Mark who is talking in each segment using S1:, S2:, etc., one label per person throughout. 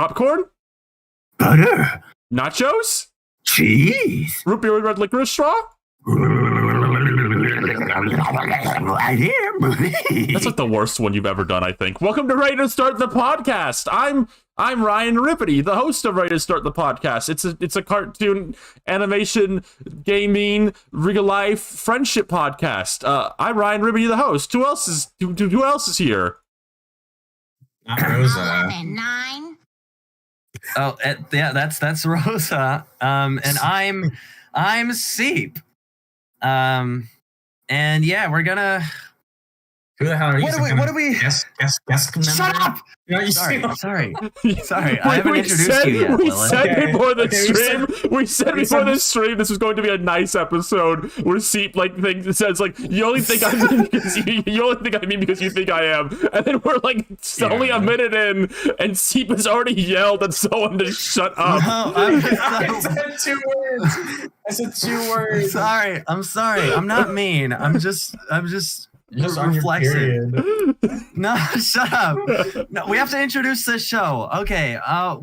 S1: Popcorn?
S2: Butter.
S1: Nachos?
S2: Cheese.
S1: Root beer with red licorice straw?
S2: Right here.
S1: That's like the worst one you've ever done, I think. Welcome to Ready to Start the Podcast. I'm Ryan Rippity, the host of Ready to Start the Podcast. It's a cartoon, animation, gaming, real life, friendship podcast. I'm Ryan Rippity, the host. Who else is here?
S3: Not Rosa.
S4: 11, 9.
S5: Oh, yeah, that's Rosa. And I'm Seep. And yeah, we're gonna.
S3: Who the hell are you?
S5: What do we?
S3: Guest
S5: Shut up!
S3: You know,
S5: Sorry. I haven't introduced you yet.
S1: We
S5: Lilith.
S1: said before the
S3: we
S1: stream. This was going to be a nice episode where Seep says you only think I mean because you only think I mean because you think I am, and then we're only a minute in, and Seep has already yelled at someone to shut up.
S5: No,
S3: I said 2 words. I said 2 words.
S5: I'm sorry. I'm not mean. I'm just
S3: Just on your
S5: reflexive.
S3: period.
S5: No, shut up. No, we have to introduce this show. Okay. Hey, how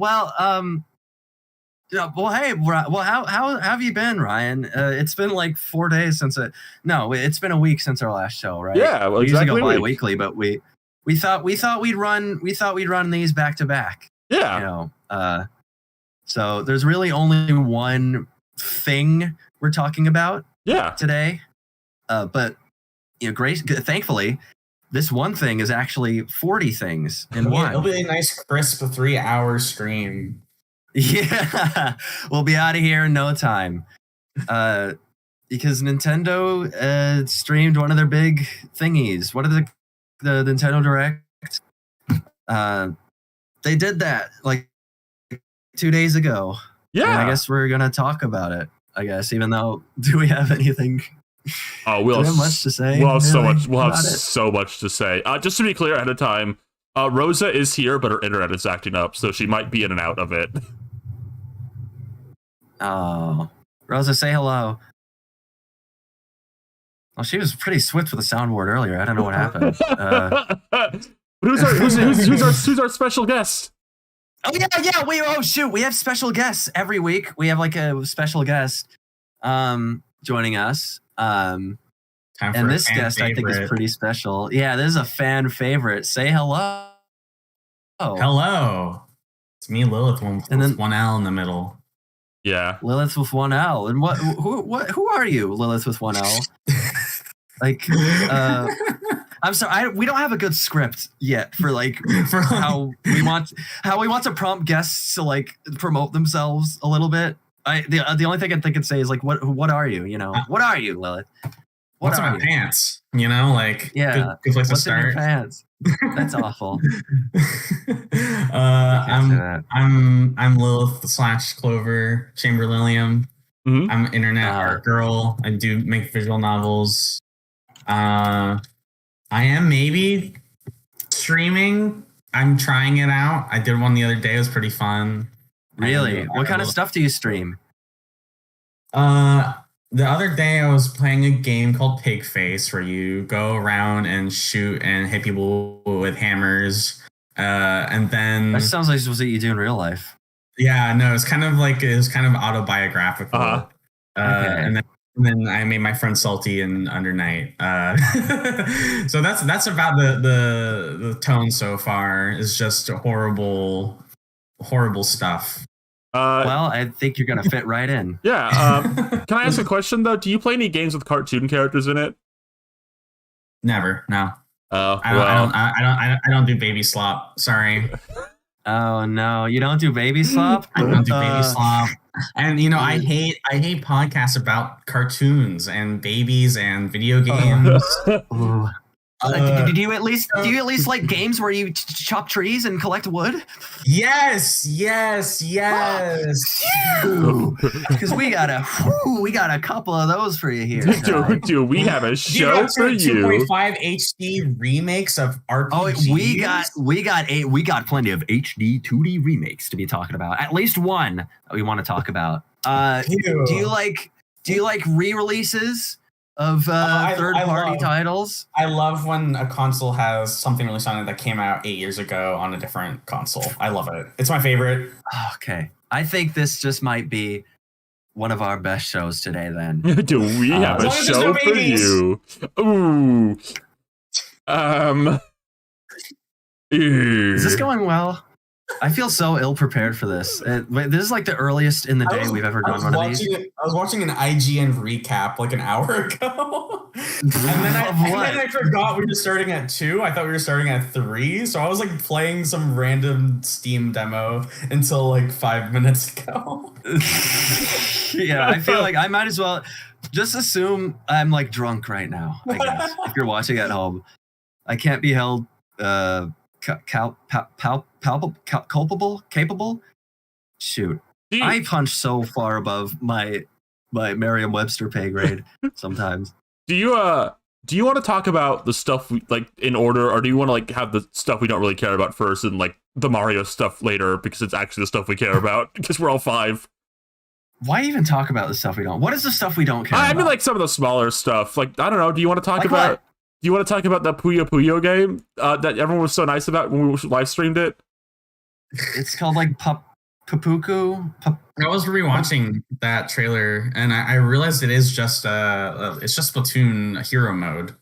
S5: have you been, Ryan? It's been like 4 days since it's been a week since our last show, right?
S1: Yeah, well,
S5: we usually
S1: exactly.
S5: go bi-weekly, but we thought we'd run these back to back.
S1: Yeah.
S5: So there's really only one thing we're talking about.
S1: Yeah.
S5: Today. But thankfully, this one thing is actually 40 things in one.
S3: It'll be a nice crisp 3-hour stream.
S5: Yeah, we'll be out of here in no time. Because Nintendo streamed one of their big thingies. What are the Nintendo Direct? They did that like 2 days ago.
S1: Yeah.
S5: And I guess we're gonna talk about it. I guess, even though, do we have anything?
S1: Oh, we'll have
S5: much to say.
S1: We'll have so
S5: really
S1: much. We'll have
S5: about it.
S1: so much to say. Just to be clear ahead of time, Rosa is here, but her internet is acting up, so she might be in and out of it.
S5: Oh, Rosa, say hello. Well, she was pretty swift with the soundboard earlier. I don't know what happened.
S1: Who's our special guest?
S5: Oh yeah. We have special guests every week. We have like a special guest joining us. And this guest I think is pretty special. Yeah, this is a fan favorite. Say hello.
S3: Hello. It's me, Lilith, with one L in the middle.
S1: Yeah.
S5: Lilith with one L. And who are you, Lilith with one L? I'm sorry, we don't have a good script yet for how we want to prompt guests to promote themselves a little bit. The only thing I can say is what are you? What are you, Lilith?
S3: What's in my pants? Good place to
S5: what's
S3: start.
S5: In your pants? That's awful.
S3: I'm Lilith / Clover Chamberlillium.
S1: Mm-hmm.
S3: I'm an internet art girl. I do make visual novels. I am maybe streaming. I'm trying it out. I did one the other day. It was pretty fun.
S5: Really? What kind of stuff do you stream?
S3: The other day I was playing a game called Pig Face where you go around and shoot and hit people with hammers. And then
S5: that sounds like what you do in real life.
S3: Yeah, no, it was kind of autobiographical.
S5: Okay.
S3: And then I made my friend salty in Under Night. So that's about the tone so far. Is just horrible stuff.
S5: Well, I think you're gonna fit right in.
S1: Yeah. Can I ask a question though? Do you play any games with cartoon characters in it?
S3: Never. No.
S1: Oh,
S3: I don't do baby slop. Sorry.
S5: Oh no, you don't do baby slop?
S3: I don't do baby slop. And I hate podcasts cartoons and babies and video games.
S5: Do you at least like games where you chop trees and collect wood?
S3: Yes.
S5: Because we got a couple of those for you here.
S1: Dude, we have a show for you.
S3: 2.5 HD remakes of RPGs.
S5: Oh, we got plenty of HD 2D remakes to be talking about. At least one that we want to talk about. Do you like re-releases of third-party titles.
S3: I love when a console has something really solid that came out 8 years ago on a different console. I love it. It's my favorite.
S5: Okay. I think this just might be one of our best shows today then.
S1: Do we have a show for you? Ooh.
S5: Is this going well? I feel so ill prepared for this. This is like the earliest in the day we've ever done one of these.
S3: I was watching an IGN recap like an hour ago. and then I forgot we were starting at 2. I thought we were starting at 3. So I was like playing some random Steam demo until like 5 minutes ago.
S5: Yeah, I feel like I might as well just assume I'm like drunk right now, I guess. If you're watching at home. I can't be held capable. Shoot, I punch so far above my Merriam-Webster pay grade sometimes.
S1: Do you want to talk about the stuff like in order, or do you want to like have the stuff we don't really care about first and like the Mario stuff later because it's actually the stuff we care about because we're all 5?
S5: Why even talk about the stuff we don't? What is the stuff we don't care about?
S1: I mean, like some of the smaller stuff. Like I don't know. Do you want to talk about? What? Do you want to talk about that Puyo Puyo game that everyone was so nice about when we live streamed it?
S5: It's called like Papuku.
S3: I was rewatching that trailer and I realized it is just Splatoon hero mode.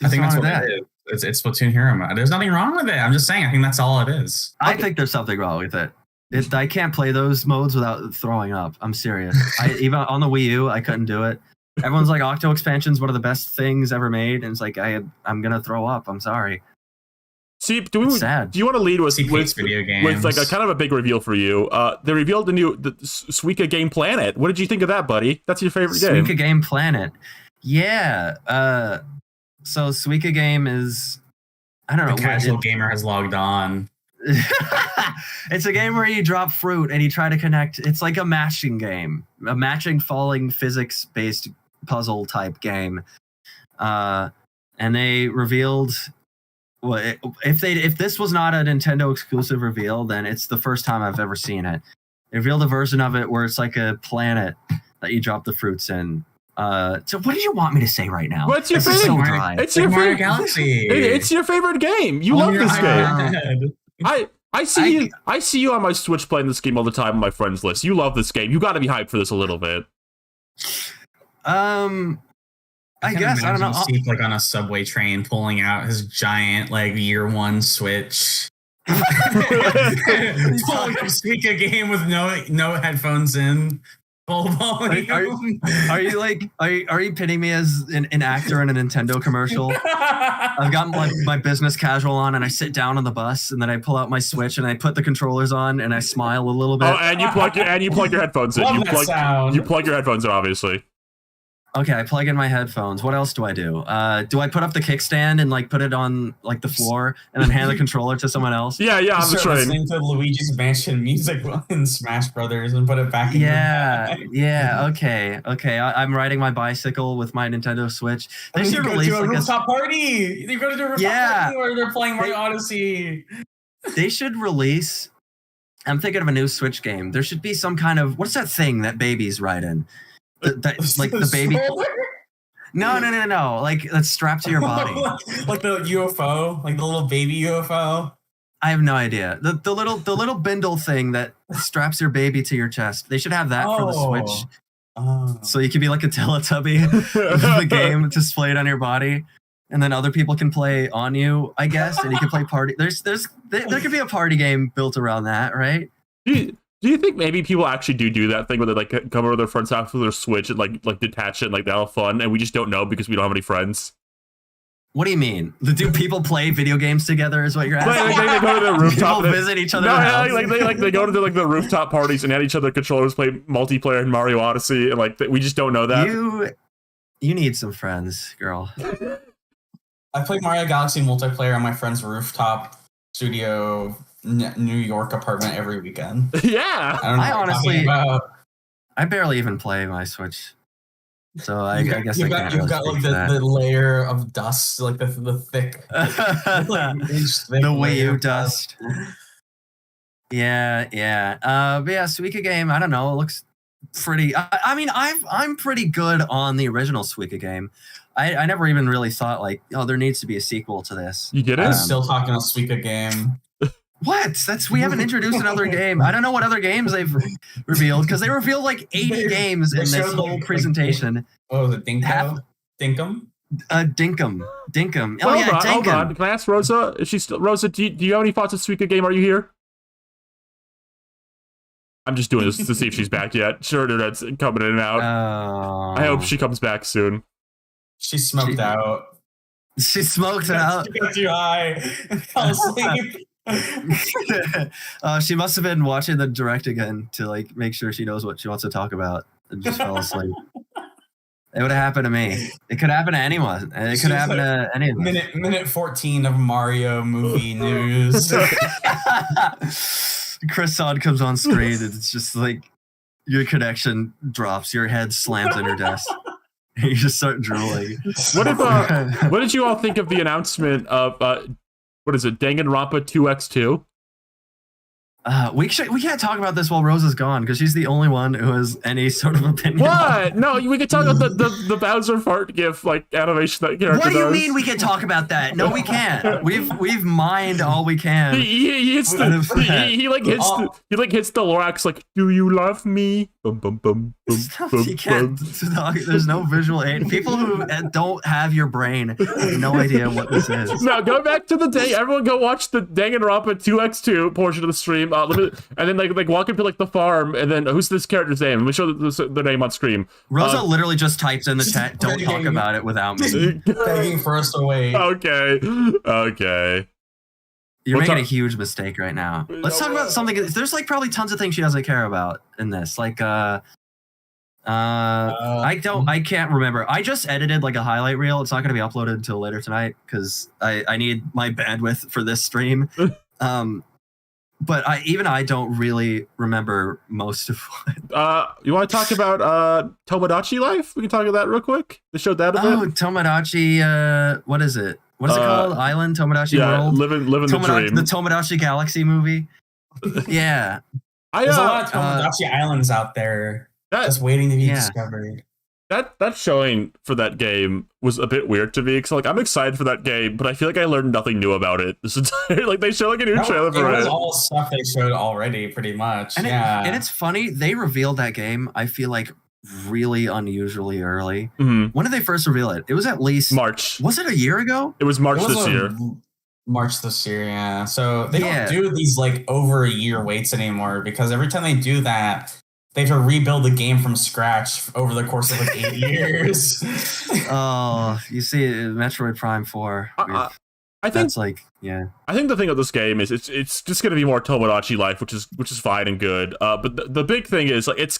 S3: I think that's what it is. It's Splatoon hero mode. There's nothing wrong with it. I'm just saying. I think that's all it is.
S5: I think there's something wrong with it. I can't play those modes without throwing up. I'm serious. Even on the Wii U, I couldn't do it. Everyone's like, Octo Expansion's one of the best things ever made, and it's like I'm gonna throw up. I'm sorry.
S1: See, do you want to lead with
S3: video games
S1: with like a kind of a big reveal for you? They revealed the Suika Game Planet. What did you think of that, buddy? That's your favorite game.
S5: Suika Game Planet. Yeah. So Suika Game is, I don't know.
S3: The casual gamer has logged on.
S5: It's a game where you drop fruit and you try to connect. It's like a matching game, a matching falling physics based puzzle type game. And they revealed, well, if this was not a Nintendo exclusive reveal, then it's the first time I've ever seen it. They revealed a version of it where it's like a planet that you drop the fruits in. So what do you want me to say right now?
S1: What's your favorite?
S5: So dry.
S1: It's your favorite
S3: Galaxy.
S1: It's your favorite game. You love this game. I see you on my Switch playing this game all the time on my friends list. You love this game. You got to be hyped for this a little bit.
S5: I guess I don't know.
S3: Steve like on a subway train, pulling out his giant like year 1 Switch. Pulling up Suika game with no headphones in. Full volume.
S5: Are you pitting me as an actor in a Nintendo commercial? I've got my business casual on and I sit down on the bus and then I pull out my Switch and I put the controllers on and I smile a little bit.
S1: Oh, and you plug your headphones in. You plug your headphones in, obviously.
S5: Okay, I plug in my headphones. What else do I do? Do I put up the kickstand and like put it on like the floor and then hand the controller to someone else?
S1: Yeah, on the train.
S3: Listening to Luigi's Mansion music in Smash Brothers and put it back in
S5: okay. I'm riding my bicycle with my Nintendo Switch.
S3: They should release a rooftop party. You go to a rooftop party where they're playing Mario Odyssey.
S5: They should release. I'm thinking of a new Switch game. There should be some kind of, what's that thing that babies ride in? Like the baby. No. Like that's strapped to your body.
S3: Like the UFO, like the little baby UFO.
S5: I have no idea. The little bindle thing that straps your baby to your chest. They should have that for the Switch. So you can be like a Teletubby with the game displayed on your body, and then other people can play on you, I guess, and you can play party. There could be a party game built around that, right?
S1: Do you think maybe people actually do that thing where they like come over to their friend's house with their Switch and like detach it and like that'll fun, and we just don't know because we don't have any friends?
S5: What do you mean? Do people play video games together? Is what you're asking?
S1: They go to the rooftop.
S5: People visit each other.
S1: They go to the rooftop parties and have each other controllers play multiplayer in Mario Odyssey, and like we just don't know that.
S5: You need some friends, girl.
S3: I played Mario Galaxy multiplayer on my friend's rooftop studio New York apartment every weekend.
S1: Yeah.
S5: I barely even play my Switch. So I guess
S3: you've got like the layer of dust, like the thick
S5: like, the Wii U dust. Yeah. But yeah, Suika game, I don't know. It pretty. I mean, I'm pretty good on the original Suika game. I never even really thought like, oh, there needs to be a sequel to this.
S1: You get it?
S3: I'm still talking a Suika game.
S5: What? We haven't introduced another game. I don't know what other games they've revealed because they revealed like 80 games in this whole presentation.
S3: Oh, the Dinkum? Dinkum?
S5: Dinkum. Oh,
S1: Hold
S5: yeah,
S1: on,
S5: Dinkum.
S1: hold on. Can I ask Rosa? Is she still Rosa? Do you have any thoughts of Suika game? Are you here? I'm just doing this to see if she's back yet. Sure, that's coming in and out. I hope she comes back soon.
S3: She smoked out.
S5: She smoked out.
S3: She got too high. Fell asleep.
S5: She must have been watching the direct again to like make sure she knows what she wants to talk about and just fell asleep. It would have happened to me. It could happen to anyone. And it could happen to any of us.
S3: Minute 14 of Mario movie news.
S5: Chris Sod comes on screen and it's just like your connection drops, your head slams on your desk. And you just start drooling.
S1: What did you all think of the announcement of what is it, Danganronpa 2x2?
S5: We can't talk about this while Rosa's gone because she's the only one who has any sort of opinion.
S1: What? No, we could talk about the Bowser fart gif like animation that character
S5: What do you
S1: does.
S5: mean we can talk about that? No, we can't. We've mined all we can.
S1: He hits the Lorax like, do you love me? Bum, bum, bum, bum, bum,
S5: You can't talk. There's no visual aid. People who don't have your brain have no idea what this is.
S1: No, go back to the day. Everyone go watch the Danganronpa 2x2 portion of the stream. And then like walk into like the farm, and then who's this character's name? Let me show the name on screen.
S5: Rosa literally just types in the chat, "Don't talk about it without me."
S3: Begging for us to wait.
S1: Okay.
S5: You're making a huge mistake right now. Let's talk about something. There's like probably tons of things she doesn't care about in this. Like, I can't remember. I just edited like a highlight reel. It's not going to be uploaded until later tonight because I need my bandwidth for this stream. But I don't really remember most of what.
S1: You want to talk about Tomodachi Life? We can talk about that real quick. They showed that a bit.
S5: Oh, Tomodachi. What is it? What is it called? Island Tomodachi World.
S1: Living the dream.
S5: The Tomodachi Galaxy movie. Yeah.
S3: There's a lot of Tomodachi Islands out there just waiting to be discovered.
S1: That showing for that game was a bit weird to me because like I'm excited for that game, but I feel like I learned nothing new about it. This entire like they show like a new trailer for it.
S3: It was all stuff they showed already, pretty much.
S5: And it's funny they revealed that game. I feel like really unusually early.
S1: Mm-hmm.
S5: When did they first reveal it? It was at least
S1: March.
S5: Was it a year ago?
S1: It was March this year.
S3: March this year, yeah. So they don't do these like over a year waits anymore because every time they do that, they have to rebuild the game from scratch over the course of like 8 years.
S5: Oh, you see, Metroid Prime 4.
S1: I think
S5: that's like, yeah.
S1: I think the thing of this game is it's just going to be more Tomodachi Life, which is fine and good. But the big thing is like it's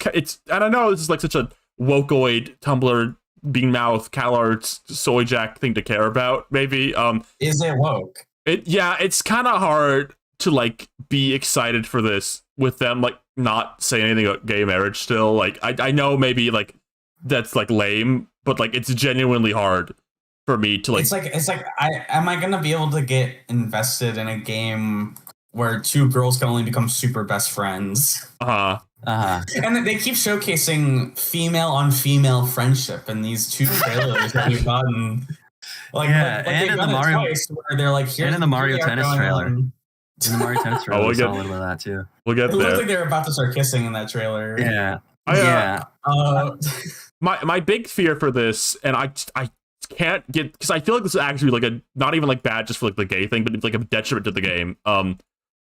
S1: and I know this is like such a wokeoid Tumblr bean mouth CalArts soy jack thing to care about. Maybe
S3: is it woke?
S1: It's kind of hard to like be excited for this with them like not saying anything about gay marriage still. Like I know maybe like that's like lame, but like it's genuinely hard for me to like
S3: it's like am I gonna be able to get invested in a game where two girls can only become super best friends? And they keep showcasing female on female friendship in these two trailers that we've gotten.
S5: And in the Mario
S3: twice, where they're like,
S5: and in the Mario Tennis trailer. In the Mario Tennis trailer, we saw a little bit of that too.
S1: We'll get there.
S3: It looked like they were about to start kissing in that trailer.
S5: Yeah.
S1: My big fear for this, and I can't get because I feel like this is actually like a not even like bad just for like the gay thing, but it's like a detriment to the game.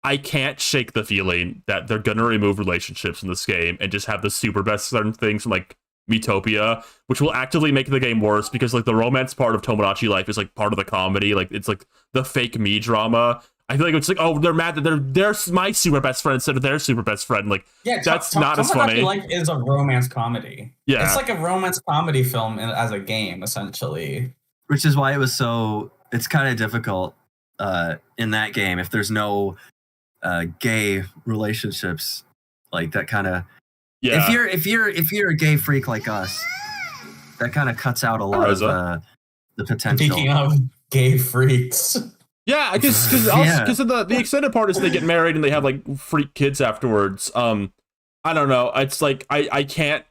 S1: I can't shake the feeling that they're gonna remove relationships in this game and just have the super best friend things from like Miitopia, which will actively make the game worse because like the romance part of Tomodachi Life is like part of the comedy, like it's like the fake me drama. I feel like it's like, oh, they're mad that they're my super best friend instead of their super best friend. Like, that's not as funny.
S3: Tomodachi Life is a romance comedy.
S1: Yeah,
S3: it's like a romance comedy film as a game, essentially.
S5: Which is why it's kind of difficult in that game if there's no gay relationships, like that kind of. Yeah. If you're a gay freak like us, that kind of cuts out a lot of the potential.
S3: Speaking of gay freaks.
S1: Yeah, because the extended part is they get married and they have like freak kids afterwards. I don't know. It's like I can't.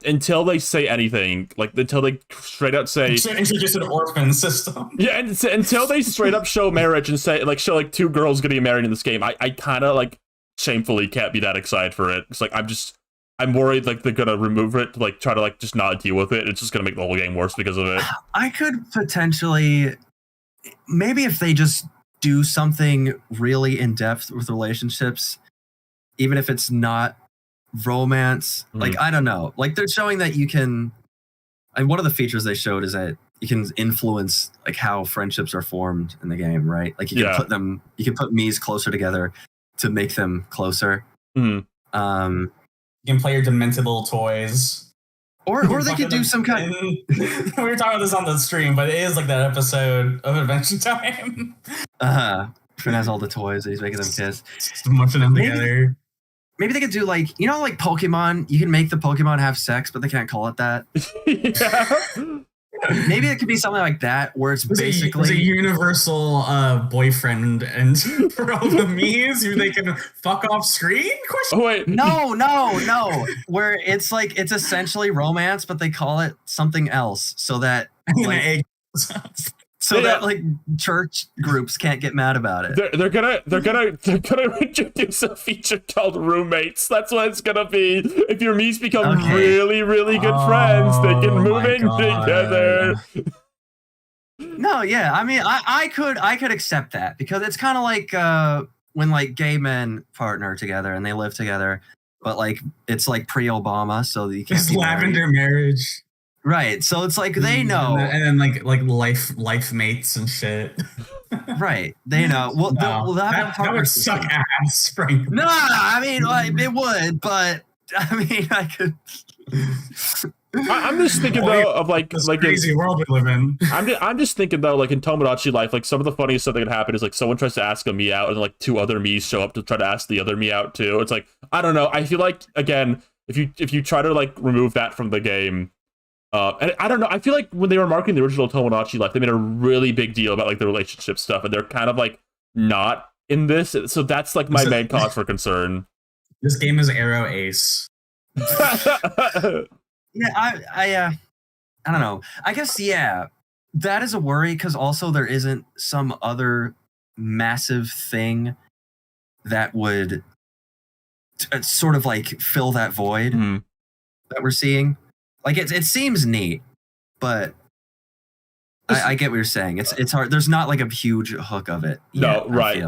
S1: Until they say anything, like until they straight up say
S3: introduce an orphan system.
S1: Yeah, and until they straight up show marriage and show like 2 girls getting married in this game, I kind of like shamefully can't be that excited for it. It's like I'm worried like they're gonna remove it, like try to like just not deal with it. It's just gonna make the whole game worse because of it.
S5: I could potentially, maybe if they just do something really in depth with relationships, even if it's not romance, like I don't know, like they're showing that you can, and one of the features they showed is that you can influence like how friendships are formed in the game, right? Like you can put Miis closer together to make them closer.
S3: You can play your demented little toys,
S5: or they could do some kind.
S3: We were talking about this on the stream, but it is like that episode of Adventure Time.
S5: Finn has all the toys and he's making them kiss,
S3: mushing them together.
S5: Maybe they could do like, you know, like Pokemon, you can make the Pokemon have sex, but they can't call it that. Maybe it could be something like that, where it's basically
S3: a universal boyfriend and for all the Miis who they can fuck off screen?
S1: Oh, wait.
S5: No. Where it's like, it's essentially romance, but they call it something else so that like, that like church groups can't get mad about it.
S1: They're gonna introduce a feature called roommates. That's what it's gonna be. If your Miis become really, really good friends, they can move in together.
S5: No, yeah, I mean, I could accept that, because it's kind of like when like gay men partner together and they live together, but like it's like pre-Obama, so you can't.
S3: It's lavender marriage.
S5: Right, so it's like they know,
S3: and then like life mates and shit.
S5: Right, they know. Well,
S3: that would suck ass. Frank.
S5: No, I mean like, it would, but I mean I could.
S1: I'm just thinking though of like
S3: crazy world we live in.
S1: I'm just thinking though, like in Tomodachi Life, like some of the funniest stuff that can happen is like someone tries to ask a Mii out, and like 2 other Miis show up to try to ask the other Mii out too. It's like, I don't know. I feel like, again, if you try to like remove that from the game. And I don't know, I feel like when they were marketing the original Tomodachi Life, they made a really big deal about like the relationship stuff, and they're kind of like not in this. So that's like my main cause for concern.
S3: This game is Arrow Ace.
S5: Yeah, I don't know. I guess, yeah, that is a worry, because also there isn't some other massive thing that would sort of like fill that void that we're seeing. Like it seems neat, but I get what you're saying. It's hard. There's not like a huge hook of it.
S1: No, right.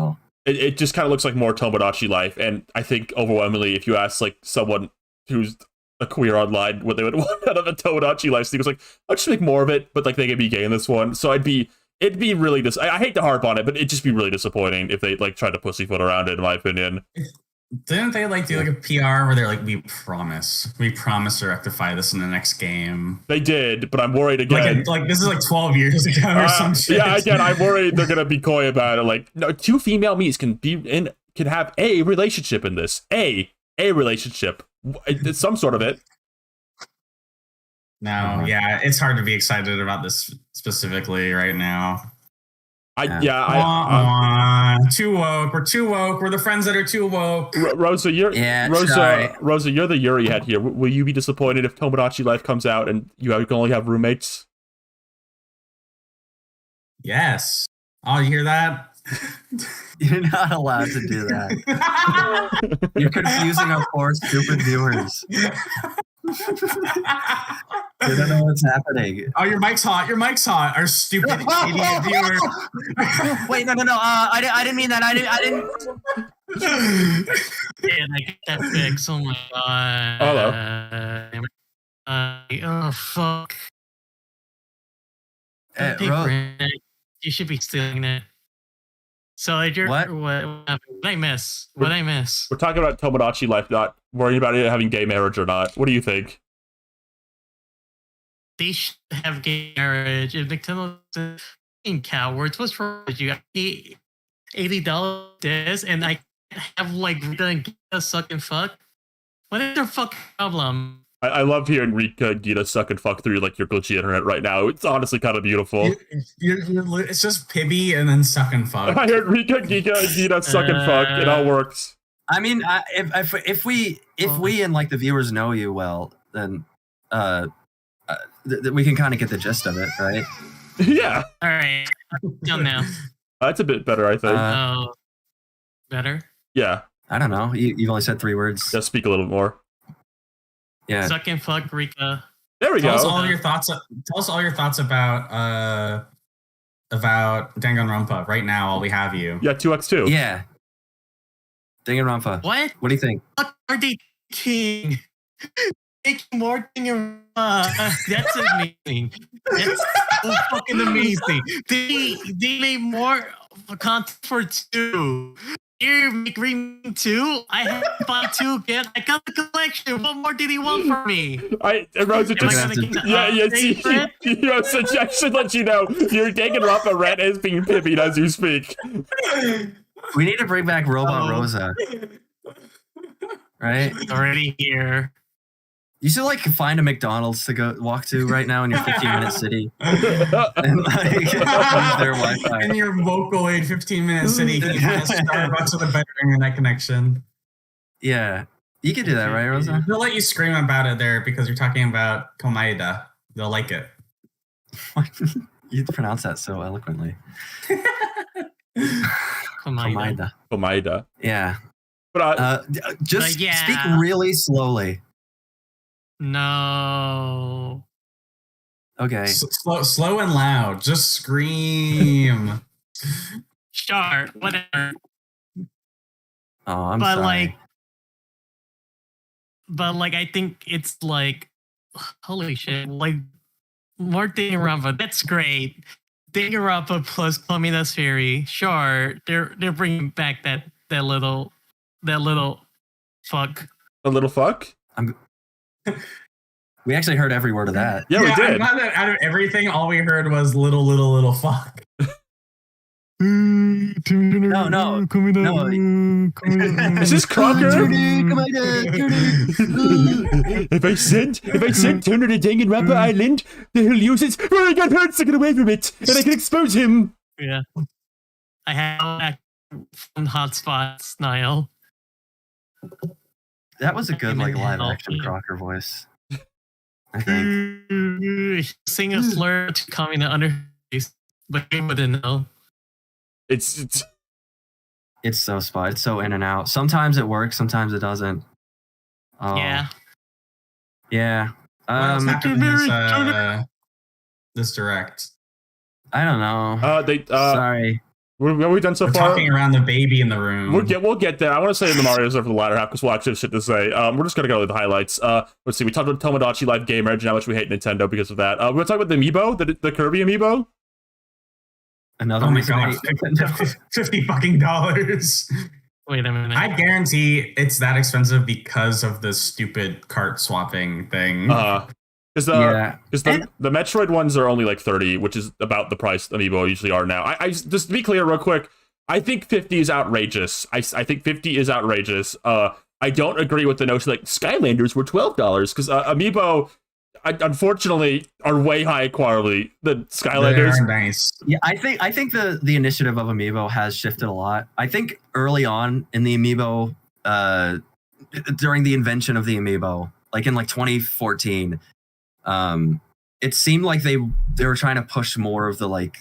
S1: It just kind of looks like more Tomodachi Life, and I think overwhelmingly, if you ask like someone who's a queer online what they would want out of a Tomodachi Life, so he was like, I'll just make more of it, but like they could be gay in this one. So it'd be really I hate to harp on it, but it'd just be really disappointing if they like tried to pussyfoot around it, in my opinion.
S3: Didn't they like do like a PR where they're like, we promise to rectify this in the next game?
S1: They did, but I'm worried again.
S3: Like this is like 12 years ago or some shit.
S1: Yeah, again, I'm worried they're gonna be coy about it. Like, no, 2 female Miis can have a relationship in this. A relationship. It's some sort of it.
S3: No, yeah, it's hard to be excited about this specifically right now. Too woke. We're too woke. We're the friends that are too woke.
S1: Rosa, you're the Yuri head here. Will you be disappointed if Tomodachi Life comes out and you can only have roommates?
S3: Yes. Oh, you hear that?
S5: You're not allowed to do that. You're confusing our poor stupid viewers. They don't know what's happening.
S3: Oh, your mic's hot. Our stupid idiot viewer.
S5: Wait, no. I didn't mean that. I didn't.
S4: Yeah, like that fix. Oh my god.
S1: Hello.
S4: Oh fuck. You should be stealing it. So like what happened? What I miss?
S1: We're talking about Tomodachi Life, not worrying about it having gay marriage or not. What do you think?
S4: They should have gay marriage. If Nintendo's fucking cowards, what's wrong with you? I pay $80 this, and I have like Gita suck and fuck. What is their fucking problem?
S1: I love hearing Rika Gita suck and fuck through like your glitchy internet right now. It's honestly kind of beautiful.
S3: It's just Pibby and then suck and fuck.
S1: I heard Rika Gita suck and fuck. It all works.
S5: I mean, if we and like the viewers know you well, then we can kind of get the gist of it, right?
S1: Yeah.
S4: All right. Done now.
S1: That's a bit better, I think.
S4: Oh, better.
S1: Yeah.
S5: I don't know. You've only said 3 words.
S1: Just speak a little bit more.
S5: Yeah.
S4: Suck and fuck Rika.
S1: There we
S3: Tell
S1: go.
S3: us all your thoughts. Tell us all your thoughts about Danganronpa right now while we have you.
S1: Yeah, 2x2.
S5: Yeah. Danganronpa.
S4: What?
S5: What do you think?
S4: What are they king? Making more Danganronpa. That's amazing. That's so fucking amazing. They made more content for 2. Here, make Ring 2. I have to buy 2 again. I got the collection. What more did he want from me?
S1: Rosa just I should let you know your Danganronpa rant is being pippied as you speak.
S5: We need to bring back Robot Rosa. Right?
S4: Already here.
S5: You should like find a McDonald's to go walk to right now in your 15-minute city. And like use their Wi-Fi.
S3: In your Vocaloid 15-minute city, you can Starbucks with a better internet connection.
S5: Yeah. You could do that, right, Rosa?
S3: They'll let you scream about it there because you're talking about Komaeda. They'll like it.
S5: You pronounce that so eloquently.
S4: Komaeda.
S5: Yeah.
S1: But
S5: just speak really slowly.
S4: No.
S5: Okay.
S3: Slow and loud. Just scream.
S4: Sure. Whatever.
S5: Oh, I'm sorry.
S4: But I think it's like, holy shit! Like more Danganronpa. That's great. Danganronpa plus Komida's Fury. Sure, they're bringing back that little fuck.
S1: a little fuck?
S5: We actually heard every word of that.
S1: Yeah, we did.
S3: I'm glad that out of everything, all we heard was little fuck.
S5: No.
S1: Is this Crocker? If I send Turner to Danganronpa Island, then he'll use it where I got hurt to get away from it, and I can expose him.
S4: Yeah. I have from hotspots, Niall.
S5: That was a good like live action Crocker voice. I think.
S4: Sing a slur to coming to under face, but you wouldn't know.
S1: It's
S5: so spot. It's so in and out. Sometimes it works, sometimes it doesn't. Oh.
S4: Yeah.
S5: Yeah.
S3: What else happened in this direct?
S5: I don't know. Sorry.
S1: What have we done so far?
S3: Talking around the baby in the room.
S1: We'll get there. I want to say the Mario's are for the latter half because we'll actually have shit to say. We're just gonna go with the highlights. Let's see. We talked about Tomodachi Life Game Edge and how much we hate Nintendo because of that. We're gonna talk about the Amiibo, the Kirby Amiibo.
S5: Another
S3: oh my
S5: reason
S3: god, $50 fucking dollars.
S4: Wait a minute.
S3: I guarantee it's that expensive because of the stupid cart swapping thing.
S1: Because the Metroid ones are only like 30, which is about the price Amiibo usually are now. I just to be clear real quick, I think 50 is outrageous. I think 50 is outrageous. I don't agree with the notion like Skylanders were $12 because Amiibo unfortunately are way higher quality than Skylanders.
S3: They're nice.
S5: Yeah, I think the initiative of Amiibo has shifted a lot. I think early on in the Amiibo, during the invention of the Amiibo, like in like 2014, it seemed like they were trying to push more of the like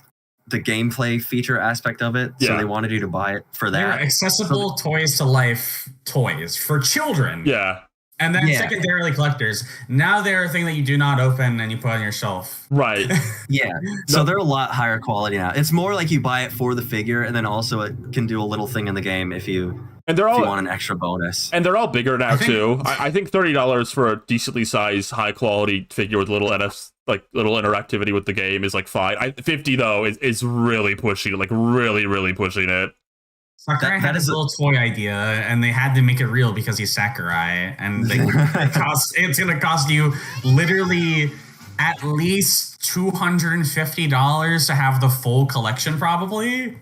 S5: the gameplay feature aspect of it. So they wanted you to buy it for that.
S3: They're accessible toys to life toys for children.
S1: Yeah.
S3: And then secondarily collectors. Now they're a thing that you do not open and you put on your shelf.
S1: Right.
S5: Yeah. So they're a lot higher quality now. It's more like you buy it for the figure and then also it can do a little thing in the game if you want an extra bonus.
S1: And they're all bigger now too. I think $30 for a decently sized, high quality figure with little little interactivity with the game is like fine. 50 though is really pushing it, like really pushing it.
S3: Sakurai had his little toy idea, and they had to make it real because he's Sakurai, and it's going to cost you literally at least $250 to have the full collection, probably.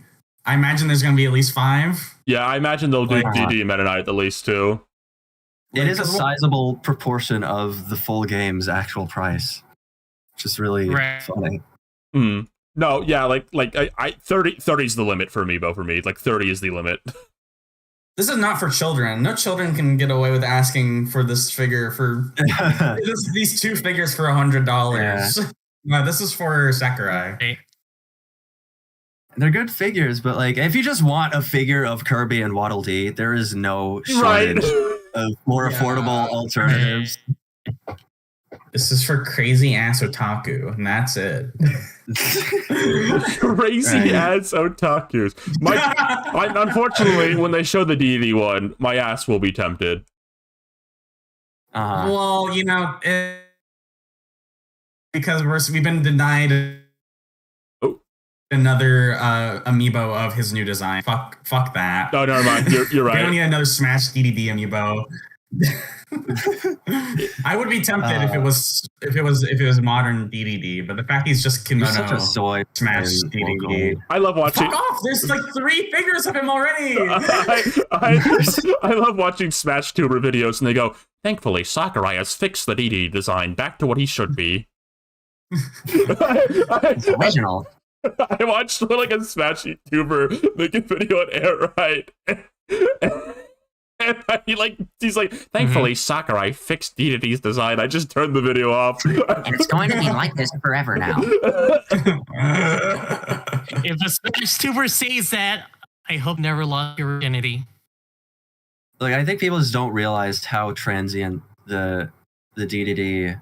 S3: I imagine there's going to be at least 5.
S1: Yeah, I imagine they'll do DD and Meta Knight at the least, too.
S5: It is a sizable proportion of the full game's actual price, which is really funny.
S1: No, yeah, like 30 is the limit for Amiibo for me. Like 30 is the limit.
S3: This is not for children. No children can get away with asking for this figure for these 2 figures for $100. Yeah. No, this is for Sakurai.
S5: They're good figures, but like if you just want a figure of Kirby and Waddle Dee, there is no shortage of more affordable alternatives.
S3: This is for crazy ass otaku, and that's it.
S1: Crazy ass otakus. Unfortunately, when they show the DD one, my ass will be tempted.
S3: Well, because we've been denied another amiibo of his new design. Fuck that.
S1: No, never mind. You're right.
S3: We don't need another Smash DDD amiibo. I would be tempted if it was modern DDD, but the fact he's just Kimono Smash DDD.
S1: I love watching.
S3: Fuck off! There's like 3 figures of him already.
S1: I love watching Smash Tuber videos, and they go, "Thankfully, Sakurai has fixed the DDD design back to what he should be."
S5: It's original.
S1: I watched like a Smash YouTuber make a video on Air Right. And he's like, thankfully, Sakurai fixed DDD's design. I just turned the video off.
S6: It's going to be like this forever now.
S4: If a Smash tuber says that, I hope never lost your virginity.
S5: Like, I think people just don't realize how transient the DDD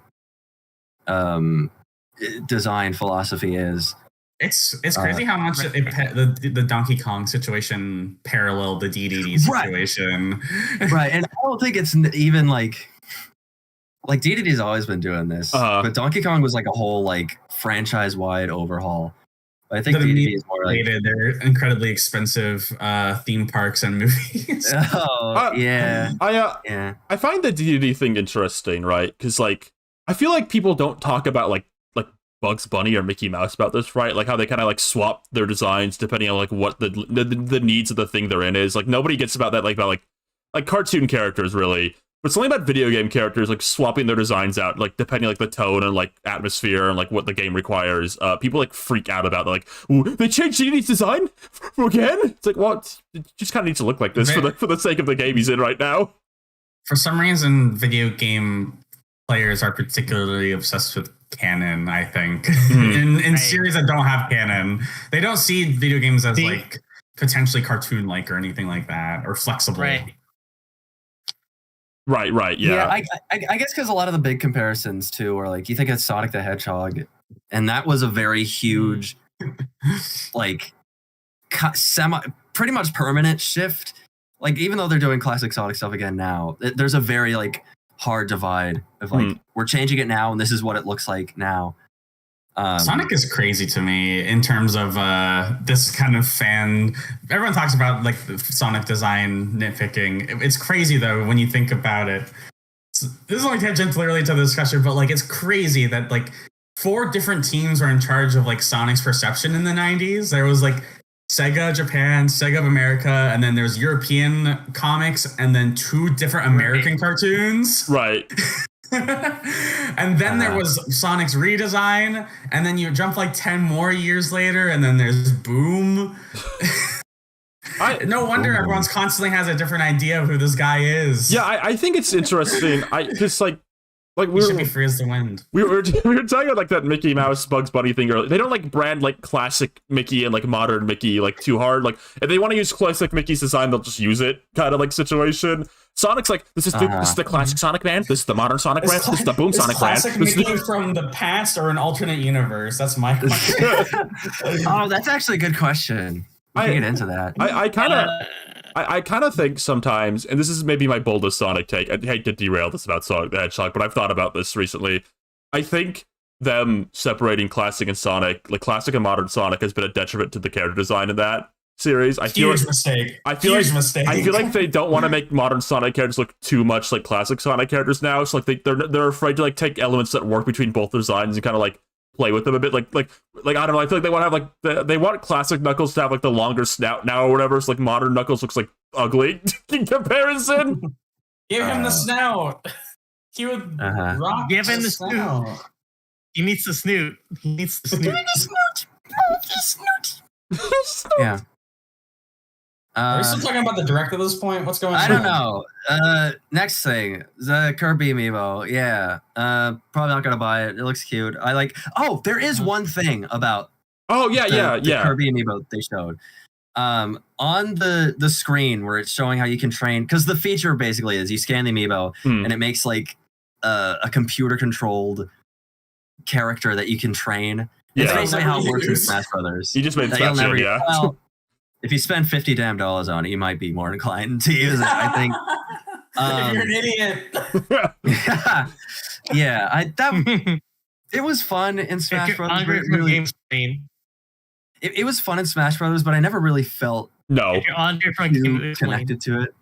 S5: design philosophy is.
S3: It's crazy how much the Donkey Kong situation paralleled the DDD situation.
S5: Right, and I don't think it's even like DDD's always been doing this, but Donkey Kong was like a whole like franchise-wide overhaul. I think DDD is more like
S3: they're incredibly expensive theme parks and movies.
S1: I find the DDD thing interesting, right? Because like I feel like people don't talk about like Bugs Bunny or Mickey Mouse about this, right? Like how they kind of like swap their designs depending on like what the needs of the thing they're in is. Like nobody gets about that, like about like cartoon characters really, but something about video game characters like swapping their designs out, like depending like the tone and like atmosphere and like what the game requires. People like freak out about like, they changed DDD's design again. It's like, well, it just kind of needs to look like this for the sake of the game he's in right now.
S3: For some reason, video game players are particularly obsessed with canon, I think. In series that don't have canon, they don't see video games as like potentially cartoon like or anything like that, or flexible.
S1: Right, yeah.
S5: I guess because a lot of the big comparisons too are like, you think of Sonic the Hedgehog, and that was a very huge like pretty much permanent shift. Like even though they're doing classic Sonic stuff again now, there's a very like hard divide of like we're changing it now and this is what it looks like now.
S3: Sonic is crazy to me in terms of this kind of fan. Everyone talks about like the Sonic design nitpicking. It's crazy though when you think about it. This is only tangentially related to the discussion, but like it's crazy that like 4 different teams were in charge of like Sonic's perception in the 90s. There was like Sega Japan, Sega of America, and then there's European comics, and then 2 different American cartoons.
S1: Right.
S3: And then there was Sonic's redesign, and then you jump like 10 more years later, and then there's Boom. No wonder everyone's constantly has a different idea of who this guy is.
S1: Yeah, I think it's interesting. Just like we
S3: should be free as the wind.
S1: We were talking about like that Mickey Mouse Bugs Bunny thing earlier. They don't like brand like classic Mickey and like modern Mickey like too hard. Like if they want to use classic Mickey's design, they'll just use it kind of like situation. Sonic's like this is the classic Sonic brand. This is the modern Sonic brand. This is the Boom Sonic brand.
S3: Classic Mickey from the past or an alternate universe? That's my question.
S5: Oh, that's actually a good question. We can get into that.
S1: I kind of think sometimes, and this is maybe my boldest Sonic take. I hate to derail this about Sonic the Hedgehog, but I've thought about this recently. I think them separating classic and Sonic, like classic and modern Sonic, has been a detriment to the character design in that series.
S3: Huge mistake.
S1: I feel like they don't want to make modern Sonic characters look too much like classic Sonic characters now. So like they're afraid to like take elements that work between both designs and kind of like play with them a bit, like I don't know. I feel like they want to have like they want classic Knuckles to have like the longer snout now or whatever. So like modern Knuckles looks like ugly in comparison.
S3: Give him the snout. He would rock.
S4: Give him the snoot. He needs the snoot. He needs the snoot.
S5: Give me the snoot. Oh, the snoot.
S1: Yeah.
S3: Are we still talking about the direct at this point? What's going on?
S5: I don't know. Next thing, the Kirby amiibo. Yeah. Probably not gonna buy it. It looks cute. I like. Oh, there is one thing about. The Kirby amiibo they showed. On the screen where it's showing how you can train, because the feature basically is you scan the amiibo and it makes like a computer controlled character that you can train. It's basically how it works in Smash Brothers.
S1: You just made Smash yeah.
S5: Well, if you spend $50 damn on it, you might be more inclined to use it, I think.
S3: You're an idiot.
S5: It was fun in Smash Brothers. It was fun in Smash Brothers, but I never really felt connected to it.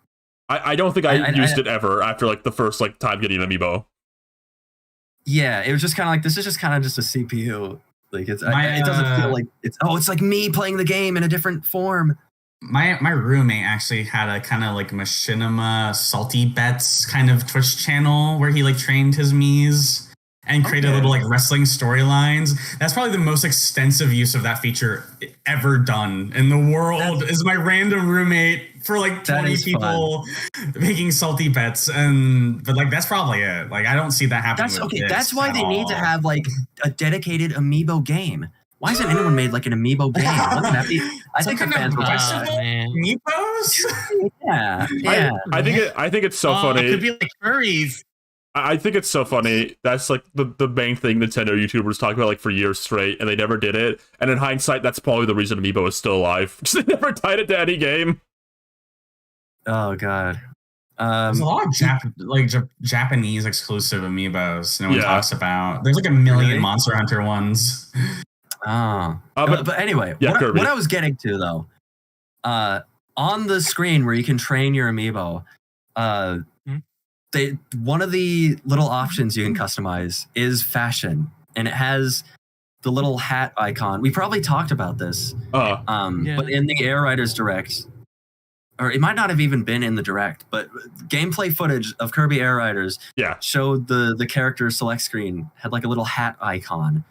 S1: I don't think I used it ever after like the first like time getting an amiibo.
S5: Yeah, it was just kind of like, this is just kind of just a CPU. Like it doesn't feel like it's like me playing the game in a different form.
S3: My roommate actually had a kind of like Machinima Salty Bets kind of Twitch channel where he like trained his Miis and created little like wrestling storylines. That's probably the most extensive use of that feature ever done in the world. Is my random roommate for like 20 people making salty bets, but like that's probably it. Like I don't see that happening.
S5: That's why they need to have like a dedicated amiibo game. Why hasn't anyone made like an amiibo game? Wouldn't that be? I think the fans would
S3: amiibos.
S5: Yeah.
S1: I think it's so funny.
S4: It could be like furries.
S1: I think it's so funny. That's like the main thing Nintendo YouTubers talk about like for years straight, and they never did it. And in hindsight, that's probably the reason Amiibo is still alive. They never tied it to any game.
S5: Oh god.
S3: There's a lot of Japanese exclusive Amiibos no one talks about. There's like a million Monster Hunter ones.
S5: But anyway, what I was getting to though, on the screen where you can train your Amiibo, one of the little options you can customize is fashion, and it has the little hat icon. We probably talked about this, but in the Air Riders Direct, or it might not have even been in the Direct, but gameplay footage of Kirby Air Riders showed the character select screen had like a little hat icon.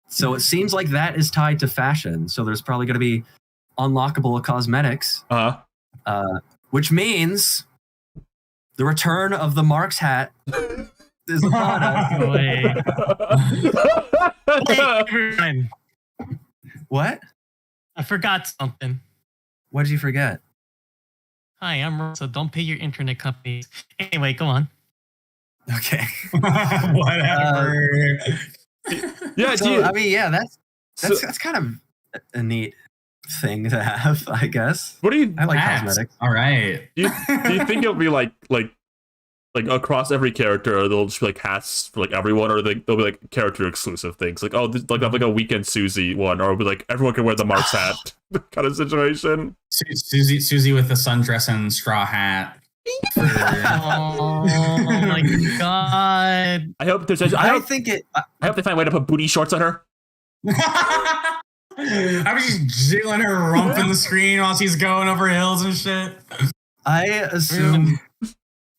S5: So it seems like that is tied to fashion. So there's probably going to be unlockable cosmetics, which means the return of the Mark's hat is upon us. What?
S4: I forgot something.
S5: What did you forget?
S4: Hi, I'm Rosa. Don't pay your internet companies. Anyway, go on.
S5: Okay.
S3: Whatever.
S5: That's kind of a neat thing to have, I guess.
S1: What do you?
S5: I like cosmetics.
S3: All right.
S1: Do you think it'll be like across every character, or they'll just be like hats for like everyone, or they'll be like character exclusive things, like like a Weekend Susie one, or it'll be like everyone can wear the Mark's hat kind of situation.
S3: Susie with the sundress and straw hat.
S4: Oh my god!
S1: I hope they find a way to put booty shorts on her.
S3: I was just jiggling her rump in the screen while she's going over hills and shit.
S5: I assume.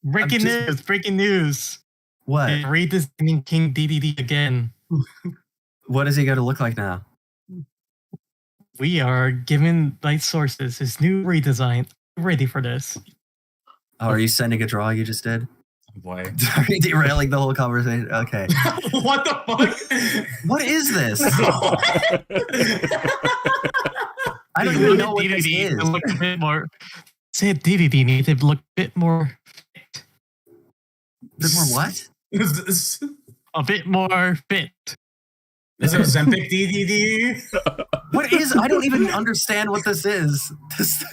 S4: Breaking news.
S5: What?
S4: They're redesigning King DDD again.
S5: What does he got to look like now?
S4: We are given light sources his new redesign. Ready for this?
S5: Oh, are you sending a draw you just did?
S3: Oh boy.
S5: Are you derailing the whole conversation? Okay.
S3: What the fuck?
S5: What is this? I don't even know what this is.
S4: Look a bit more. Said DDD needs to look a bit more.
S5: A bit more what?
S4: A bit more fit.
S3: Is it Ozempic DDD?
S5: What is? I don't even understand what this is. This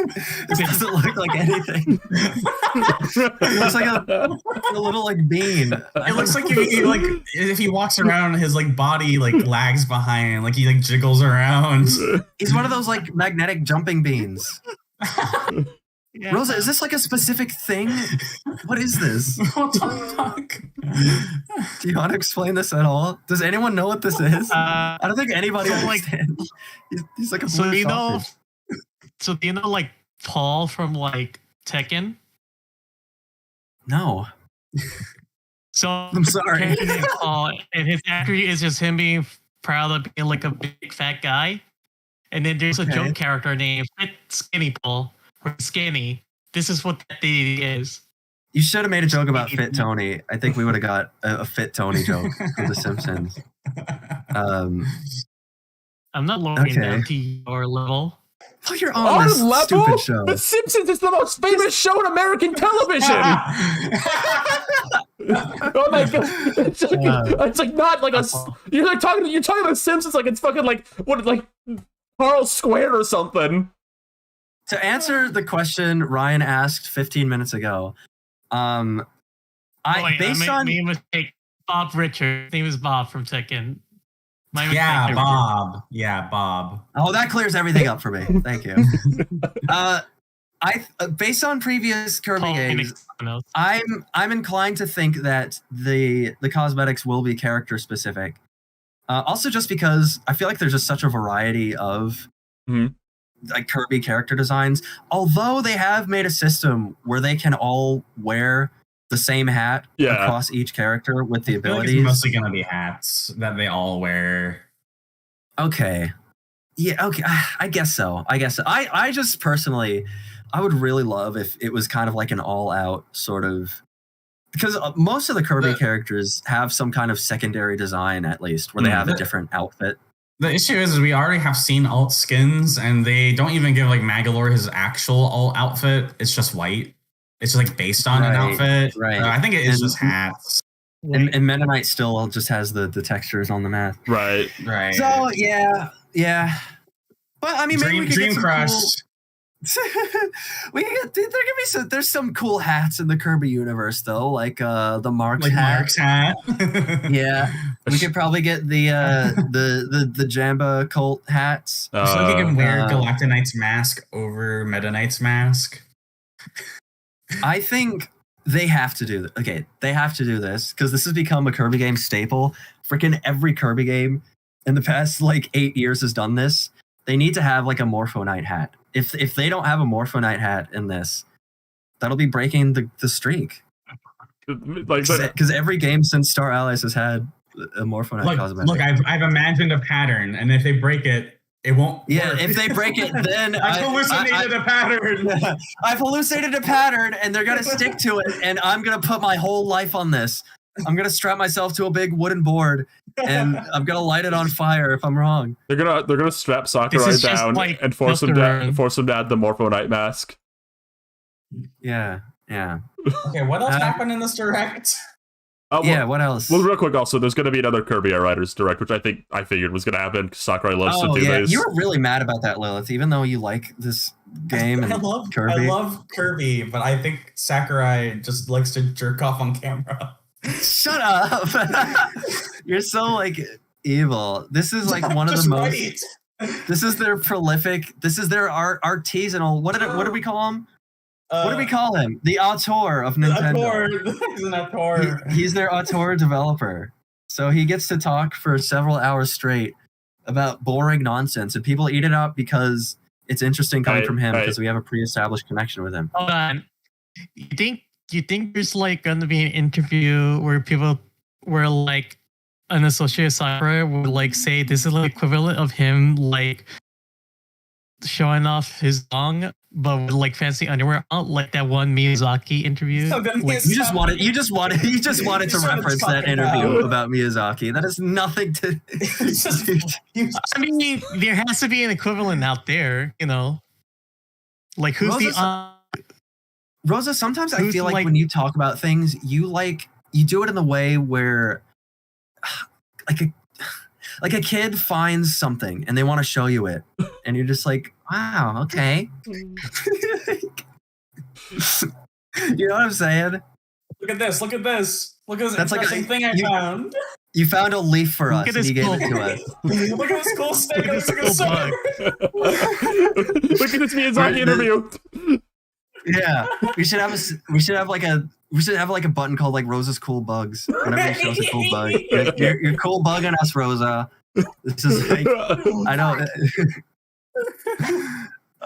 S5: doesn't look like anything. It looks like a little like bean.
S3: It looks like if he walks around, his like body like lags behind, like he like jiggles around.
S5: He's one of those like magnetic jumping beans. Yeah. Rosa, is this like a specific thing? What is this?
S3: What the fuck?
S5: Do you want to explain this at all? Does anyone know what this is? I don't think anybody understands. He's like a blue sausage.
S4: So do you know like Paul from like Tekken?
S5: No.
S4: So
S5: I'm sorry.
S4: Paul, and his attribute is just him being proud of being like a big fat guy. And then there's a joke character named skinny Paul. We're skinny. This is what that deity is.
S5: You should have made a joke about Fit Tony. I think we would have got a Fit Tony joke for The Simpsons.
S4: I'm not lowering down to your level.
S5: Oh, you're on this stupid show.
S1: The Simpsons is the most famous show in American television. Oh my god! It's like not like a. You're talking about The Simpsons like it's fucking like what like Carl Square or something.
S5: To answer the question Ryan asked 15 minutes ago,
S4: I made a mistake. Bob Richard. His name is Bob from Tekken.
S3: Bob. Yeah, Bob.
S5: Oh, that clears everything up for me. Thank you. Based on previous Kirby games, I'm inclined to think that the cosmetics will be character specific. Also, just because I feel like there's just such a variety of like Kirby character designs. Although they have made a system where they can all wear the same hat across each character with the abilities.
S3: Like it's mostly gonna be hats that they all wear.
S5: Okay. Yeah, okay. I guess so. I just personally, I would really love if it was kind of like an all-out sort of, because most of the Kirby characters have some kind of secondary design, at least, where they have a different outfit.
S3: The issue is we already have seen alt skins, and they don't even give like Magolor his actual alt outfit. It's just white. It's just like based on an outfit. Right. I think it is just hats.
S5: And Meta Knight still just has the textures on the map.
S1: Right.
S5: So yeah. But I mean, maybe we could
S3: Dream
S5: get some
S3: Crush.
S5: There's some cool hats in the Kirby universe though, like the Mark's hat.
S3: Mark's hat.
S5: Yeah, we could probably get the Jamba Cult hats.
S3: So you can wear Galactic Knight's mask over Meta Knight's mask.
S5: I think they have to do they have to do this because this has become a Kirby game staple. Freaking every Kirby game in the past like 8 years has done this. They need to have like a Morpho Knight hat. If they don't have a Morpho Knight hat in this, that'll be breaking the streak. Because every game since Star Allies has had a Morpho Knight cosmetic.
S3: Look, I've imagined a pattern, and if they break it, it won't.
S5: Yeah,
S3: work.
S5: If they break it, then
S3: I've hallucinated a pattern.
S5: I've hallucinated a pattern, and they're gonna stick to it. And I'm gonna put my whole life on this. I'm gonna strap myself to a big wooden board, and I'm gonna light it on fire if I'm wrong.
S1: They're gonna strap Sakurai down and force him to add the Morpho Knight mask.
S5: Yeah.
S3: Okay, what else happened in this direct?
S5: What else?
S1: Well, real quick, also, there's going to be another Kirby Air Riders Direct, which I figured was going to happen because Sakurai loves to do this.
S5: You were really mad about that, Lilith, even though you like this game.
S3: I love Kirby, but I think Sakurai just likes to jerk off on camera.
S5: Shut up! You're so like evil. This is like one of the most. Right. This is their prolific. This is their artisanal. What did we call him? What do we call him? The auteur of Nintendo.
S3: He's an auteur.
S5: He's their auteur developer. So he gets to talk for several hours straight about boring nonsense, and people eat it up because it's interesting coming from him because we have a pre-established connection with him.
S4: Hold on. You think there's like going to be an interview where like an associate Sakurai would like say this is the equivalent of him like showing off his song, but with like fancy underwear on, like that one Miyazaki interview.
S5: So like, you just wanted to reference that interview about Miyazaki. That has nothing to.
S4: I mean, there has to be an equivalent out there, you know. Like who's
S5: Rosa? Sometimes I feel like when you talk about things, you do it in the way where, like a kid finds something and they want to show you it, and you're just like, wow, okay. You know what I'm saying?
S3: Look at this. Look at this interesting thing I found.
S5: You found a leaf for us and you gave it to us.
S3: Look at this cool stick. Look at this
S1: Look at this Miyazaki interview.
S5: Yeah, we should have like a button called like Rosa's cool bugs. Whenever he shows a cool bug, you're cool bugging us, Rosa. This is like, I don't.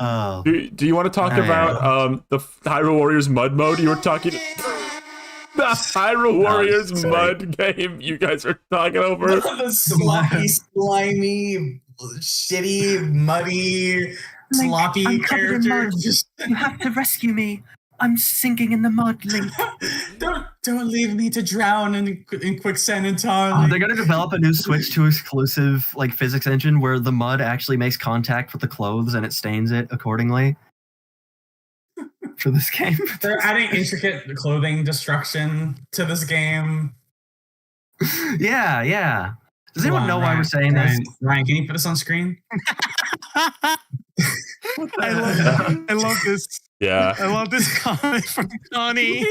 S5: Oh.
S1: Do you want to talk about the Hyrule Warriors mud mode you were talking? The Hyrule Warriors mud game you guys are talking over.
S3: The sloppy, slimy, shitty, muddy sloppy
S5: I'm covered in
S3: character.
S5: mud.
S3: Just
S5: You have to rescue me. I'm sinking in the mud, Link.
S3: don't leave me to drown in quicksand entirely.
S5: They're gonna develop a new Switch 2 exclusive like physics engine where the mud actually makes contact with the clothes and it stains it accordingly. For this game,
S3: They're adding intricate clothing destruction to this game.
S5: yeah. Does anyone know why
S3: Ryan,
S5: we're saying this?
S3: Ryan, can you put this on screen?
S4: I love this.
S1: Yeah.
S4: I love this comment from Connie.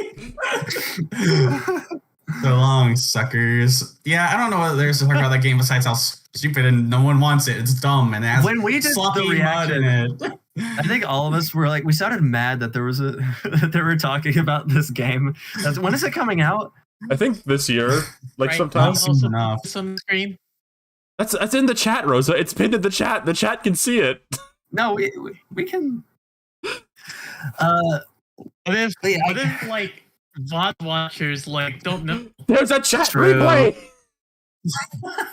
S3: So long, suckers. Yeah, I don't know what there's to talk about that game besides how stupid and no one wants it. It's dumb and it has
S5: When we did
S3: sloppy
S5: the
S3: mud in
S5: reaction,
S3: it.
S5: I think all of us were like, we sounded mad that there was that they were talking about this game. When is it coming out?
S1: I think this year, like
S4: Right.
S1: sometime.
S4: Also,
S3: enough.
S4: it's on the screen.
S1: That's in the chat, Rosa. It's pinned in the chat. The chat can see it.
S5: No, we can.
S4: What if,
S5: Wait,
S4: what if like VOD watchers like don't know?
S1: There's a chat
S5: True.
S1: replay.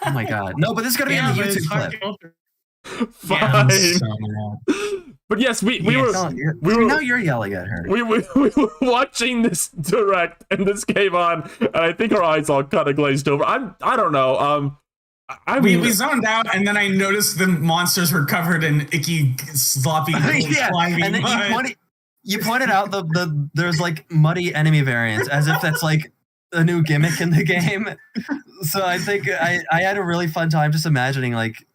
S5: Oh my god, no! But this is gonna be in the
S4: but it's
S5: YouTube
S4: hard
S5: clip.
S4: to filter.
S1: Fine.
S3: So mad.
S1: But yes, we
S5: Yeah,
S1: were
S5: no,
S1: we were-
S5: now you're yelling at her.
S1: we were watching this direct and this came on, and I think our eyes all kind of glazed over. I don't know.
S3: We zoned out, and then I noticed the monsters were covered in icky, sloppy,
S5: Yeah,
S3: slimy
S5: and then
S3: mud.
S5: you pointed out the there's like muddy enemy variants as if that's like a new gimmick in the game. So I think I had a really fun time just imagining like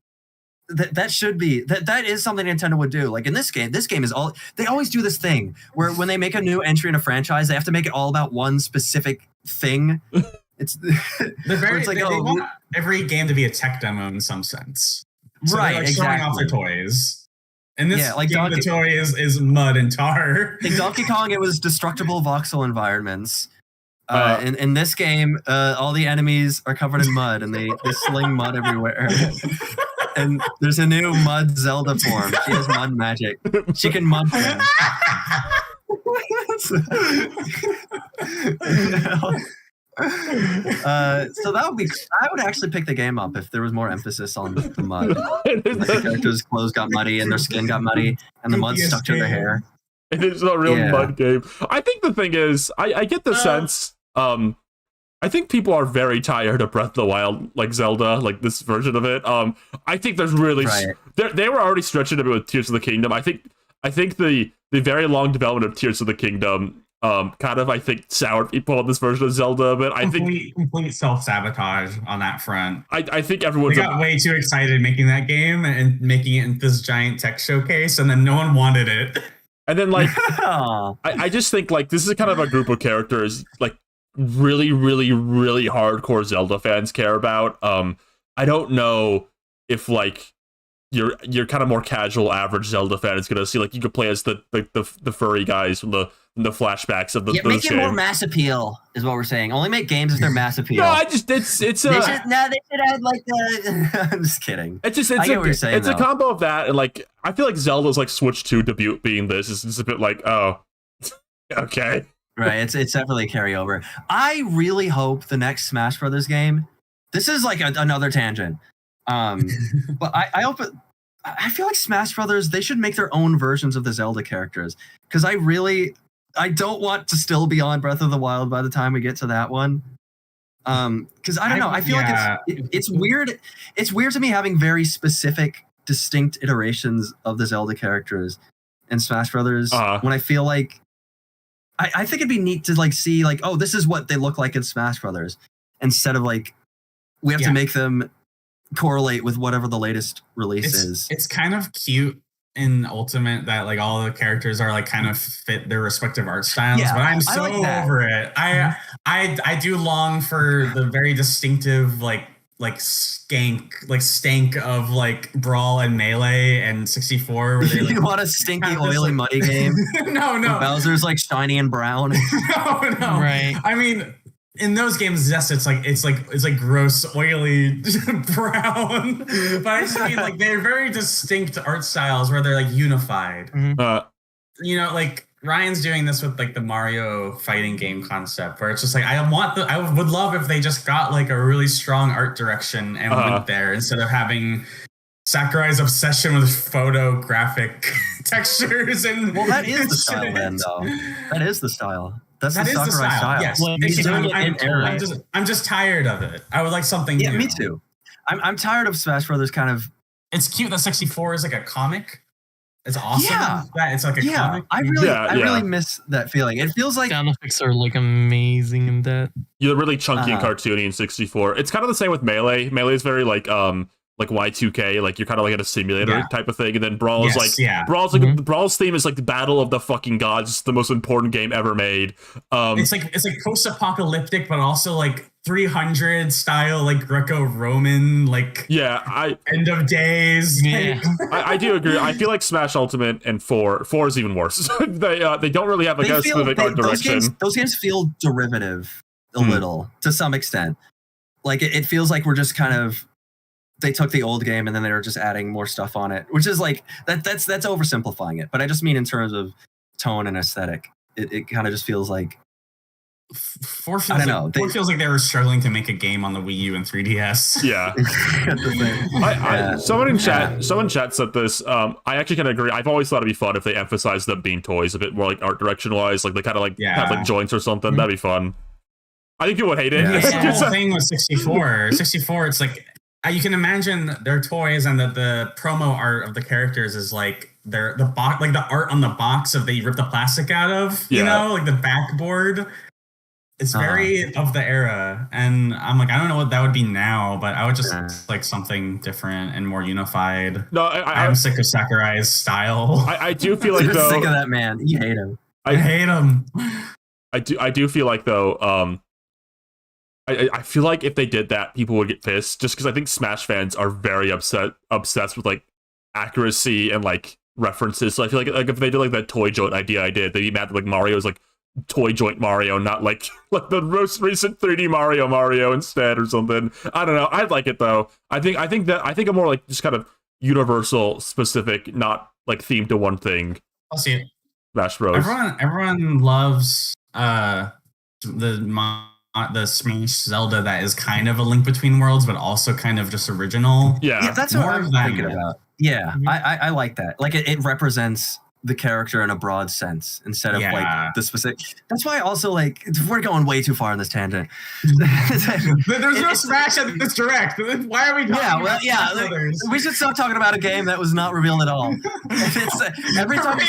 S5: that should be that is something Nintendo would do. Like in this game is all they always do this thing where when they make a new entry in a franchise, they have to make it all about one specific thing. It's
S3: They're very,
S5: it's like,
S3: they
S5: oh,
S3: want every game to be a tech demo in some sense. So
S5: right,
S3: they're like showing off
S5: exactly.
S3: their toys. And this
S5: Yeah, like
S3: game, the toy is mud and tar.
S5: In Donkey Kong, it was destructible voxel environments. In this game, all the enemies are covered in mud and they sling mud everywhere. And there's a new mud Zelda form. She has mud magic. She can mud things. So that would be. I would actually pick the game up if there was more emphasis on the mud. Like the characters' clothes got muddy and their skin got muddy, and the mud stuck to their hair.
S1: It is a real
S5: Yeah.
S1: mud game. I think the thing is, I get the sense. I think people are very tired of Breath of the Wild, like Zelda, like this version of it. I think there's really
S5: Right.
S1: they were already stretching a bit with Tears of the Kingdom. I think the very long development of Tears of the Kingdom kind of soured people on this version of Zelda. But I think
S3: complete self-sabotage on that front.
S1: I think
S3: They
S1: everyone's
S3: got way too excited making that game and making it into this giant tech showcase, and then no one wanted it.
S1: and then like
S5: Aw.
S1: I just think like this is kind of a group of characters like really, really, really hardcore Zelda fans care about. I don't know if like your kind of more casual average Zelda fan is gonna see like you could play as the furry guys from the flashbacks of the
S5: Yeah,
S1: those
S5: make it more
S1: games.
S5: mass appeal is what we're saying. Only make games if they're mass appeal.
S1: No, I just it's
S5: they should add like the. I'm just kidding.
S1: it's just
S5: I get what you're saying,
S1: it's a
S5: though.
S1: combo of that and like I feel like Zelda's like Switch 2 debut being this is just a bit like oh okay.
S5: Right, it's definitely a carryover. I really hope the next Smash Brothers game. This is like another tangent, but I hope it. I feel like Smash Brothers they should make their own versions of the Zelda characters because I don't want to still be on Breath of the Wild by the time we get to that one. Because I don't know, I feel like it's weird. It's weird to me having very specific, distinct iterations of the Zelda characters in Smash Brothers when I feel like. I think it'd be neat to like see like, oh, this is what they look like in Smash Brothers, instead of like we have to make them correlate with whatever the latest release is.
S3: It's kind of cute in Ultimate that like all the characters are like kind of fit their respective art styles,
S5: Yeah,
S3: but I'm
S5: I
S3: so
S5: like that.
S3: over it. I do long for the very distinctive like stank of like Brawl and Melee and 64 where they like
S5: You want a stinky,
S3: have this,
S5: oily,
S3: like-
S5: muddy game?
S3: no
S5: Bowser's like shiny and brown.
S3: no
S4: Right.
S3: I mean in those games yes it's like gross oily brown but I just mean like they're very distinct art styles where they're like unified. You know, like Ryan's doing this with like the Mario fighting game concept where it's just like I would love if they just got like a really strong art direction and went there instead of having Sakurai's obsession with photographic textures and
S5: well, that is the style then, though. That is the style. That's the Sakurai style.
S3: Yes,
S4: Well,
S3: I'm just tired of it. I would like something.
S5: Yeah,
S3: new.
S5: me too. I'm tired of Smash Brothers kind of.
S3: It's cute that 64 is like a comic. It's awesome.
S5: Yeah.
S3: That it's like a comic.
S5: I really miss that feeling. It feels like
S4: sound effects are like amazing in that.
S1: You're really chunky and cartoony in 64. It's kind of the same with Melee. Melee is very like Y2K, like you're kind of like in a simulator type of thing, and then Brawl is Brawl's theme is like the battle of the fucking gods. It's the most important game ever made.
S3: It's like post-apocalyptic, but also like 300 style, like Greco-Roman, like end of days.
S4: Yeah,
S1: I do agree. I feel like Smash Ultimate and 4 is even worse. They don't really have like a specific art direction.
S5: Those games feel derivative a little to some extent. Like it feels like we're just kind of. They took the old game and then they were just adding more stuff on it, which is like that's oversimplifying it. But I just mean in terms of tone and aesthetic, it kind of just feels like
S3: 4 feels like they were struggling to make a game on the Wii U and 3DS.
S1: Yeah. Someone in chat said this. I actually kind of agree. I've always thought it'd be fun if they emphasized them being toys a bit more, like art direction wise, like they kind of like have like joints or something. That'd be fun. I think people would hate it.
S3: Yeah. The whole thing with 64. 64, it's like. You can imagine their toys and the promo art of the characters is like the box, like the art on the box of they rip the plastic out of, you know, like the backboard. It's very of the era, and I'm like, I don't know what that would be now, but I would just like something different and more unified.
S1: No,
S3: I'm sick of Sakurai's style.
S1: I do feel like
S5: you're
S1: though,
S5: sick of that man. You hate him.
S3: I hate him.
S1: I do feel like though, I feel like if they did that, people would get pissed, just because I think Smash fans are very obsessed with like accuracy and like references. So I feel like if they did like that toy joint idea I did, they'd be mad that like Mario's like toy joint Mario, not like the most recent 3D Mario instead or something. I don't know. I'd like it though. I think a more like just kind of universal specific, not like themed to one thing.
S3: I'll see it.
S1: Smash Bros.
S3: Everyone loves the Smash Zelda that is kind of a link between worlds, but also kind of just original.
S1: Yeah,
S5: that's what I'm thinking about. Yeah, I like that. Like it represents the character in a broad sense instead of like the specific. That's why also like we're going way too far on this tangent.
S3: There's no Smash at this Direct. Why are we talking about others?
S5: We should stop talking about a game that was not revealed at all. Every time the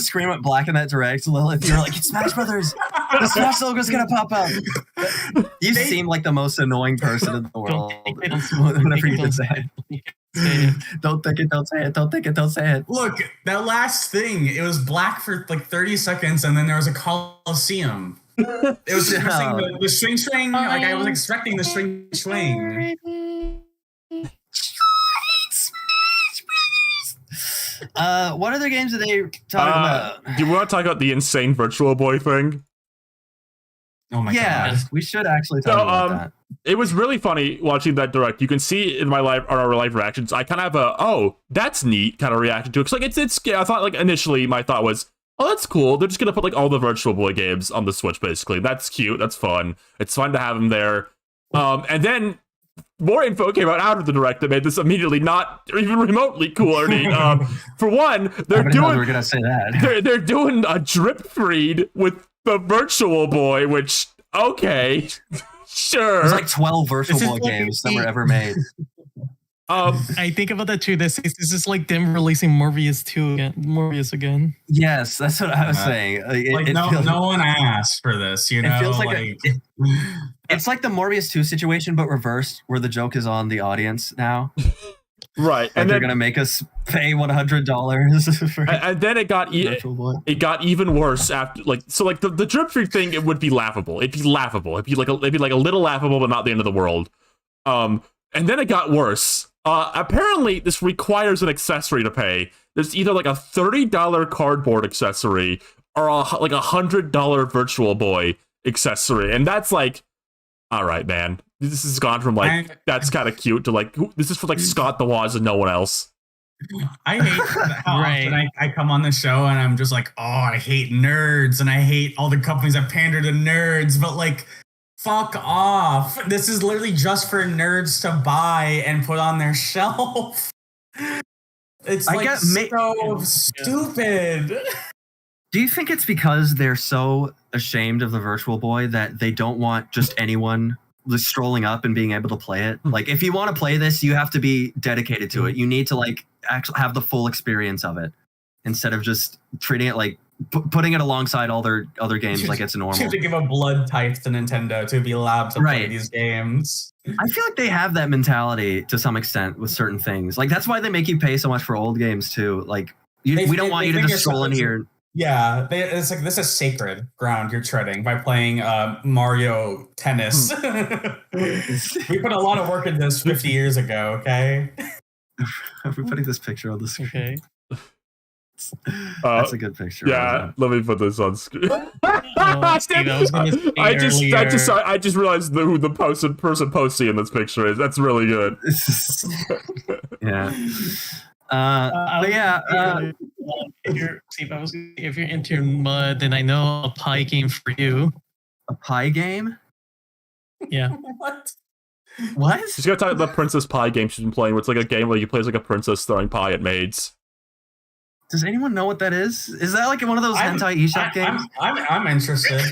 S5: scream went black in that Direct, Lilith, you're like, it's Smash Brothers. The Smash logo's gonna pop up. You seem like the most annoying person in the world. Whenever you say it. Don't think it, don't say it. Don't think it, don't say it.
S3: Look, that last thing, it was black for like 30 seconds and then there was a Coliseum. It was just missing the swing. Like I was expecting the swing.
S5: What other games are they talking about?
S1: Do you want to talk about the insane Virtual Boy thing?
S3: Oh my god.
S5: We should actually talk about that.
S1: It was really funny watching that Direct. You can see in our live reactions, I kind of have a that's neat kind of reaction to it. Cause like it's I thought like initially my thought was, oh, that's cool. They're just gonna put like all the Virtual Boy games on the Switch basically. That's cute. That's fun. It's fun to have them there. And then more info came out of the Direct that made this immediately not even remotely cool or neat. For one, they're doing a drip feed with the Virtual Boy, which okay. Sure.
S5: There's like 12 Virtual Boy games that were ever made.
S4: I think about that too. This is like them releasing Morbius again.
S5: Yes, that's what I was saying.
S3: No one asked for this, you know?
S5: It feels like it's like the Morbius 2 situation, but reversed, where the joke is on the audience now.
S1: Right.
S5: And they're going to make us pay $100 for
S1: and then it got even worse after the drip feed thing. It would be laughable. It'd be like a little laughable, but not the end of the world. And then it got worse. Apparently this requires an accessory to pay. There's either like a $30 cardboard accessory or like $100 Virtual Boy accessory. And that's like, all right, man. This has gone from like that's kind of cute to like this is for like Scott the Waz and no one else.
S3: I hate how often I come on the show and I'm just like, oh, I hate nerds and I hate all the companies that pander to nerds, but like Fuck off. This is literally just for nerds to buy and put on their shelf. It's so stupid.
S5: Do you think it's because they're so ashamed of the Virtual Boy that they don't want just anyone just strolling up and being able to play it? Like, if you want to play this, you have to be dedicated to it. You need to like actually have the full experience of it instead of just treating it like putting it alongside all their other games like it's normal.
S3: You have to give a blood type to Nintendo to be allowed to play these games.
S5: I feel like they have that mentality to some extent with certain things. Like, that's why they make you pay so much for old games too. Like, we don't want you to just stroll in here.
S3: Yeah, it's like this is sacred ground you're treading by playing Mario Tennis. We put a lot of work into this 50 years ago, okay?
S5: We're putting this picture on the screen.
S4: Okay.
S5: That's a good picture.
S1: Yeah, let me put this on screen.
S4: Steve, I
S1: just realized who the person posting in this picture is. That's really good.
S5: Yeah.
S4: If you're into mud, then I know a pie game for you.
S5: A pie game?
S4: Yeah.
S5: What?
S1: She's gonna talk about the Princess Pie game she's been playing, where it's like a game where you play as like a princess throwing pie at maids.
S5: Does anyone know what that is? Is that like one of those hentai eShop games?
S3: I'm interested.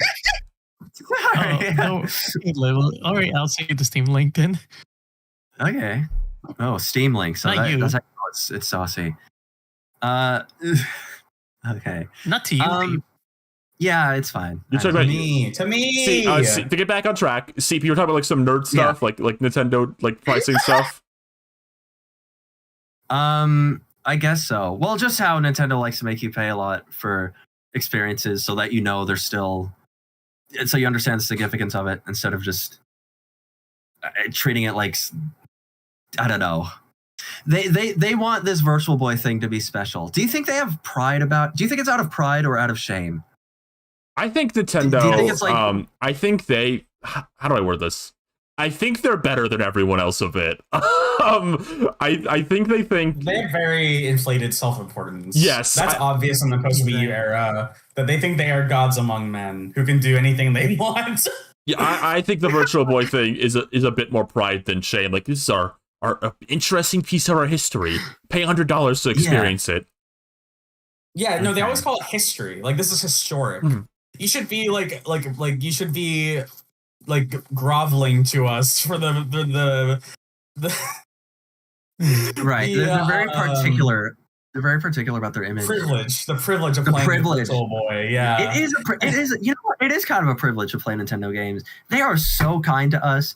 S4: All right, I'll send you the Steam link then.
S5: Okay. Oh, Steam link. So that's how it's saucy. Okay.
S4: Not to you.
S5: Yeah, it's fine.
S1: You're talking about
S3: to me.
S1: See, to get back on track, CP, you're talking about like some nerd stuff, like Nintendo like pricing stuff.
S5: I guess so. Well, just how Nintendo likes to make you pay a lot for experiences so that you know they're still, so you understand the significance of it instead of just treating it like, I don't know. They want this Virtual Boy thing to be special. Do you think they have pride about? Do you think it's out of pride or out of shame?
S1: I think Nintendo.
S5: Do you think it's like?
S1: I think they. How do I word this? I think they're better than everyone else of it. I think they think
S3: they have very inflated self-importance.
S1: Yes,
S3: that's obvious in the post-Wii U era that they think they are gods among men who can do anything they want.
S1: Yeah, I think the Virtual Boy thing is a bit more pride than shame. Like, this is our interesting piece of our history. Pay $100 to experience it.
S3: Yeah, no, they always call it history. Like, this is historic. Mm-hmm. You should be you should be like groveling to us for the
S5: right. They're very particular. They're very particular about their image.
S3: The privilege of playing Virtual Boy. Yeah,
S5: it is. You know what? It is kind of a privilege to play Nintendo games. They are so kind to us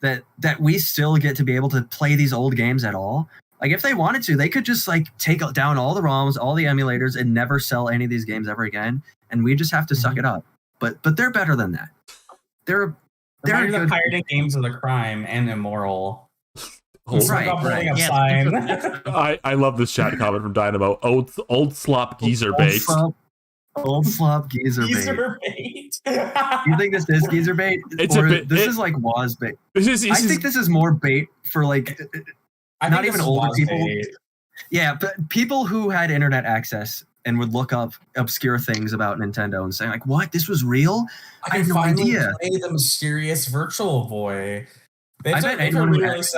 S5: that we still get to be able to play these old games at all. Like, if they wanted to, they could just like take down all the ROMs, all the emulators, and never sell any of these games ever again. And we just have to suck it up. But they're better than that. They're
S3: the pirating games are a crime and immoral.
S5: Right.
S1: I love this chat comment from Dynamo. Old slop geezer bait.
S5: Old slop geezer bait. You think this is geezer bait?
S1: It's a bit.
S5: This is like Waz bait. I think this is more bait for like not even older people. Bait. Yeah, but people who had internet access and would look up obscure things about Nintendo and say like, "What? This was real? I had no idea."
S3: Play the mysterious Virtual Boy. They've re-released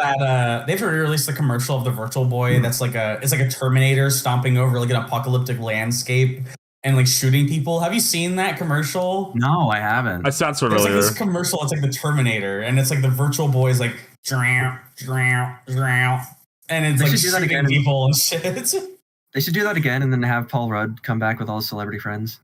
S3: the commercial of the Virtual Boy. That's it's like a Terminator stomping over like an apocalyptic landscape and like shooting people. Have you seen that commercial?
S5: No, I haven't.
S1: That sounds familiar.
S3: There's like this commercial. It's like the Terminator, and it's like the Virtual Boy is like drow, and it's like shooting people and shit.
S5: They should do that again, and then have Paul Rudd come back with all his celebrity friends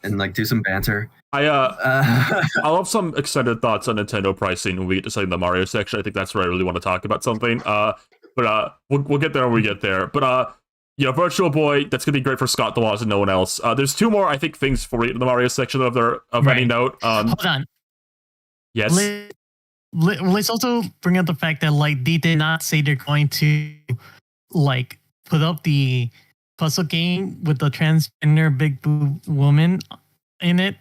S5: and like do some banter.
S1: I'll have some extended thoughts on Nintendo pricing when we get to say the Mario section. I think that's where I really want to talk about something. But we'll get there when we get there. But Virtual Boy, that's gonna be great for Scott the Waz and no one else. There's two more, I think, things for the Mario section of any note.
S4: Hold on.
S1: Yes.
S4: Let's also bring up the fact that like they did not say they're going to like put up the puzzle game with the transgender big boob woman in it.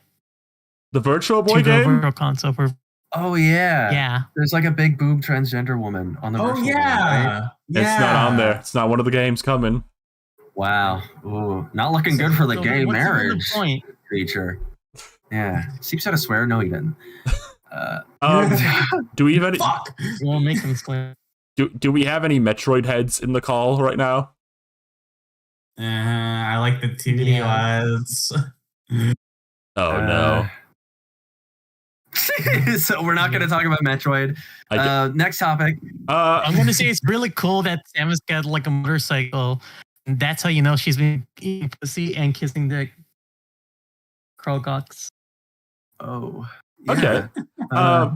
S1: The Virtual Boy game?
S4: Console for
S5: oh yeah.
S4: Yeah.
S5: There's like a big boob transgender woman on the Virtual Boy, right?
S3: Yeah.
S1: It's not on there. It's not one of the games coming.
S5: Wow. Ooh, not looking good for the gay marriage feature. Yeah. Seeps had a swear? No, he didn't.
S1: Do we have any?
S3: Fuck.
S4: You won't make them explain.
S1: Do we have any Metroid heads in the call right now?
S3: I like the 2D ones.
S1: Oh no.
S5: So we're not going to talk about Metroid. Next topic.
S4: I'm going to say it's really cool that Samus got like a motorcycle. And that's how you know she's been eating pussy and kissing the Krogox.
S5: Oh.
S1: Okay.
S5: Why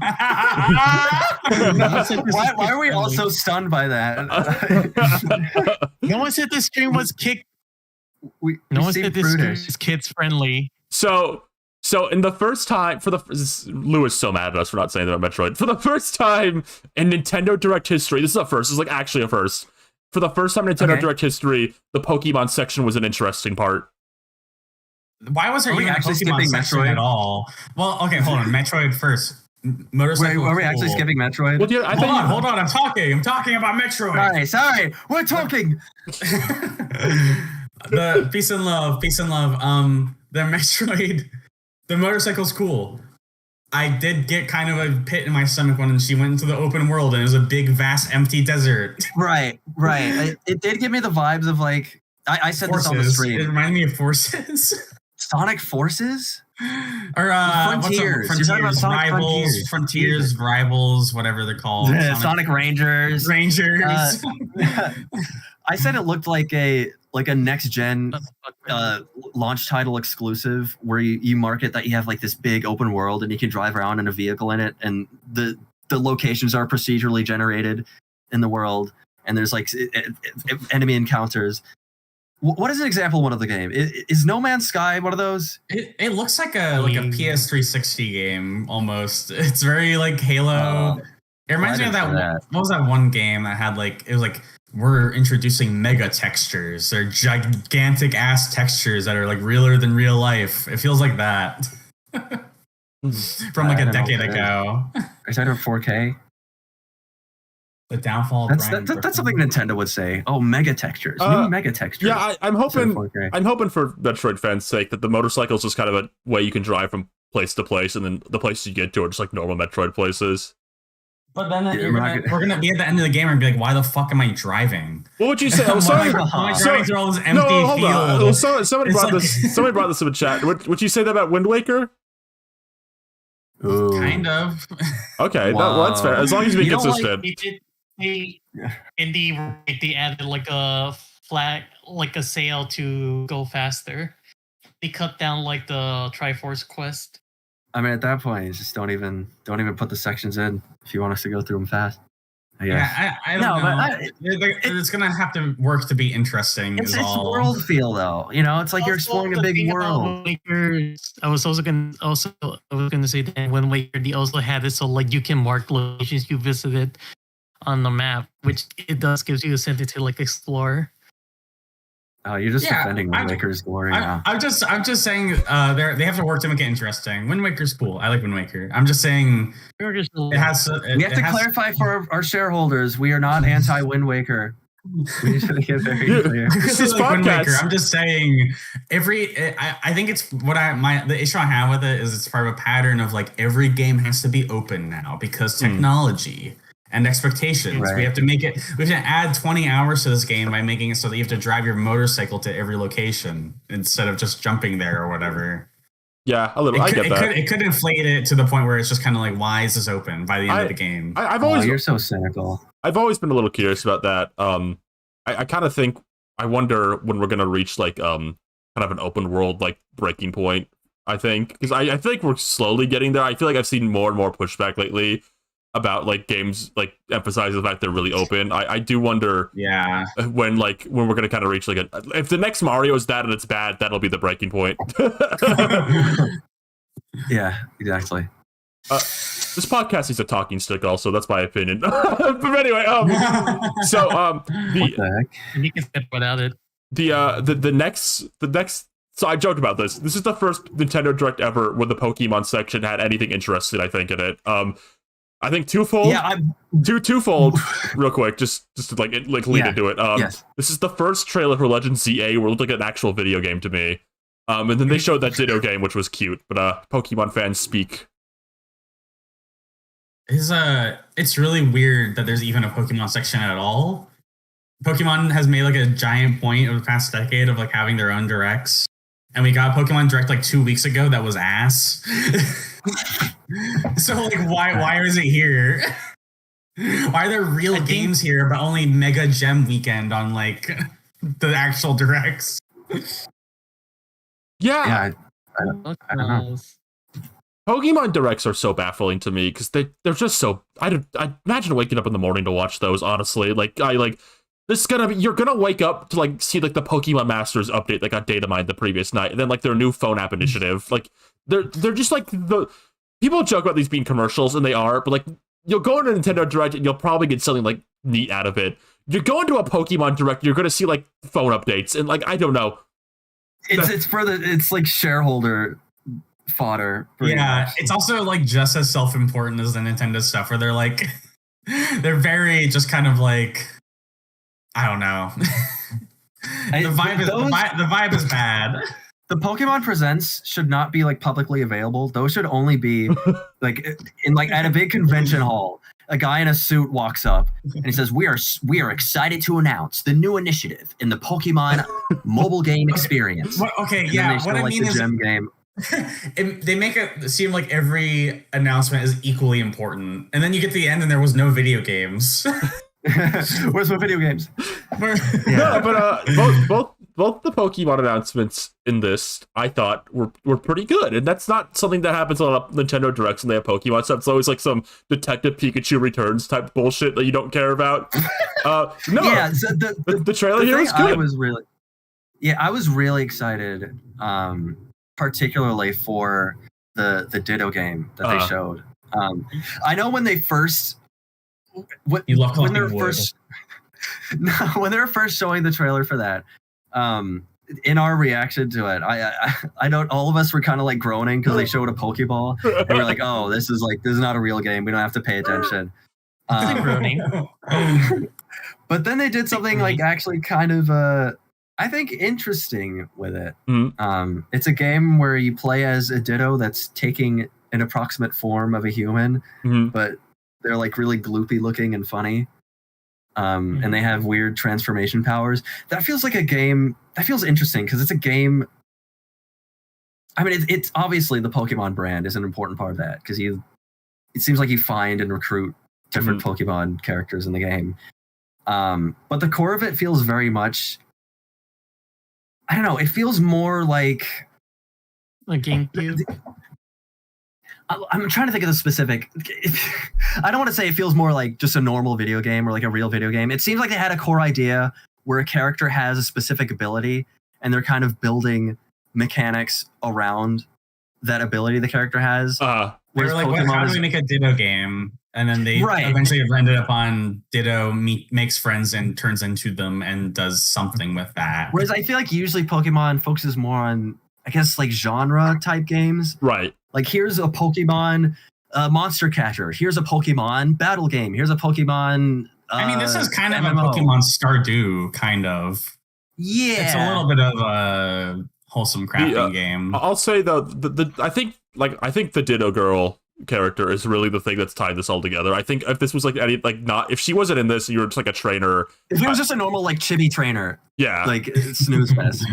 S5: are we all so stunned by that?
S4: No one said this stream was no one said this stream was kids friendly.
S1: So in the first time, Lou is so mad at us for not saying that about Metroid. For the first time in Nintendo Direct history, this is a first. This is like actually a first. For the first time in Nintendo Direct history, the Pokemon section was an interesting part.
S3: Why was there even actually skipping Metroid at all? Well, okay, hold on. Metroid first. Motorcycle.
S5: Wait, are we actually skipping Metroid?
S1: Well, yeah,
S3: hold on. I'm talking about Metroid.
S5: Sorry. We're talking.
S3: The peace and love. The Metroid. The motorcycle's cool. I did get kind of a pit in my stomach when she went into the open world and it was a big, vast, empty desert.
S5: Right. It did give me the vibes of like I said
S3: Forces.
S5: This on the stream.
S3: It reminded me of Forces.
S5: Sonic Forces?
S3: Or
S5: Frontiers. You're talking about Sonic
S3: Frontiers, Rivals, whatever they're called.
S5: Sonic Rangers. I said it looked like a next gen launch title exclusive where you market that you have like this big open world and you can drive around in a vehicle in it, and the locations are procedurally generated in the world, and there's like enemy encounters. What is an example one of the game? Is No Man's Sky one of those?
S3: It looks like a PS360 game almost. It's very like Halo. It reminds me of that. What was that one game that had like, it was like, we're introducing mega textures. They're gigantic ass textures that are like realer than real life. It feels like that. From like a decade ago.
S5: Is that in 4K?
S3: The downfall.
S5: That's something Nintendo would say. Oh, mega textures, new mega textures.
S1: Yeah, I'm hoping for Metroid fans' sake that the motorcycle is just kind of a way you can drive from place to place, and then the places you get to are just like normal Metroid places.
S3: But then we're gonna be at the end of the game and be like, why the fuck am I driving?
S1: What would you say? Somebody brought this in the chat. Would you say that about Wind Waker?
S5: Ooh.
S3: Kind of.
S1: Okay, that's fair. As long as you be consistent.
S4: They added like a flag, like a sail to go faster. They cut down like the Triforce quest.
S5: I mean, at that point, it's just don't even put the sections in if you want us to go through them fast. I guess.
S3: Yeah, I don't know. It's gonna have to work to be interesting.
S5: It's world feel though. You know, it's like you're exploring a big world.
S4: I was gonna say that Wind Waker, they also had it so like you can mark locations you visited on the map, which it does gives you a incentive to like explore.
S5: Oh, you're just defending Wind Waker's glory now.
S3: I'm just saying they have to work to make it interesting. Wind Waker's cool. I like Wind Waker. I'm just saying it has.
S5: We have to clarify for our shareholders: we are not anti-Wind Waker. We need to make it very clear.
S1: This podcast.
S3: I'm just saying I think it's the issue I have with it is it's part of a pattern of like every game has to be open now because technology. And expectations. Right. We have to add 20 hours to this game by making it so that you have to drive your motorcycle to every location instead of just jumping there or whatever.
S1: Yeah, a little. I get that.
S3: It could inflate it to the point where it's just kind of like, why is this open by the end of the game?
S5: You're so cynical.
S1: I've always been a little curious about that. I kind of think, I wonder when we're gonna reach like kind of an open world like breaking point. I think because I think we're slowly getting there. I feel like I've seen more and more pushback lately about like games like emphasizing the fact they're really open. I do wonder when we're gonna kind of reach like if the next Mario is that and it's bad, that'll be the breaking point.
S5: Yeah, exactly.
S1: This podcast is a talking stick also, that's my opinion. But anyway,
S4: you can step without it.
S1: The next so I joked about this. This is the first Nintendo Direct ever where the Pokemon section had anything interesting, I think, in it. I think twofold. Yeah, twofold. Real quick, just to lead into it.
S5: Yes.
S1: This is the first trailer for Legend ZA where it looked like an actual video game to me. And then they showed that Ditto game, which was cute. But Pokemon fans speak.
S3: it's really weird that there's even a Pokemon section at all. Pokemon has made like a giant point over the past decade of like having their own directs. And we got Pokemon Direct like 2 weeks ago that was ass. So like why is it here? Why are there real games here but only Mega Gem Weekend on like the actual directs?
S5: Yeah, I don't know.
S1: Pokemon Directs are so baffling to me because they're just so. I imagine waking up in the morning to watch those. Honestly, this is gonna be. You're gonna wake up to like see like the Pokemon Masters update that got data mined the previous night, and then like their new phone app initiative. Like they're just like the people joke about these being commercials, and they are, but like you'll go into Nintendo Direct and you'll probably get something like neat out of it. You go into a Pokemon Direct, you're gonna see like phone updates, and like I don't know.
S5: It's like shareholder fodder.
S3: Yeah,
S5: much.
S3: it's also like just as self-important as the Nintendo stuff, where they're like, they're very just kind of like, I don't know. The vibe is bad.
S5: The Pokemon Presents should not be like publicly available. Those should only be like in like at a big convention hall. A guy in a suit walks up and he says, "We are excited to announce the new initiative in the Pokemon mobile game experience."
S3: Okay,
S5: and
S3: yeah.
S5: Show,
S3: what I mean is,
S5: gem game.
S3: They make it seem like every announcement is equally important, and then you get to the end and there was no video games.
S5: Where's my video games?
S1: No, but both the Pokemon announcements in this I thought were pretty good, and that's not something that happens on Nintendo Directs when they have Pokemon stuff. It's always like some Detective Pikachu Returns type bullshit that you don't care about. No, yeah, so the trailer here was good.
S5: I was really excited, particularly for the Ditto game that they showed. I know when they first. When they're first showing the trailer for that, in our reaction to it, I know all of us were kind of like groaning because they showed a Pokeball and we're like, oh, this is not a real game. We don't have to pay attention.
S4: Groaning.
S5: But then they did something like actually kind of I think interesting with it.
S1: Mm-hmm.
S5: It's a game where you play as a Ditto that's taking an approximate form of a human, but they're like really gloopy looking and funny. And they have weird transformation powers. That feels like a game. That feels interesting because it's a game. I mean, it's obviously the Pokemon brand is an important part of that because it seems like you find and recruit different Pokemon characters in the game. But the core of it feels very much. I don't know. It feels more like
S4: a GameCube.
S5: I'm trying to think of the specific. I don't want to say it feels more like just a normal video game or like a real video game. It seems like they had a core idea where a character has a specific ability and they're kind of building mechanics around that ability the character has.
S3: They were like, how do we make a Ditto game? And then they eventually ended up on Ditto makes friends and turns into them and does something with that.
S5: Whereas I feel like usually Pokemon focuses more on, I guess, like genre type games.
S1: Right.
S5: Like, here's a Pokemon monster catcher. Here's a Pokemon battle game. Here's a Pokemon.
S3: I mean, this is kind of
S5: MMO.
S3: a Pokemon Stardew, kind of.
S5: Yeah.
S3: It's a little bit of a wholesome crafting game.
S1: I'll say though, I think the Ditto Girl character is really the thing that's tied this all together. I think if this was like if she wasn't in this, you were just like a trainer.
S5: If it was just a normal like chibi trainer.
S1: Yeah.
S5: Like snooze fest.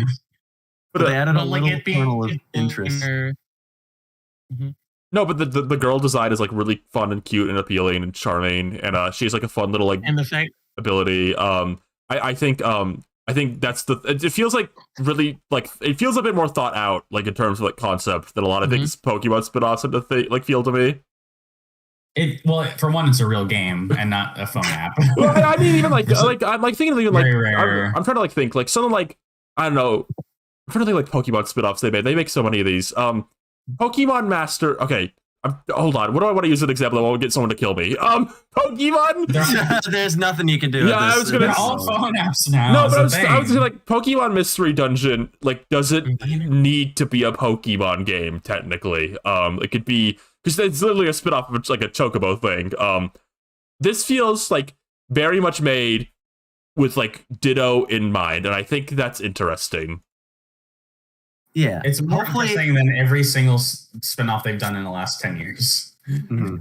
S5: But they added a little kernel of interest.
S1: No, but the girl design is like really fun and cute and appealing and charming, and she has like a fun little like ability. I think that's it feels like really like it feels a bit more thought out, like in terms of like concept than a lot of things Pokemon spin-offs feel to me.
S3: For one, it's a real game and not a phone app.
S1: Well, I mean, even like I'm like thinking of even like
S3: rare.
S1: I'm trying to like think like something like I don't know. I'm trying to think like Pokemon spin-offs they made. They make so many of these. Pokemon Master. Okay, hold on. What do I want to use as an example? I won't get someone to kill me. Pokemon.
S5: There's nothing you can do.
S1: Yeah, I was gonna.
S3: They're all phone apps now.
S1: No, but I was saying like Pokemon Mystery Dungeon. Like, does it need to be a Pokemon game? Technically, it could be because it's literally a spin-off of like a Chocobo thing. This feels like very much made with like Ditto in mind, and I think that's interesting.
S5: Yeah,
S3: it's more interesting than every single spin-off they've done in the last 10 years.
S5: Mm-hmm.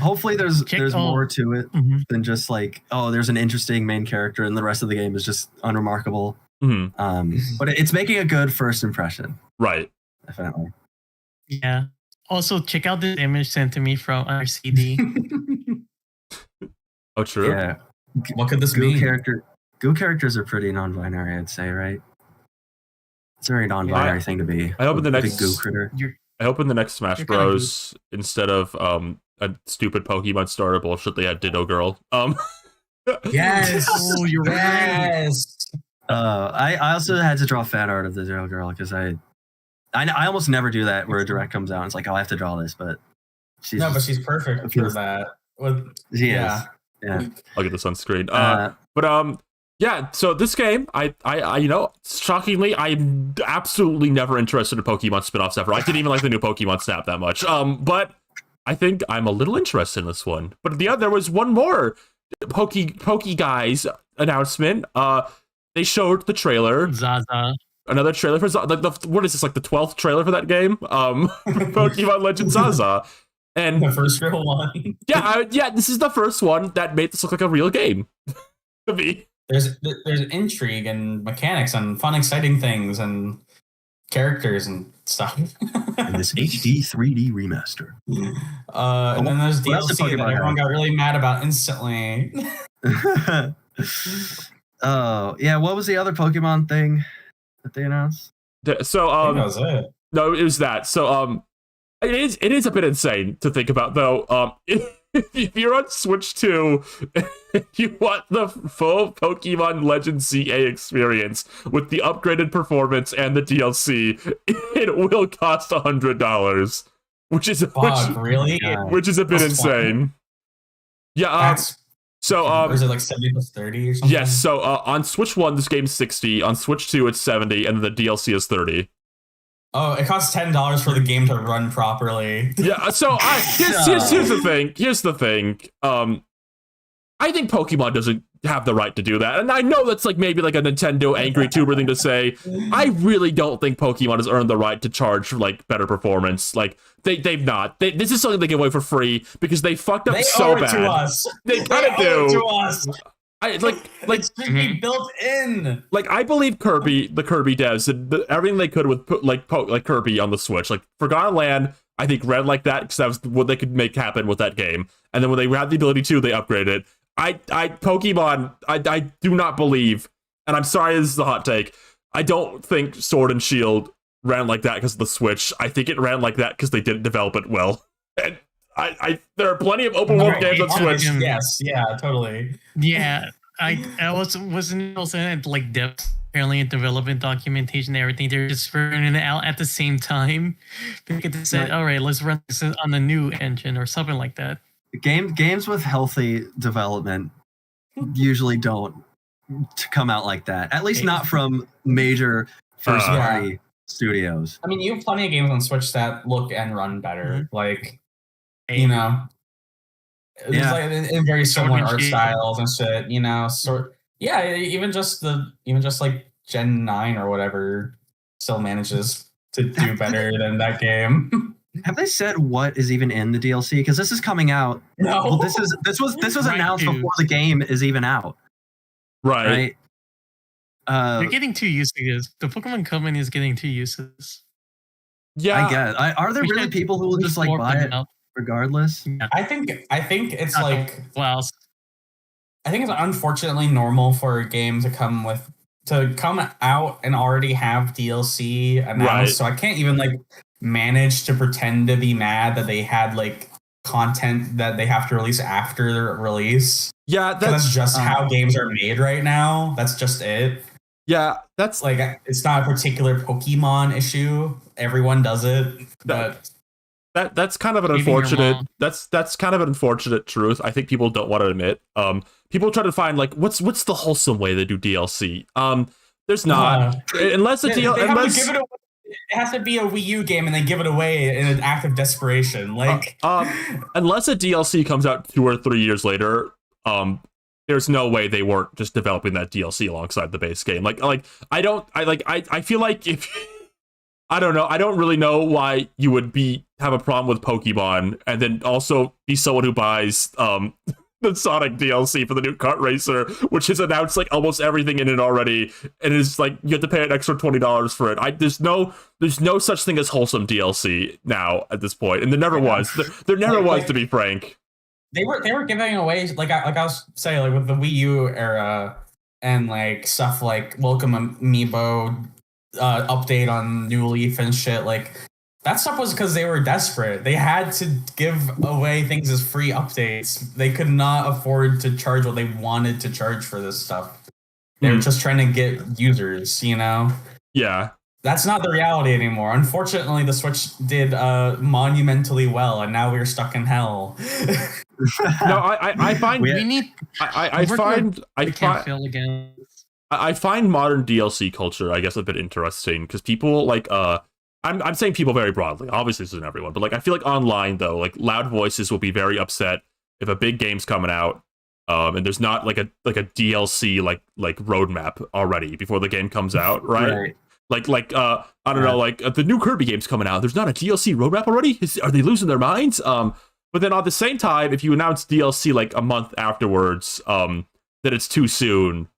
S5: hopefully there's more to it
S4: Mm-hmm.
S5: than just like, oh, there's an interesting main character and the rest of the game is just unremarkable. But it's making a good first impression.
S1: Right.
S5: Definitely.
S4: Yeah. Also, check out this image sent to me from our CD.
S1: Oh, true.
S5: Yeah.
S3: What could this mean?
S5: Goo characters are pretty non-binary, I'd say, right? It's a very non-binary thing to be.
S1: I hope in the next
S5: goo critter.
S1: I hope in the next Smash Bros, instead of a stupid Pokemon starter bullshit, they have Ditto Girl.
S3: Yes.
S4: Oh, you're right.
S5: I also had to draw fan art of the Ditto Girl because I almost never do that where a direct comes out and it's like, oh, I have to draw this, but she's
S3: perfect for that.
S5: She is. Yeah.
S1: I'll get this on screen. Yeah, so this game, I shockingly, I'm absolutely never interested in Pokemon spin-offs ever. I didn't even like the new Pokemon Snap that much. But I think I'm a little interested in this one. But there was one more Poke Guys announcement. They showed the trailer.
S4: Zaza.
S1: Another trailer for Zaza. What is this, like the 12th trailer for that game? Pokemon Legend Zaza. And
S3: the first real one.
S1: Yeah, this is the first one that made this look like a real game to me.
S3: There's intrigue and mechanics and fun, exciting things and characters and stuff.
S5: And this HD 3D remaster.
S3: And then there's DLC that everyone got really mad about instantly.
S5: Oh, yeah. What was the other Pokemon thing that they announced?
S1: So,
S3: that was it.
S1: No, it was that. So, it is a bit insane to think about, though. If you're on Switch 2, you want the full Pokemon Legends CA experience with the upgraded performance and the DLC, it will cost $100, which is
S3: really?
S1: Which is a bit insane. Yeah. So
S3: is it like 70 plus 30 or something?
S1: Yes. So on Switch 1, this game's 60. On Switch 2, it's 70, and the DLC is 30.
S3: Oh, it costs $10 for the game to run properly.
S1: Yeah, so here's the thing. Here's the thing. I think Pokemon doesn't have the right to do that. And I know that's like maybe like a Nintendo angry tuber thing to say. I really don't think Pokemon has earned the right to charge for like better performance. Like they've not. This is something they give away for free because they fucked up so bad.
S3: To us.
S1: They kind of do.
S3: To us.
S1: It
S3: should be built in.
S1: Like I believe the Kirby devs did everything they could with like Kirby on the Switch. Like Forgotten Land, I think ran like that because that was what they could make happen with that game. And then when they had the ability to, they upgraded it. Pokemon, I do not believe, and I'm sorry this is a hot take, I don't think Sword and Shield ran like that because of the Switch. I think it ran like that because they didn't develop it well. And there are plenty of open world games on Switch.
S3: Yes, yeah, totally.
S4: Yeah, I wasn't also like depth apparently in development documentation and everything. They're just burning it out at the same time. They could have said, all right, let's run this on the new engine or something like that.
S5: Games with healthy development usually don't come out like that. At least not from major first party studios.
S3: I mean, you have plenty of games on Switch that look and run better. Like, you know, it's like in very similar art styles and shit. You know, even just like Gen 9 or whatever still manages to do better than that game.
S5: Have they said what is even in the DLC? Because this is coming out.
S3: No,
S5: well, this was announced before the game is even out.
S1: Right.
S4: They're getting too used to this. The Pokemon Company is getting too used to this.
S5: Yeah, I guess. Are there really people who will just like buy it regardless?
S4: Yeah.
S3: I think it's like.
S4: Well,
S3: I think it's unfortunately normal for a game to come out and already have DLC announced. Right. So I can't even like manage to pretend to be mad that they had like content that they have to release after their release.
S1: Yeah,
S3: that's just how games are made right now. That's just it.
S1: Yeah, that's
S3: like it's not a particular Pokemon issue. Everyone does it, but
S1: that's kind of an unfortunate. That's kind of an unfortunate truth. I think people don't want to admit. People try to find like what's the wholesome way they do DLC. There's not unless a DLC.
S3: It has to be a Wii U game, and they give it away in an act of desperation. Like,
S1: unless a DLC comes out 2 or 3 years later, there's no way they weren't just developing that DLC alongside the base game. I feel like I don't know. I don't really know why you would have a problem with Pokemon and then also be someone who buys the Sonic DLC for the new kart racer, which has announced like almost everything in it already, and it's like you have to pay an extra $20 for it. There's no such thing as wholesome DLC now at this point, and there never was. There never was, to be frank.
S3: They were giving away like I was saying, like with the Wii U era and like stuff like Welcome Amiibo update on New Leaf and shit. Like that stuff was because they were desperate. They had to give away things as free updates. They could not afford to charge what they wanted to charge for this stuff. They were just trying to get users, you know?
S1: Yeah.
S3: That's not the reality anymore. Unfortunately, the Switch did monumentally well, and now we're stuck in hell.
S1: No, I find
S4: we need.
S1: I find modern DLC culture, I guess, a bit interesting because people like I'm saying people very broadly. Obviously, this isn't everyone, but like I feel like online though, like loud voices will be very upset if a big game's coming out, and there's not like a DLC like roadmap already before the game comes out, right? Like I don't know, like the new Kirby game's coming out. There's not a DLC roadmap already. Are they losing their minds? But then at the same time, if you announce DLC like a month afterwards, then it's too soon.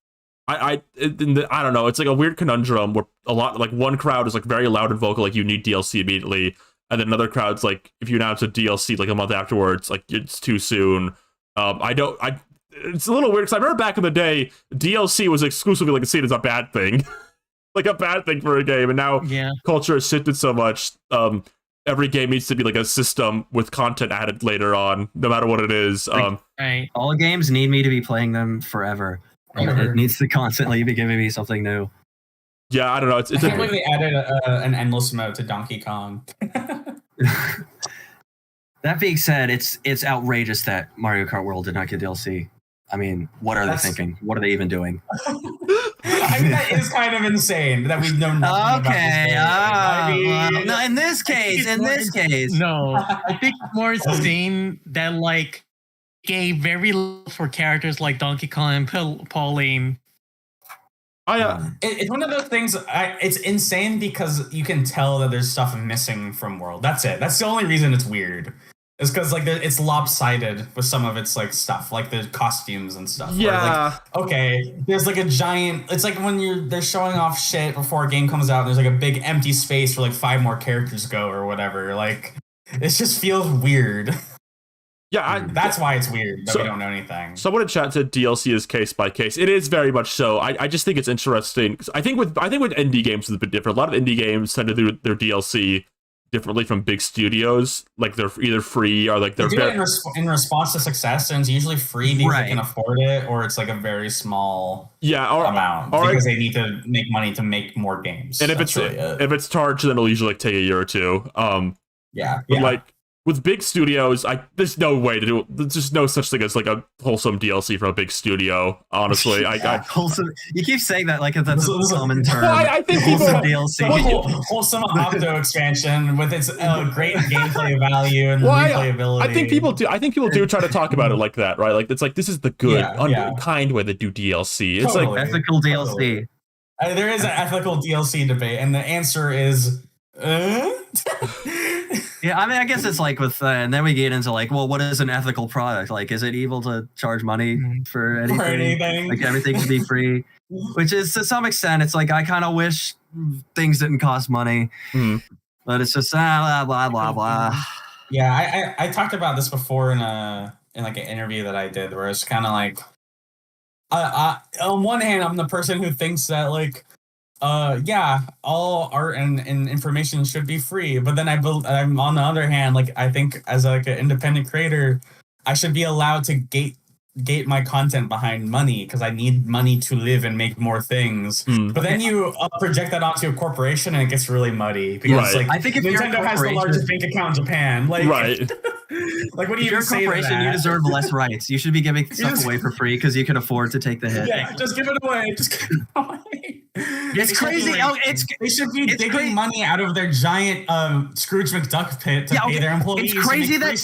S1: I don't know. It's like a weird conundrum where a lot like one crowd is like very loud and vocal, like you need DLC immediately, and then another crowd's like if you announce a DLC like a month afterwards, like it's too soon. It's a little weird because I remember back in the day, DLC was exclusively like seen as a bad thing, like a bad thing for a game, and now culture has shifted so much. Every game needs to be like a system with content added later on, no matter what it is.
S5: Right. All games need me to be playing them forever. It needs to constantly be giving me something new.
S1: Yeah, I don't know. I
S3: can't believe they added an endless mode to Donkey Kong.
S5: That being said, it's outrageous that Mario Kart World did not get DLC. I mean, what are they thinking? What are they even doing?
S3: I mean, that is kind of insane that we know nothing about this game.
S5: No, in this case.
S4: No, I think it's more insane that like gave very little for characters like Donkey Kong and Pauline.
S3: It's one of those things. It's insane because you can tell that there's stuff missing from World. That's it. That's the only reason it's weird. It's because like it's lopsided with some of its like stuff, like the costumes and stuff.
S1: Yeah.
S3: Like, okay, there's like a giant. It's like when they're showing off shit before a game comes out. And there's like a big empty space where like 5 more characters go or whatever. Like it just feels weird.
S1: Yeah,
S3: that's why it's weird that we don't know anything.
S1: Someone in chat said DLC is case by case. It is very much so. I just think it's interesting. I think with indie games it's a bit different. A lot of indie games tend to do their DLC differently from big studios. Like they're either free or like
S3: they do it in response to success, and it's usually free because they can afford it, or it's like a very small amount because they need to make money to make more games.
S1: And if it's charged, then it'll usually like take a year or two. But like with big studios, there's no way to do it. There's just no such thing as like a wholesome DLC from a big studio. Honestly,
S5: wholesome. You keep saying that like that's a common term.
S1: Well, I think
S5: wholesome DLC,
S3: wholesome Octo expansion with its great gameplay value and replayability.
S1: I think people do try to talk about it like that, right? Like it's like this is the good, kind way to do DLC. It's
S5: like ethical DLC.
S3: There is an ethical DLC debate, and the answer is.
S5: Yeah, I mean, I guess it's like with, and then we get into like, well, what is an ethical product? Like, is it evil to charge money for anything? Like, everything should be free, which is to some extent, it's like, I kind of wish things didn't cost money, but it's just blah, blah, blah, blah.
S3: Yeah, I talked about this before in like an interview that I did where it's kind of like, on one hand, I'm the person who thinks that like, all art and information should be free, but then I'm on the other hand, like I think as like an independent creator, I should be allowed to gate my content behind money because I need money to live and make more things. But then you project that onto a corporation and it gets really muddy because like
S5: I think if
S3: Nintendo has the largest bank account in Japan, like like what do you even say to that?
S5: You deserve less rights. You should be giving stuff away for free because you can afford to take the hit.
S3: Yeah, just give it away. Just give it away.
S5: It's crazy.
S3: They should be digging money out of their giant Scrooge McDuck pit to pay their employees.
S5: It's crazy that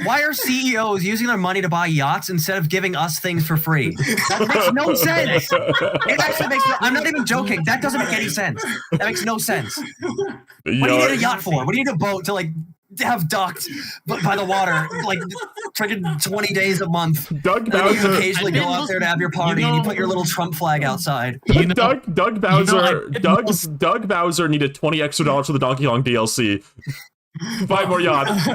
S5: why are CEOs using their money to buy yachts instead of giving us things for free? That makes no sense. It actually makes I'm not even joking. That doesn't make any sense. That makes no sense. What do you need a yacht for? What do you need a boat to like have docked by the water like freaking 20 days a month?
S1: Doug Bowser
S5: you occasionally go out there to have your party and you put your little Trump flag outside.
S1: Doug Bowser needed $20 extra for the Donkey Kong DLC. Buy more yachts.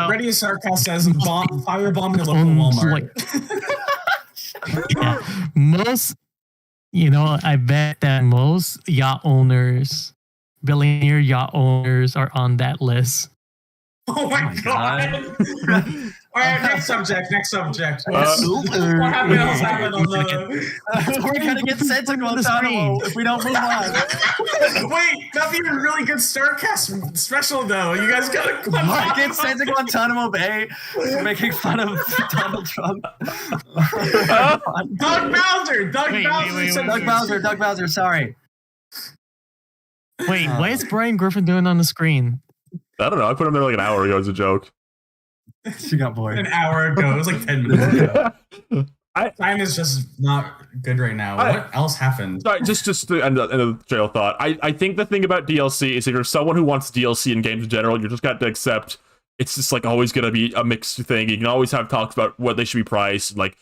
S3: Ready as Sarcasm says, firebomb your local Walmart.
S4: Most, I bet that most yacht owners, billionaire yacht owners, are on that list.
S3: Oh my god. All right, next subject. What happened on the...
S5: We're going to get sent to Guantanamo if we don't move on.
S3: Wait, that'd be a really good Starcast special, though. You guys got to
S5: get sent to Guantanamo Bay for making fun of Donald Trump. Doug Bowser, sorry.
S4: Wait, what is Brian Griffin doing on the screen?
S1: I don't know. I put him there like an hour ago as a joke.
S5: She got bored.
S3: An hour ago. It was like 10 minutes ago. Time is just not good right now. What else happened?
S1: Sorry, just to end the trail of thought. I think the thing about DLC is if you're someone who wants DLC in games in general, you just got to accept it's just like always going to be a mixed thing. You can always have talks about what they should be priced and like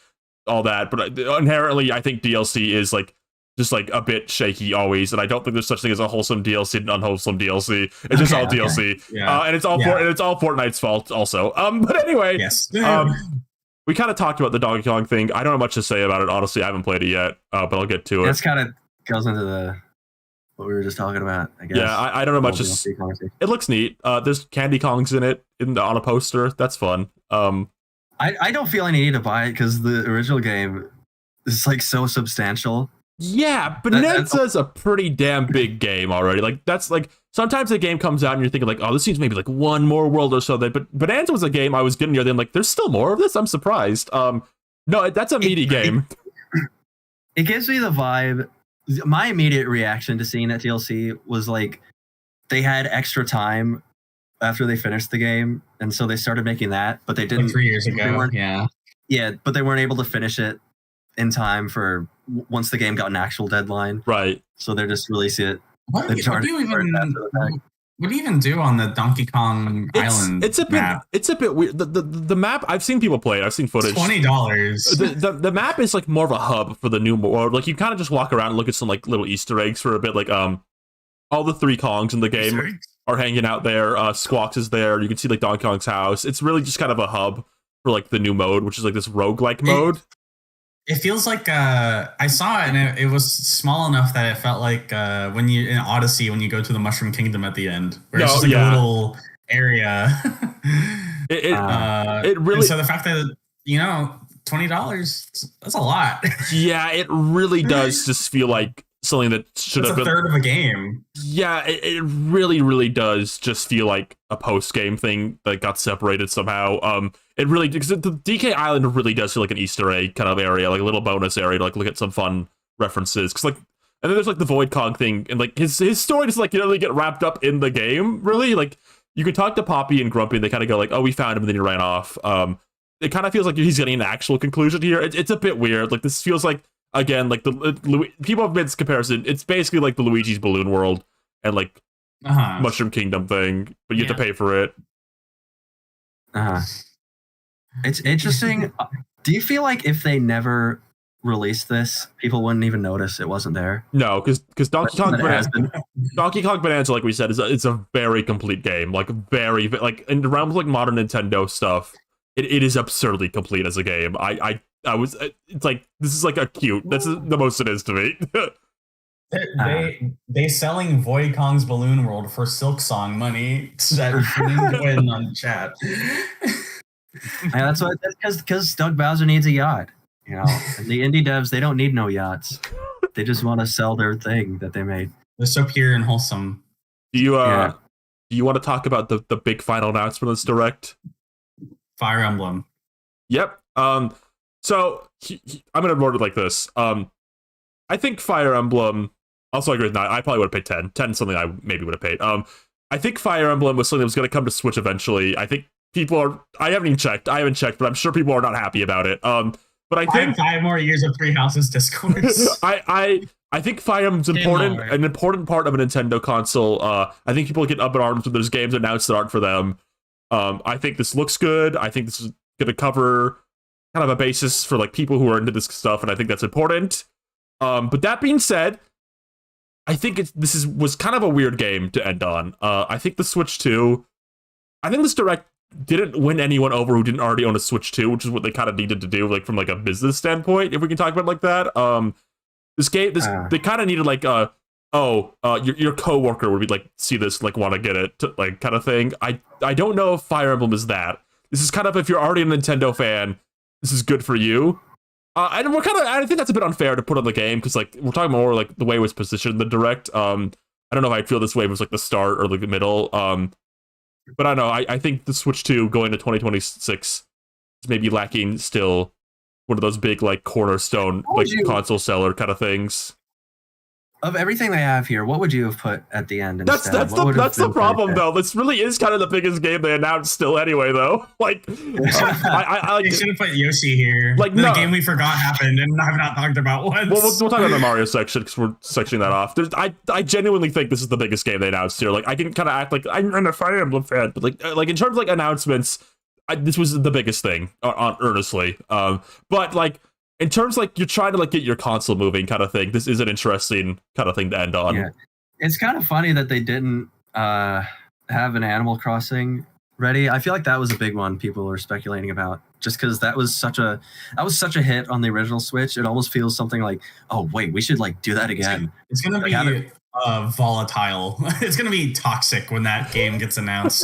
S1: all that. But inherently, I think DLC is like just like a bit shaky always, and I don't think there's such thing as a wholesome DLC and unwholesome DLC. It's just all DLC, and it's all Fortnite's fault also. But anyway,
S3: yes.
S1: We kind of talked about the Donkey Kong thing. I don't have much to say about it. Honestly, I haven't played it yet, but I'll get to it.
S5: That's kind of goes into what we were just talking about, I guess.
S1: Yeah, I don't know much. It looks neat. There's Candy Kongs in it on a poster. That's fun.
S5: I don't feel any need to buy it because the original game is like so substantial.
S1: Yeah, Bonanza's a pretty damn big game already. Like that's like sometimes the game comes out and you're thinking like, oh, this seems maybe like one more world or so. But Bonanza was a game I was getting near the end. Like, there's still more of this. I'm surprised. No, that's a meaty game.
S5: It gives me the vibe. My immediate reaction to seeing that DLC was like they had extra time after they finished the game, and so they started making that, but they didn't.
S3: Like 3 years ago.
S5: Yeah, but they weren't able to finish it in time for once the game got an actual deadline.
S1: Right.
S5: So they're just releasing it.
S3: What do you even do on the Donkey Kong Island?
S1: It's a bit weird. The map, I've seen people play it. I've seen footage.
S3: $20.
S1: The map is like more of a hub for the new world. Like you kind of just walk around and look at some like little Easter eggs for a bit. Like all the 3 Kongs in the game are hanging out there. Squawks is there. You can see like Donkey Kong's house. It's really just kind of a hub for like the new mode, which is like this roguelike mode.
S3: It feels like I saw it and it was small enough that it felt like when you in Odyssey when you go to the Mushroom Kingdom at the end, where it's just like a little area.
S1: It really.
S3: So the fact that $20, that's a lot.
S1: Yeah, it really does just feel like something that should have been
S3: a third of a game.
S1: Yeah, it really, really does just feel like a post-game thing that got separated somehow. It really, because the DK Island really does feel like an Easter egg kind of area, like a little bonus area to like look at some fun references. Because like, and then there's like the Void Kong thing, and like his story doesn't like really get wrapped up in the game. Really, like you can talk to Poppy and Grumpy, and they kind of go like, "Oh, we found him," and then he ran off. It kind of feels like he's getting an actual conclusion here. It's a bit weird. Like this feels like. Again, like people have made this comparison. It's basically like the Luigi's Balloon World and like Mushroom Kingdom thing, but you have to pay for it.
S5: It's interesting. Do you feel like if they never released this, people wouldn't even notice it wasn't there?
S1: No, because Donkey Kong Bonanza, like we said, it's a very complete game. Like very like in the realm of like modern Nintendo stuff, it is absurdly complete as a game. It's like this is like a cute. That's the most it is to me.
S3: They selling Void Kong's Balloon World for Silk Song money that win on chat.
S5: And that's because Doug Bowser needs a yacht. You know, and the indie devs, they don't need no yachts. They just want to sell their thing that they made.
S3: They're so pure and wholesome.
S1: Do you want to talk about the big final announcement of this direct?
S3: Fire Emblem.
S1: Yep. So I'm gonna word it like this. I think Fire Emblem Also, I agree with 9. I probably would have paid 10. 10 is something I maybe would have paid. I think Fire Emblem was something that was going to come to Switch eventually. I think people are. I haven't checked, but I'm sure people are not happy about it. But I think
S3: 5 more years of Three Houses discourse.
S1: I think Fire Emblem's an important part of a Nintendo console. I think people get up in arms when there's games announced that aren't for them. I think this looks good. I think this is going to cover kind of a basis for like people who are into this stuff, and I think that's important. But that being said, I think this was kind of a weird game to end on. I think the Switch 2. I think this Direct didn't win anyone over who didn't already own a Switch 2, which is what they kind of needed to do, like from like a business standpoint, if we can talk about it like that. They kind of needed like your coworker would be like see this like want to get it like kind of thing. I don't know if Fire Emblem is that. This is kind of if you're already a Nintendo fan, this is good for you. And I think that's a bit unfair to put on the game because like we're talking more like the way it was positioned in the Direct. I don't know if I feel this way was like the start or like the middle. But I don't know. I think the Switch 2 going to 2026 is maybe lacking still one of those big like cornerstone like console seller kind of things.
S5: Of everything they have here, what would you have put at the end?
S1: That's the problem though. This really is kind of the biggest game they announced still anyway though. Like
S3: I should have put Yoshi here. Like the game we forgot happened and I've not talked about once.
S1: Well, we'll talk about the Mario section because we're sectioning that off. I genuinely think this is the biggest game they announced here. Like I can kind of act like I'm a Fire Emblem fan, but like in terms of like announcements, this was the biggest thing, honestly. But like. In terms like you're trying to like get your console moving kind of thing, this is an interesting kind of thing to end on.
S5: Yeah. It's kind of funny that they didn't have an Animal Crossing ready. I feel like that was a big one people were speculating about just because that was such a hit on the original Switch. It almost feels something like, oh wait, we should like do that again.
S3: It's gonna be volatile. It's gonna be toxic when that game gets announced.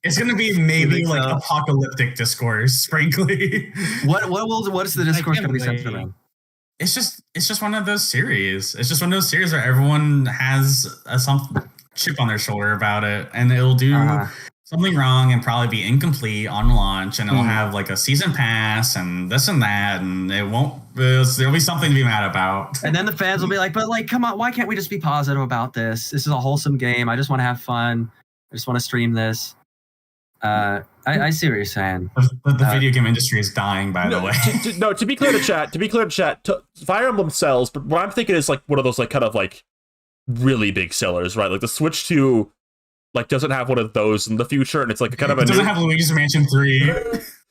S3: It's gonna be maybe like apocalyptic discourse, frankly.
S5: What's the discourse gonna be centered around?
S3: It's just one of those series. It's just one of those series where everyone has some chip on their shoulder about it, and it'll do something wrong and probably be incomplete on launch, and it'll have like a season pass and this and that, and there'll be something to be mad about.
S5: And then the fans will be like, but like, come on, why can't we just be positive about this? This is a wholesome game. I just want to have fun. I just want to stream this. I see what you're saying.
S3: The video game industry is dying, by the way.
S1: To be clear to chat, Fire Emblem sells, but what I'm thinking is like one of those like kind of like really big sellers, right? Like the Switch 2 like doesn't have one of those in the future, and it's like kind of
S3: doesn't have Luigi's Mansion 3.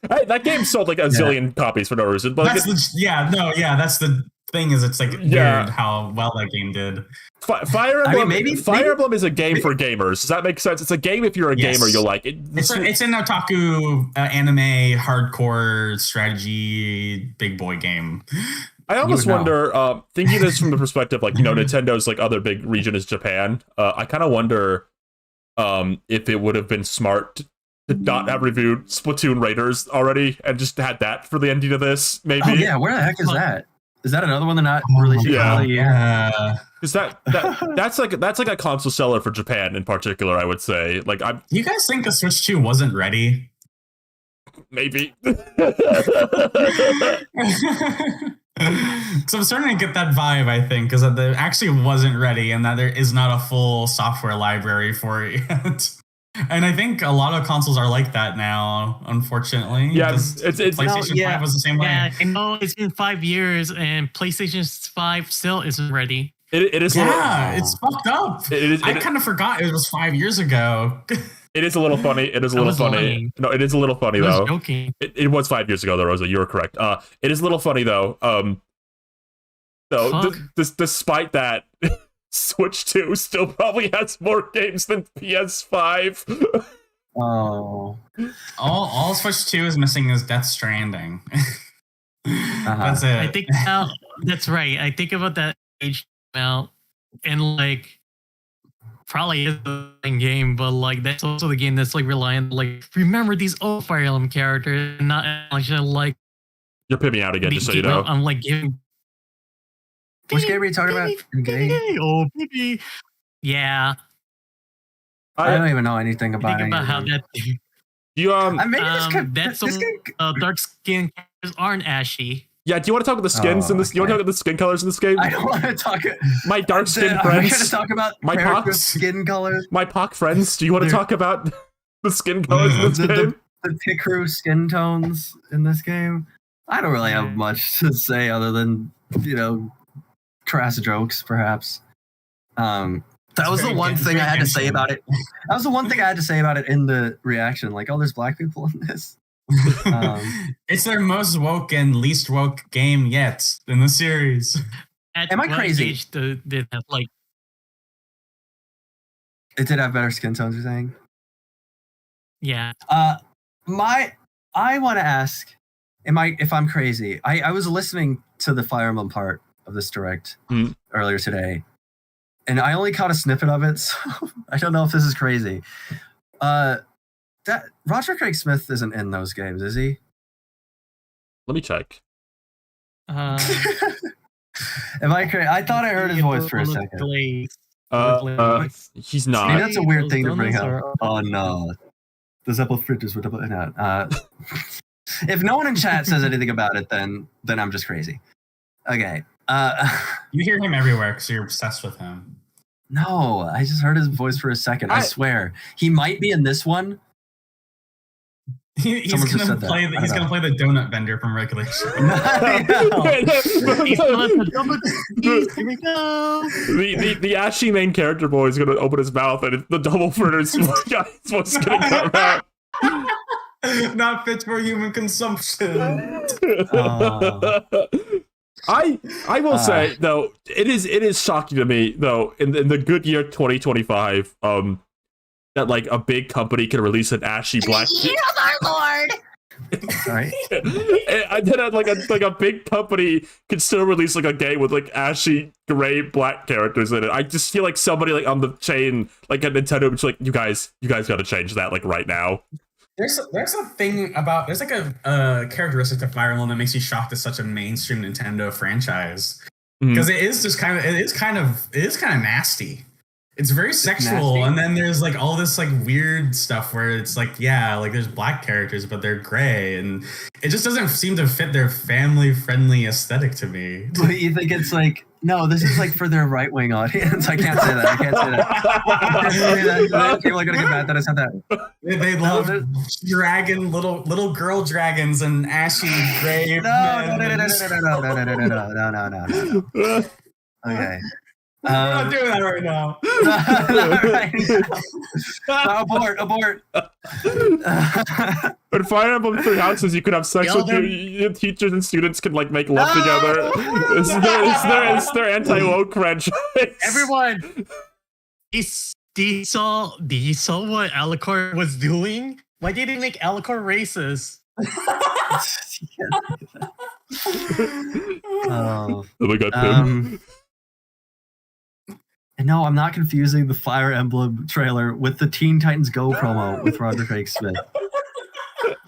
S1: Hey, that game sold like a zillion copies for no reason. But
S3: that's that's the thing is it's like weird how well that game did.
S1: Fire Emblem, Fire Emblem is a game for gamers. Does that make sense? It's a game if you're a gamer, you'll like it.
S3: It's an otaku anime hardcore strategy big boy game.
S1: I almost wonder, thinking this from the perspective like Nintendo's like other big region is Japan. I kind of wonder if it would have been smart to not have reviewed Splatoon Raiders already and just had that for the ending of this. Maybe.
S5: Oh yeah, where the heck is that? Is that another one they're not releasing?
S1: Yeah. Because that's like a console seller for Japan in particular, I would say. Like, do
S3: you guys think the Switch 2 wasn't ready?
S1: Maybe.
S3: So I'm starting to get that vibe, I think, because it actually wasn't ready and that there is not a full software library for it yet. And I think a lot of consoles are like that now, unfortunately.
S1: Yeah, it's
S3: PlayStation 5 was the same way.
S4: Yeah, I know it's been 5 years and PlayStation 5 still isn't ready.
S1: It is.
S3: It's fucked up. I kind of forgot it was 5 years ago.
S1: It is a little funny. It is a little funny.
S4: Lying.
S1: No, it is a little funny though.
S4: Joking.
S1: It was 5 years ago, though, Rosa. You were correct. It is a little funny though. Despite that, Switch 2 still probably has more games than PS5.
S5: Oh.
S3: All Switch 2 is missing is Death Stranding. That's it.
S4: I think that's right. I think about that age now, and like probably is the game, but like that's also the game that's like relying like remember these old Fire Emblem characters and not actually like.
S1: You're pimping out again, just so you know.
S4: I'm like giving.
S5: Which game are you talking about?
S4: Oh, baby. Yeah.
S5: I don't even know anything about it.
S4: Think about how that.
S1: You
S4: that's dark skin characters aren't ashy.
S1: Yeah, do you want to talk about the skins in this? Do you want to talk about the skin colors in this game?
S5: I don't want to talk.
S1: My dark skin
S5: Are
S1: friends.
S5: we going to talk about
S1: My
S5: character
S1: pox.
S5: skin colors?
S1: My POC friends. Do you want to talk about the skin colors in this game?
S5: The Picru skin tones in this game? I don't really have much to say other than, crass jokes, perhaps. That was the one thing I had to say about it. That was the one thing I had to say about it in the reaction. Like, oh, there's black people in this.
S3: It's their most woke and least woke game yet in the series.
S5: Am I crazy?
S4: Did have, like,
S5: it did have better skin tones, you're saying?
S4: yeah.
S5: I want to ask, if I'm crazy? I was listening to the Fire Emblem part of this direct earlier today, and I only caught a snippet of it, so I don't know if this is crazy. That Roger Craig Smith isn't in those games, is he?
S1: Let me check.
S5: Am I crazy? I thought I heard his voice for a second.
S1: He's not.
S5: Maybe that's a weird thing to bring up. Oh no, the apple fritters were double in out. If no one in chat says anything about it, then I'm just crazy. Okay.
S3: You hear him everywhere because you're obsessed with him.
S5: No, I just heard his voice for a second. I swear he might be in this one.
S3: He's gonna play the donut vendor from Regulation.
S4: Here we go.
S1: The ashy main character boy is gonna open his mouth and the double fritters guy's voice gonna come out.
S3: Not fit for human consumption.
S1: I will say though, it is shocking to me though in the good year 2025 that like a big company can release an ashy black.
S6: our lord.
S5: Sorry.
S1: And then like a big company can still release like a game with like ashy gray black characters in it. I just feel like somebody like on the chain like at Nintendo which like you guys got to change that like right now.
S3: There's a thing about there's like a characteristic to Fire Emblem that makes you shocked at such a mainstream Nintendo franchise because it is kind of nasty. It's very sexual, and then there's like all this like weird stuff where it's like like there's black characters but they're gray, and it just doesn't seem to fit their family friendly aesthetic to me.
S5: But you think it's like no, this is like for their right wing audience. I can't say that. People are gonna get mad that I said that.
S3: They love little girl dragons and ashy gray.
S5: No. Okay.
S3: We're not doing that right now.
S5: Abort.
S1: In Fire Emblem Three Houses, you could have sex with your teachers and students can like make love together. It's their anti-woke franchise.
S4: Everyone, do you saw what Alucard was doing? Why did he make Alucard racist?
S1: Oh my god, Tim.
S5: And no, I'm not confusing the Fire Emblem trailer with the Teen Titans Go promo with Roger Craig Smith.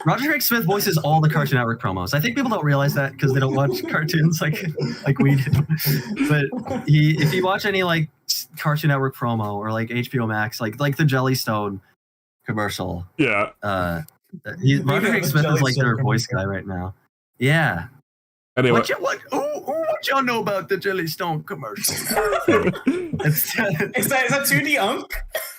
S5: Roger Craig Smith voices all the Cartoon Network promos. I think people don't realize that because they don't watch cartoons like we do. But if you watch any like Cartoon Network promo or like HBO Max, like the Jellystone commercial,
S1: Roger
S5: Craig Smith is like their voice guy right now. Yeah.
S1: Anyway.
S5: What y'all know about the Jellystone commercial?
S3: Is that 2D Unk?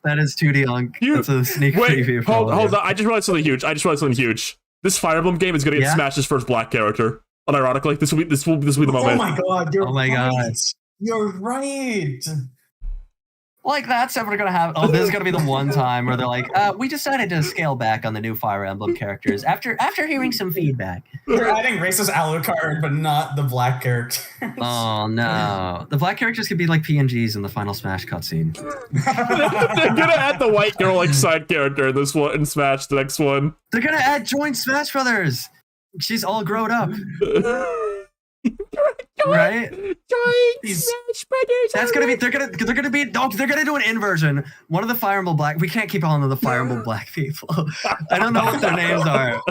S5: That is 2D Unk. That's a sneak preview.
S1: Hold on. I just realized something huge. This Fire Emblem game is going to get Smash's first black character. Unironically, this will be the moment.
S3: Oh my god!
S5: God!
S3: You're right.
S5: Like that's ever gonna happen. Oh, this is gonna be the one time where they're like, we decided to scale back on the new Fire Emblem characters after hearing some feedback.
S3: They're adding racist Alucard, but not the black characters.
S5: Oh no, the black characters could be like PNGs in the final Smash cutscene.
S1: They're gonna add the white girl like side character in this one and Smash the next one.
S5: They're gonna add joint Smash Brothers. She's all grown up. Right? That's gonna be. They're gonna do an inversion. One of the Fire Emblem Black. We can't keep calling them the Fire Emblem Black people. I don't know what their names are.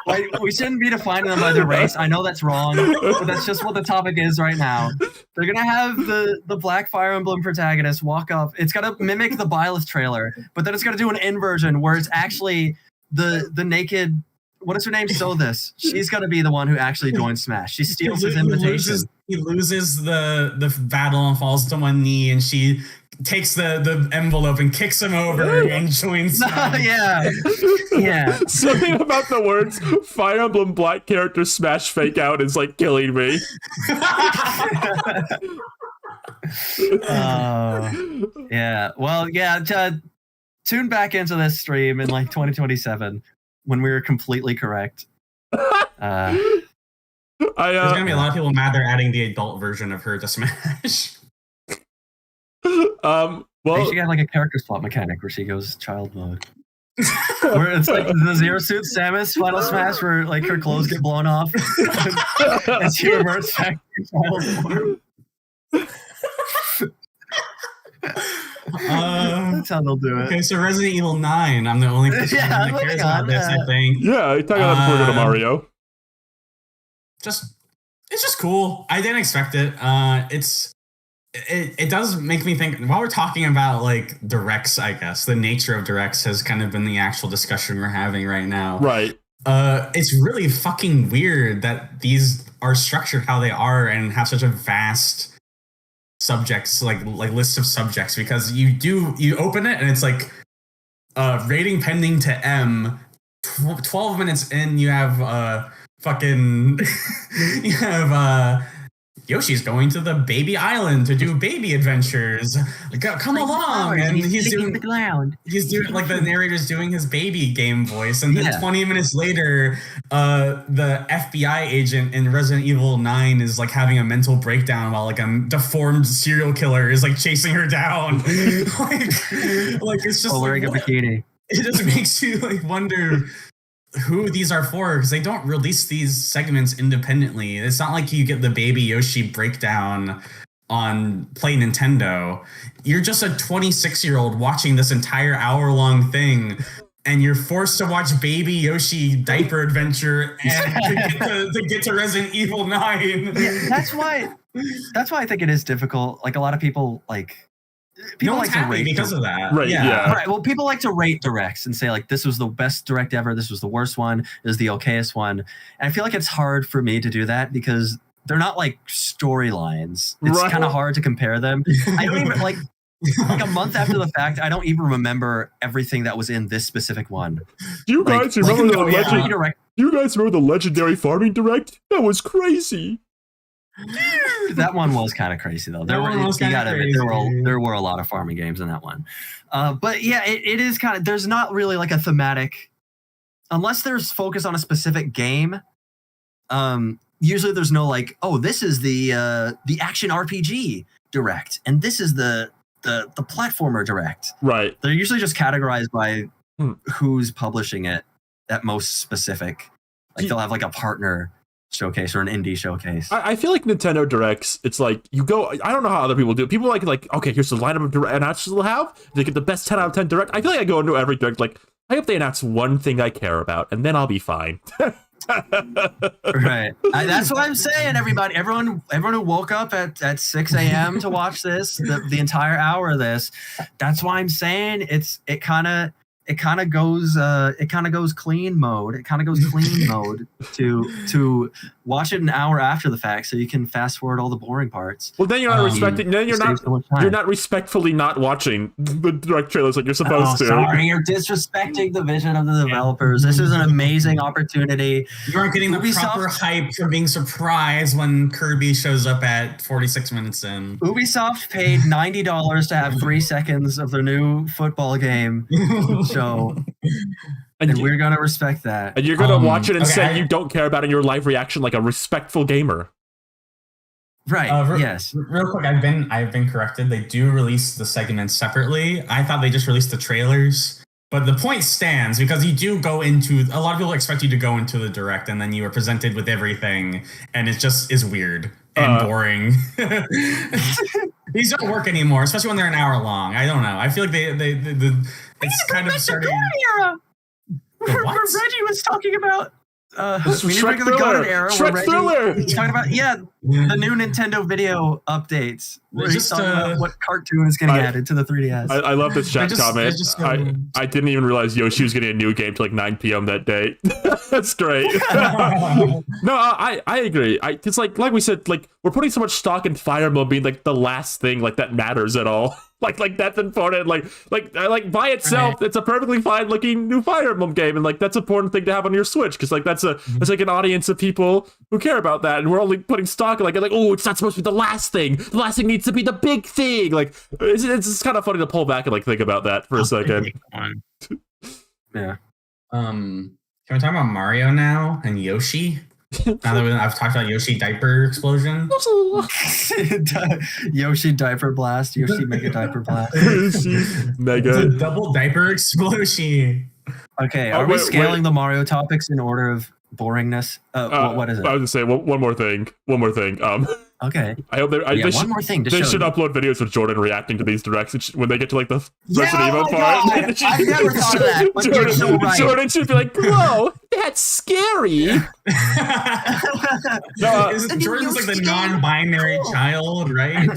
S5: Like, we shouldn't be defining them by their race. I know that's wrong, but that's just what the topic is right now. They're gonna have the Black Fire Emblem protagonist walk up. It's gonna mimic the Byleth trailer, but then it's gonna do an inversion where it's actually the naked what is her name? So this. She's gonna be the one who actually joins Smash. She steals his invitation.
S3: He loses the battle and falls to one knee, and she takes the envelope and kicks him over and joins.
S5: Yeah.
S1: Something about the words Fire Emblem Black character Smash fake out is like killing me.
S5: Yeah. Well, yeah. Tune back into this stream in like 2027 when we were completely correct.
S3: There's gonna be a lot of people mad they're adding the adult version of her to Smash.
S5: Well, they should have like a character swap mechanic where she goes child mode. Where it's like the Zero Suit Samus Final Smash where like her clothes get blown off and she reverts back to child form. That's how they'll do it.
S3: Okay, so Resident Evil 9. I'm the only person that cares about this, I think.
S1: Yeah, you talk about before we go to Mario.
S3: It's just cool. I didn't expect it. It does make me think, while we're talking about like directs, I guess the nature of directs has kind of been the actual discussion we're having right now.
S1: Right.
S3: It's really fucking weird that these are structured how they are and have such a vast subjects, like lists of subjects, because you open it and it's like rating pending to M. 12 minutes in, you have fucking you have Yoshi's going to the baby island to do baby adventures. Come along, and he's doing
S6: the ground.
S3: He's doing like the narrator's doing his baby game voice, and then 20 minutes later, the FBI agent in Resident Evil 9 is like having a mental breakdown while like a deformed serial killer is like chasing her down. like it's just
S5: wearing a bikini.
S3: It just makes you like wonder who these are for, because they don't release these segments independently. It's not like you get the Baby Yoshi breakdown on Play Nintendo. You're just a 26-year-old watching this entire hour-long thing, and you're forced to watch Baby Yoshi diaper adventure and to get to Resident Evil 9.
S5: Yeah, that's why I think it is difficult. Like a lot of people
S3: no one's happy because of that.
S1: Right. Yeah.
S5: Right. Well, people like to rate directs and say like this was the best direct ever, this was the worst one, this is the okayest one. And I feel like it's hard for me to do that because they're not like storylines. It's kind of hard to compare them. I don't even like a month after the fact, I don't even remember everything that was in this specific one.
S1: Do you guys remember the legendary farming direct? That was crazy.
S5: Dude, that one was kind of crazy though. There were a lot of farming games in that one. But yeah, it is kind of, there's not really like a thematic, unless there's focus on a specific game. Usually there's no like, oh, this is the action RPG direct, and this is the platformer direct.
S1: Right.
S5: They're usually just categorized by who's publishing it at most specific. Like they'll have like a partner showcase or an indie showcase.
S1: I feel like Nintendo Directs, it's like you go, I don't know how other people do it. People like, okay, here's the lineup of direct announcements they'll have. They get the best 10 out of 10 direct. I feel like I go into every direct like, I hope they announce one thing I care about, and then I'll be fine.
S5: Right. That's what I'm saying, everybody. Everyone who woke up at 6 a.m. to watch this, the entire hour of this, that's why I'm saying it kind of goes clean mode. It kind of goes clean mode to watch it an hour after the fact, so you can fast forward all the boring parts.
S1: Well, then you're not respecting. Then you're not respectfully not watching the direct trailers like you're supposed to.
S5: Sorry, you're disrespecting the vision of the developers. This is an amazing opportunity.
S3: You aren't getting the proper hype for being surprised when Kirby shows up at 46 minutes in.
S5: Ubisoft paid $90 to have 3 seconds of their new football game show. And we're going to respect that.
S1: And you're going to watch it and say you don't care about it in your live reaction like a respectful gamer.
S5: Right. Yes.
S3: Real quick, I've been corrected. They do release the segments separately. I thought they just released the trailers. But the point stands, because you do go into, a lot of people expect you to go into the direct and then you are presented with everything, and it just is weird and boring. These don't work anymore, especially when they're an hour long. I don't know. I feel like it's kind of starting.
S5: Where Reggie was talking about we need to bring the golden era.
S1: Shrek Thriller.
S5: He's talking about the new Nintendo video updates. Where he's talking about what cartoon is getting added to the 3DS.
S1: I love this chat comment. I didn't even realize Yoshi was getting a new game to like 9 p.m. that day. That's great. No, I agree. It's like we said, like we're putting so much stock in Fire Emblem being like the last thing like that matters at all. Like that's important. Like by itself, it's a perfectly fine looking new Fire Emblem game, and like that's an important thing to have on your Switch because like that's like an audience of people who care about that, and we're only putting stock in like oh, it's not supposed to be the last thing. The last thing needs to be the big thing. Like it's kind of funny to pull back and like think about that for a second.
S5: Yeah.
S3: Can we talk about Mario now and Yoshi? Now that I've talked about Yoshi diaper explosion.
S5: Yoshi diaper blast. Yoshi mega diaper blast.
S1: Mega
S3: double diaper explosion.
S5: Okay, are we scaling the Mario topics in order of boringness? What is it?
S1: I was gonna say one more thing.
S5: Okay.
S1: I hope
S5: one more thing.
S1: They should upload videos with Jordan reacting to these directs when they get to like the Resident Evil part.
S5: I never thought of that. But you're so right.
S1: Jordan should be like, "Whoa, that's scary."
S3: Jordan's like the non-binary child, right?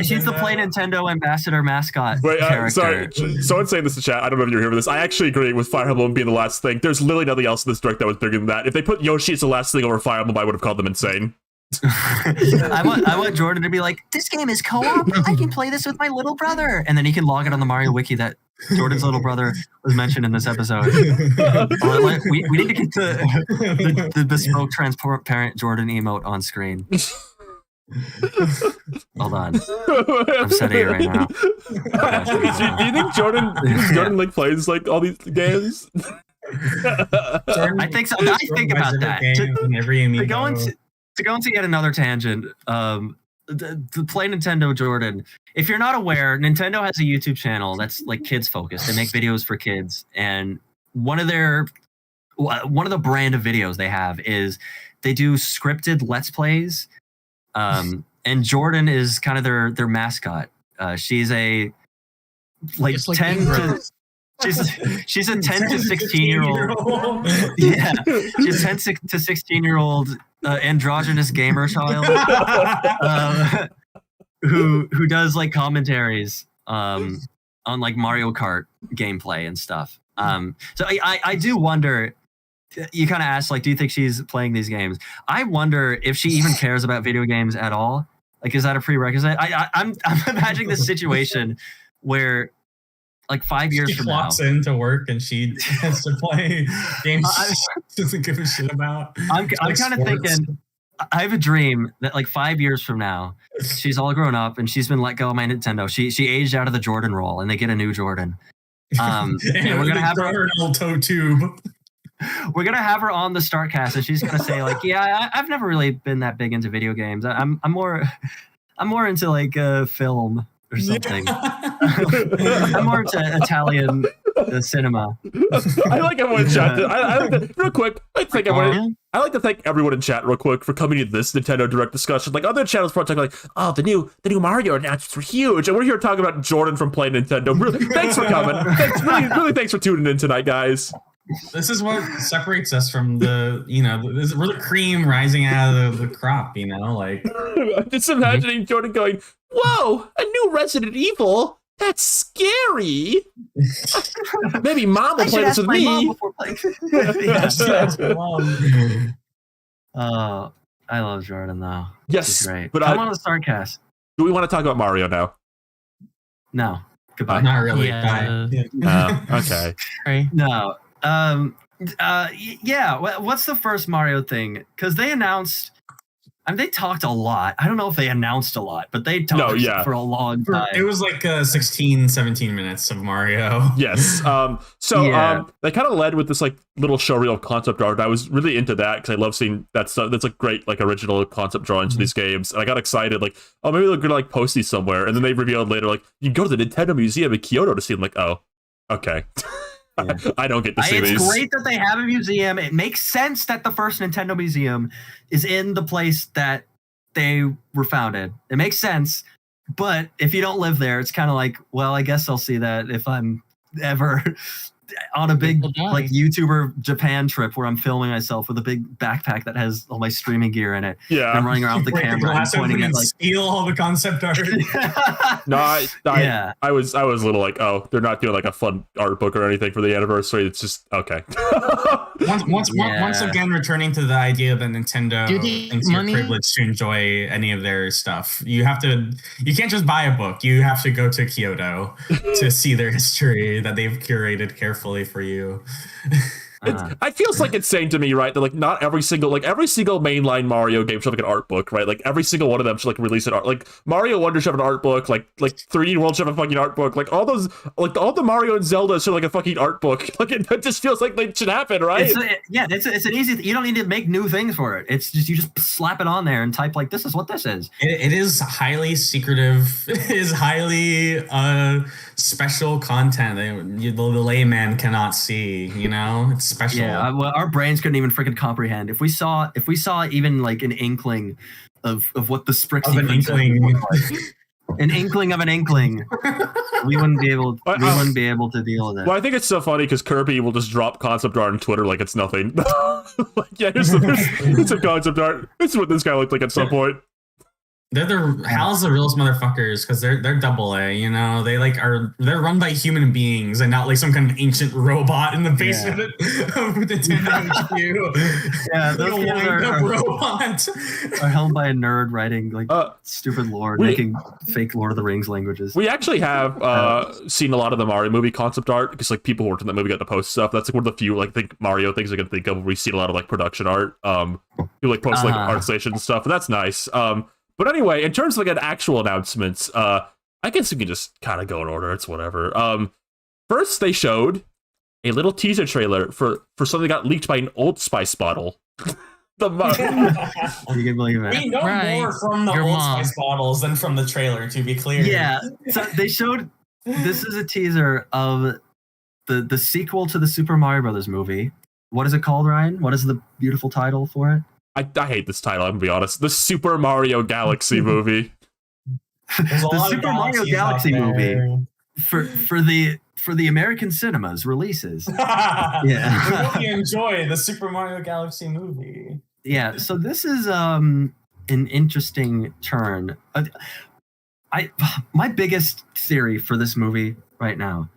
S5: She's the Play Nintendo ambassador mascot character.
S1: Sorry, someone's saying this in chat. I don't know if you're here for this. I actually agree with Fire Emblem being the last thing. There's literally nothing else in this direct that was bigger than that. If they put Yoshi as the last thing over Fire Emblem, I would have called them insane.
S5: I want Jordan to be like, this game is co-op. I can play this with my little brother, and then he can log it on the Mario wiki that Jordan's little brother was mentioned in this episode. We need to get the bespoke transparent Jordan emote on screen. Hold on, I'm setting it right now.
S1: Do you think Jordan like plays like all these games?
S5: I think so. I think about that. To go into yet another tangent, the Play Nintendo Jordan. If you're not aware, Nintendo has a YouTube channel that's like kids focused. They make videos for kids, and one of the brand of videos they have is they do scripted Let's Plays, and Jordan is kind of their mascot. She's a she's a 10 to 16 year old. Yeah, she's 10 to 16 year old androgynous gamer child who does like commentaries on like Mario Kart gameplay and stuff. So I do wonder. You kind of asked, like, do you think she's playing these games? I wonder if she even cares about video games at all. Like, is that a prerequisite? I'm imagining this situation where, like, 5 years from now,
S3: she clocks into work and she has to play games she doesn't give a shit about.
S5: I'm kind of thinking, I have a dream that, like, 5 years from now, she's all grown up and she's been let go of my Nintendo. She aged out of the Jordan role and they get a new Jordan. And we're gonna have her
S3: an old toe tube.
S5: We're gonna have her on the Startcast, and she's gonna say, like, "Yeah, I've never really been that big into video games. I'm more into like film or something. I'm more into Italian cinema."
S1: I like everyone in chat. I like to, real quick. I like to thank everyone in chat real quick for coming to this Nintendo Direct discussion. Like other channels, probably talking like, "Oh, the new Mario announcements were huge," and we're here talking about Jordan from Play Nintendo. Really, thanks for coming. Really, thanks for tuning in tonight, guys.
S3: This is what separates us from we're the cream rising out of the crop, like.
S1: I'm just imagining Jordan going, "Whoa, a new Resident Evil? That's scary." Maybe Mom will play this with me.
S5: Yes. Oh, I love Jordan though.
S1: Yes,
S5: she's great.
S1: But
S5: I'm on the Startcast.
S1: Do we want to talk about Mario now?
S5: No, goodbye.
S3: Not really.
S4: Yeah.
S1: Okay.
S4: Right.
S5: No. What's the first Mario thing? Because they announced, they talked a lot. I don't know if they announced a lot, but they talked for a long time.
S3: It was like 16, 17 minutes of Mario.
S1: Yes. They kind of led with this like little showreel concept art. I was really into that because I love seeing that stuff. That's like great, like original concept drawings of these games. And I got excited, like, oh, maybe they're gonna like post these somewhere. And then they revealed later, like, you can go to the Nintendo Museum in Kyoto to see them. Like, oh, okay. Yeah. I don't get to see these.
S5: It's great that they have a museum. It makes sense that the first Nintendo museum is in the place that they were founded. It makes sense. But if you don't live there, it's kind of like, well, I guess I'll see that if I'm ever on a big like YouTuber Japan trip where I'm filming myself with a big backpack that has all my streaming gear in it.
S1: Yeah,
S5: I'm running around with the camera and pointing at like
S3: steal all the concept art.
S1: No, I was a little like, oh, they're not doing like a fun art book or anything for the anniversary. It's just okay.
S3: Once again, returning to the idea that Nintendo thinks you're privileged to enjoy any of their stuff. You can't just buy a book. You have to go to Kyoto to see their history that they've curated carefully for you.
S1: It feels like it's saying to me, right, that like not every single mainline Mario game should have like an art book, right? Like every single one of them should like release an art. Like Mario Wonder should have an art book. Like 3D World should have a fucking art book. Like all the Mario and Zelda should have like a fucking art book. Like it just feels like they should happen, right?
S5: It's an easy. You don't need to make new things for it. It's just you just slap it on there and type like this is what this is.
S3: It is highly secretive. It is highly special content that the layman cannot see. You know, it's special.
S5: Yeah, well, our brains couldn't even freaking comprehend. If we saw even like an inkling of what the Sprixie
S3: an inkling.
S5: An inkling of an inkling, we wouldn't be able to deal with it.
S1: Well, I think it's so funny because Kirby will just drop concept art on Twitter like it's nothing. Like, yeah, here's some concept art. This is what this guy looked like at some point.
S3: Hal's the realest motherfuckers because they're double A, you know. They're run by human beings and not like some kind of ancient robot in the basement of Nintendo HQ.
S5: Yeah, those
S3: robot
S5: are held by a nerd writing like stupid lore, making fake Lord of the Rings languages.
S1: We actually have seen a lot of the Mario movie concept art because like people who worked in that movie got to post stuff. That's like one of the few like think Mario things I can think of. We've seen a lot of like production art. Who like post like art stations and stuff, and that's nice. But anyway, in terms of like an actual announcements, I guess we can just kind of go in order. It's whatever. First, they showed a little teaser trailer for something that got leaked by an Old Spice bottle.
S5: You can believe it.
S3: We know more from the Old Spice bottles than from the trailer, to be clear.
S5: Yeah, so they showed. This is a teaser of the sequel to the Super Mario Brothers movie. What is it called, Ryan? What is the beautiful title for it?
S1: I hate this title, I'm gonna be honest. The Super Mario Galaxy movie.
S5: The Super Mario Galaxy movie for the American cinemas releases.
S3: Yeah. We hope you enjoy the Super Mario Galaxy movie.
S5: Yeah, so this is an interesting turn. My biggest theory for this movie right now.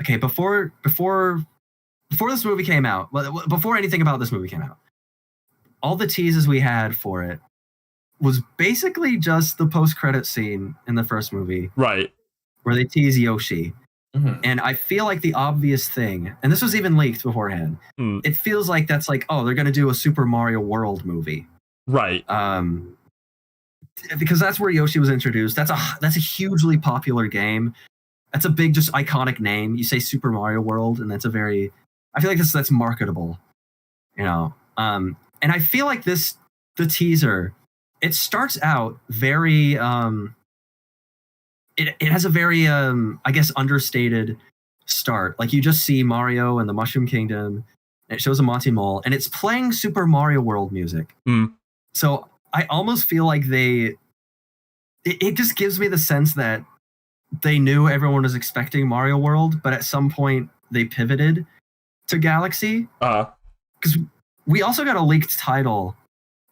S5: Okay, before this movie came out, before anything about this movie came out, all the teases we had for it was basically just the post-credit scene in the first movie.
S1: Right.
S5: Where they tease Yoshi. Mm-hmm. And I feel like the obvious thing, and this was even leaked beforehand, it feels like that's like, oh, they're going to do a Super Mario World movie.
S1: Right.
S5: Because that's where Yoshi was introduced. That's a hugely popular game. That's a big, just iconic name. You say Super Mario World, and I feel like that's marketable. You know? And I feel like the teaser, it starts out very, it has a very, I guess, understated start. Like you just see Mario and the Mushroom Kingdom, and it shows a Monty Mole, and it's playing Super Mario World music. So I almost feel like it just gives me the sense that they knew everyone was expecting Mario World, but at some point they pivoted to Galaxy. Because we also got a leaked title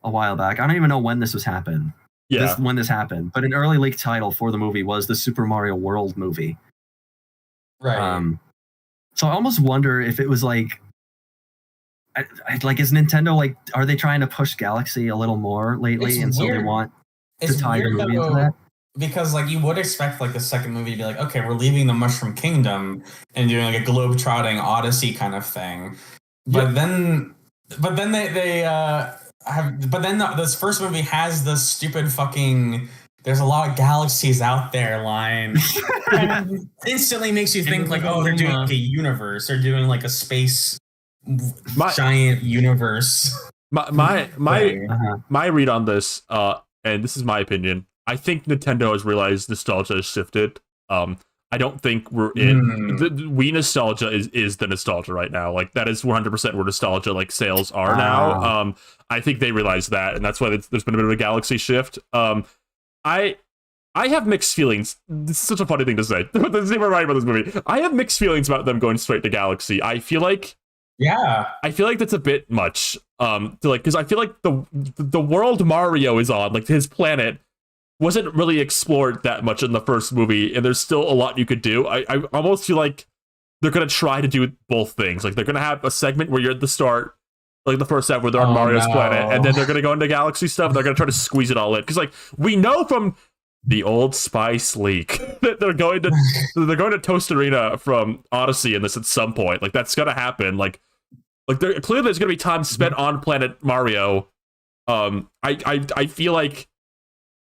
S5: a while back. I don't even know when this happened. When this happened, but an early leaked title for the movie was the Super Mario World movie.
S3: Right.
S5: So I almost wonder if it was like, is Nintendo like, are they trying to push Galaxy a little more lately, so they want to tie the movie into that?
S3: Because like you would expect like the second movie to be like, okay, we're leaving the Mushroom Kingdom and doing like a globe-trotting Odyssey kind of thing, but then this first movie has the stupid fucking there's a lot of galaxies out there line. And instantly makes you think like, oh, they're doing like a universe. They're doing like a space giant universe.
S1: My read on this, and this is my opinion, I think Nintendo has realized nostalgia has shifted. I don't think we're in the Wii nostalgia is the nostalgia right now. Like that is 100% where nostalgia like sales are now. I think they realize that, and that's why there's been a bit of a Galaxy shift. I I have mixed feelings. This is such a funny thing to say. This is even right about this movie. I have mixed feelings about them going straight to Galaxy. I feel like that's a bit much. Because I feel like the world Mario is on, like his planet, wasn't really explored that much in the first movie, and there's still a lot you could do. I almost feel like they're gonna try to do both things. Like they're gonna have a segment where you're at the start, like the first half where they're on Mario's planet, and then they're gonna go into Galaxy stuff. And they're gonna try to squeeze it all in because, like, we know from the Old Spice leak that they're going to Toast Arena from Odyssey in this at some point. Like that's gonna happen. Like clearly there's gonna be time spent on Planet Mario. I feel like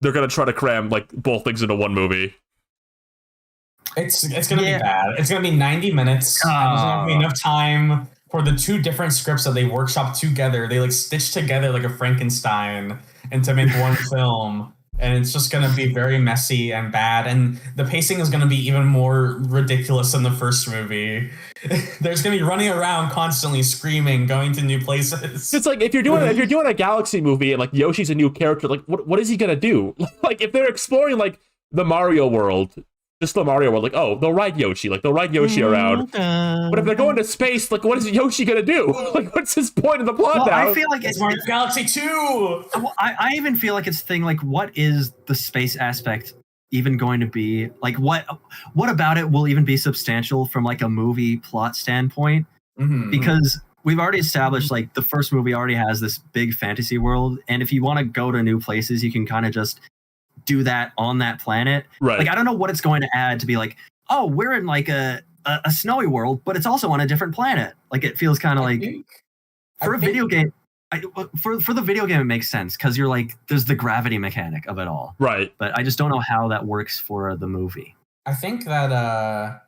S1: they're gonna try to cram like both things into one movie.
S3: It's gonna be bad. It's gonna be 90 minutes. There's not gonna be enough time for the two different scripts that they workshop together. They like stitch together like a Frankenstein and to make one film. And it's just going to be very messy and bad. And the pacing is going to be even more ridiculous than the first movie. There's going to be running around constantly screaming, going to new places.
S1: It's like if you're doing a Galaxy movie and like Yoshi's a new character, like what is he going to do? Like if they're exploring like the Mario world, just the Mario world, like, oh, they'll ride Yoshi, around. But if they're going to space, like, what is Yoshi gonna do? Like, what's his point in the plot now?
S5: I feel like it's
S3: Mario Galaxy 2!
S5: I even feel like it's thing, like, what is the space aspect even going to be? Like, what about it will even be substantial from, like, a movie plot standpoint? Mm-hmm. Because we've already established, like, the first movie already has this big fantasy world, and if you want to go to new places, you can kind of just do that on that planet.
S1: Right.
S5: Like I don't know what it's going to add to be like, oh, we're in like a snowy world, but it's also on a different planet. Like it feels kind of like for a video game. For the video game, it makes sense because you're like, there's the gravity mechanic of it all.
S1: Right.
S5: But I just don't know how that works for the movie.
S3: I think that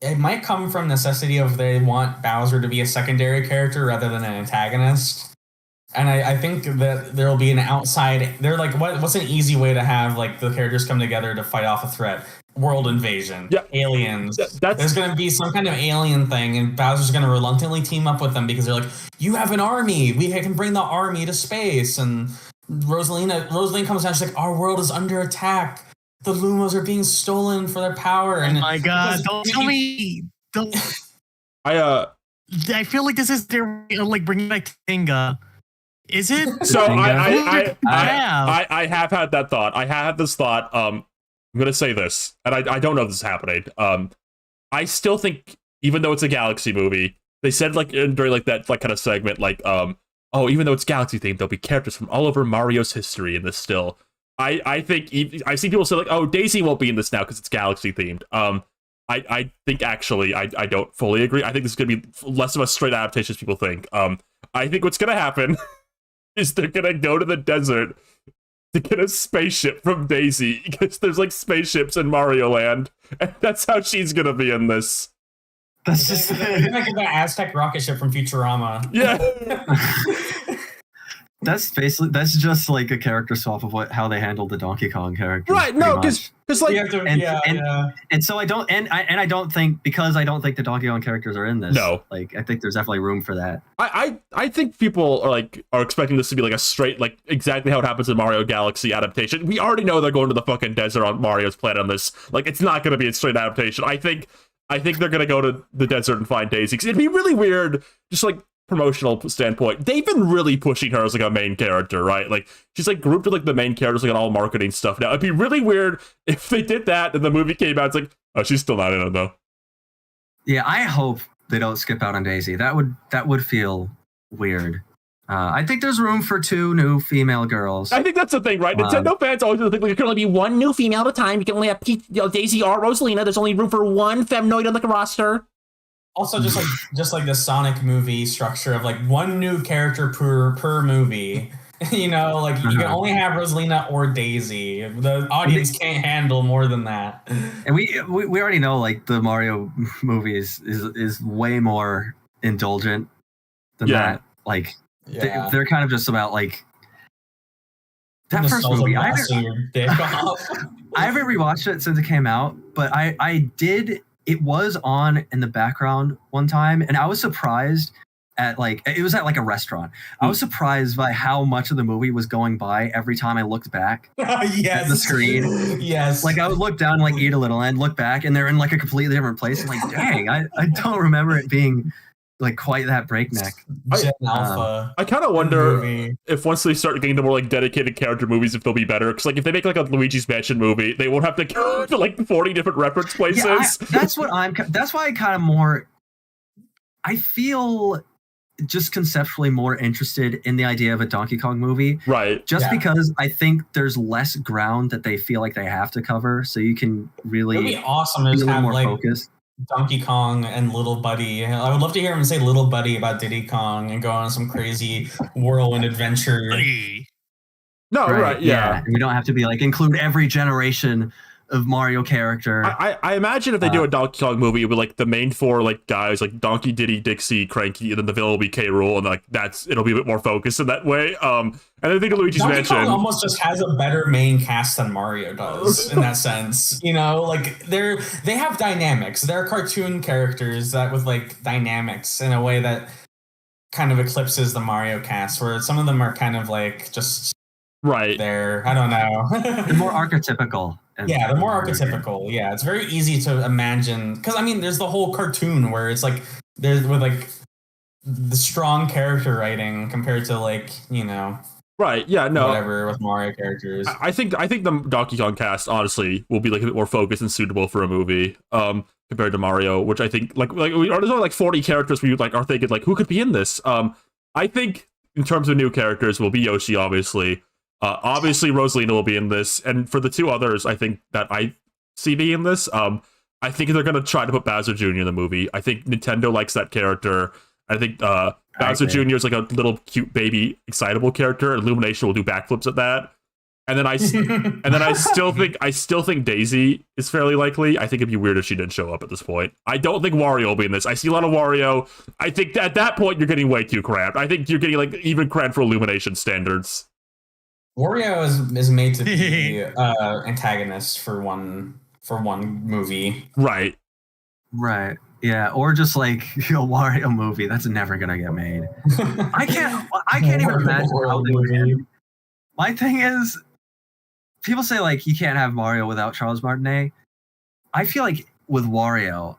S3: it might come from necessity of they want Bowser to be a secondary character rather than an antagonist. And I think that there will be an outside. They're like, what's an easy way to have like the characters come together to fight off a threat? World invasion, aliens. There's going to be some kind of alien thing, and Bowser's going to reluctantly team up with them because they're like, you have an army. We can bring the army to space. And Rosalina comes down. She's like, our world is under attack. The Lumos are being stolen for their power. And
S4: oh my God! Don't tell me. Don't. I feel like this is their way of like bringing back Tenga. Is it?
S1: So I have had that thought. I had this thought. I'm gonna say this, and I don't know if this is happening. I still think, even though it's a Galaxy movie, they said like during like that like kind of segment, like oh, even though it's Galaxy themed, there'll be characters from all over Mario's history in this still. I think I've seen people say like, oh, Daisy won't be in this now because it's Galaxy themed. I think actually I don't fully agree. I think this is gonna be less of a straight adaptation as people think. I think what's gonna happen is they're gonna go to the desert to get a spaceship from Daisy because there's like spaceships in Mario Land, and that's how she's gonna be in this.
S5: That's just
S3: like the Aztec rocket ship from Futurama.
S1: Yeah.
S5: That's just like a character swap of how they handled the Donkey Kong character.
S1: Right? No, because like
S5: and so I don't think because I don't think the Donkey Kong characters are in this.
S1: No,
S5: like I think there's definitely room for that.
S1: I think people are expecting this to be like a straight like exactly how it happens in Mario Galaxy adaptation. We already know they're going to the fucking desert on Mario's planet on this. Like it's not going to be a straight adaptation. I think they're going to go to the desert and find Daisy. 'Cause it'd be really weird, just like promotional standpoint. They've been really pushing her as like a main character, right? Like she's like grouped with like the main characters like on all marketing stuff now. It'd be really weird if they did that and the movie came out. It's like, oh, she's still not in it though.
S5: Yeah, I hope they don't skip out on Daisy. That would feel weird. I think there's room for 2 new female girls.
S1: I think that's the thing, right? Nintendo fans always think like, there can only be 1 new female at a time. You can only have Daisy or Rosalina. There's only room for 1 feminoid on the roster.
S3: Also, just like the Sonic movie structure of like 1 new character per movie. You know, like you can only have Rosalina or Daisy. The audience can't handle more than that.
S5: And we already know like the Mario movie is way more indulgent than that. Like they're kind of just about like that first movie. I haven't rewatched it since it came out, but I did. It was on in the background one time, and I was surprised at like a restaurant. I was surprised by how much of the movie was going by every time I looked back at the screen.
S3: Yes.
S5: Like I would look down and like eat a little and look back and they're in like a completely different place. I'm like, dang, I don't remember it being like quite that breakneck.
S1: I kind of wonder if once they start getting the more like dedicated character movies, if they'll be better. Because like if they make like a Luigi's Mansion movie, they won't have to go to like 40 different reference places.
S5: Yeah, that's why I kind of more. I feel just conceptually more interested in the idea of a Donkey Kong movie.
S1: Right.
S5: Just because I think there's less ground that they feel like they have to cover. So you can really
S3: It'd be awesome to just have
S5: more
S3: like
S5: focused.
S3: Donkey Kong and Little Buddy. I would love to hear him say Little Buddy about Diddy Kong and go on some crazy whirlwind adventure.
S1: No, right, yeah.
S5: And we don't have to be like include every generation of Mario character.
S1: I imagine if they do a Donkey Kong movie with like the main four like guys like Donkey, Diddy, Dixie, Cranky, and then the villain will be K. Rool, and like it'll be a bit more focused in that way. And I think Luigi's
S3: Donkey
S1: Mansion
S3: Kong almost just has a better main cast than Mario does in that sense. You know, like they have dynamics. They're cartoon characters that with like dynamics in a way that kind of eclipses the Mario cast, where some of them are kind of like just
S1: right
S3: there. I don't know.
S5: They're more archetypical.
S3: Yeah, they're more archetypical. Yeah, it's very easy to imagine because I mean, there's the whole cartoon where it's like there's with like the strong character writing compared to like
S1: right. Yeah, no,
S3: whatever with Mario characters.
S1: I think the Donkey Kong cast honestly will be like a bit more focused and suitable for a movie compared to Mario, which I think like there's only like 40 characters where you like are thinking like who could be in this. I think in terms of new characters will be Yoshi obviously. Obviously, Rosalina will be in this, and for the two others, I think that I see me in this. I think they're gonna try to put Bowser Jr. in the movie. I think Nintendo likes that character. I think Bowser Jr. is like a little cute baby, excitable character. Illumination will do backflips at that, and then I still think Daisy is fairly likely. I think it'd be weird if she didn't show up at this point. I don't think Wario will be in this. I see a lot of Wario. I think at that point you're getting way too cramped. I think you're getting like even cramped for Illumination standards.
S3: Wario is made to be antagonist for one movie.
S1: Right.
S5: Yeah, or just like a Wario movie that's never gonna get made. I can't even imagine how they would end. My thing is, people say like you can't have Mario without Charles Martinet. I feel like with Wario,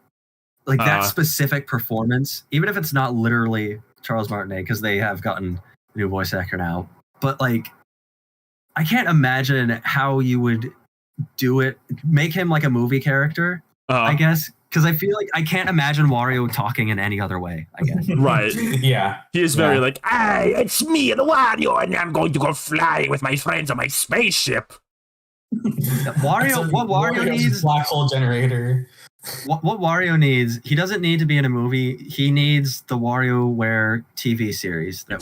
S5: like that specific performance, even if it's not literally Charles Martinet, because they have gotten a new voice actor now, but like. I can't imagine how you would do it. Make him like a movie character, I guess. Because I feel like I can't imagine Wario talking in any other way, I guess.
S1: Right.
S3: Yeah.
S1: He is very like, hey, it's me, the Wario, and I'm going to go flying with my friends on my spaceship.
S5: What Wario needs...
S3: Black hole generator.
S5: What Wario needs, he doesn't need to be in a movie. He needs the WarioWare TV series that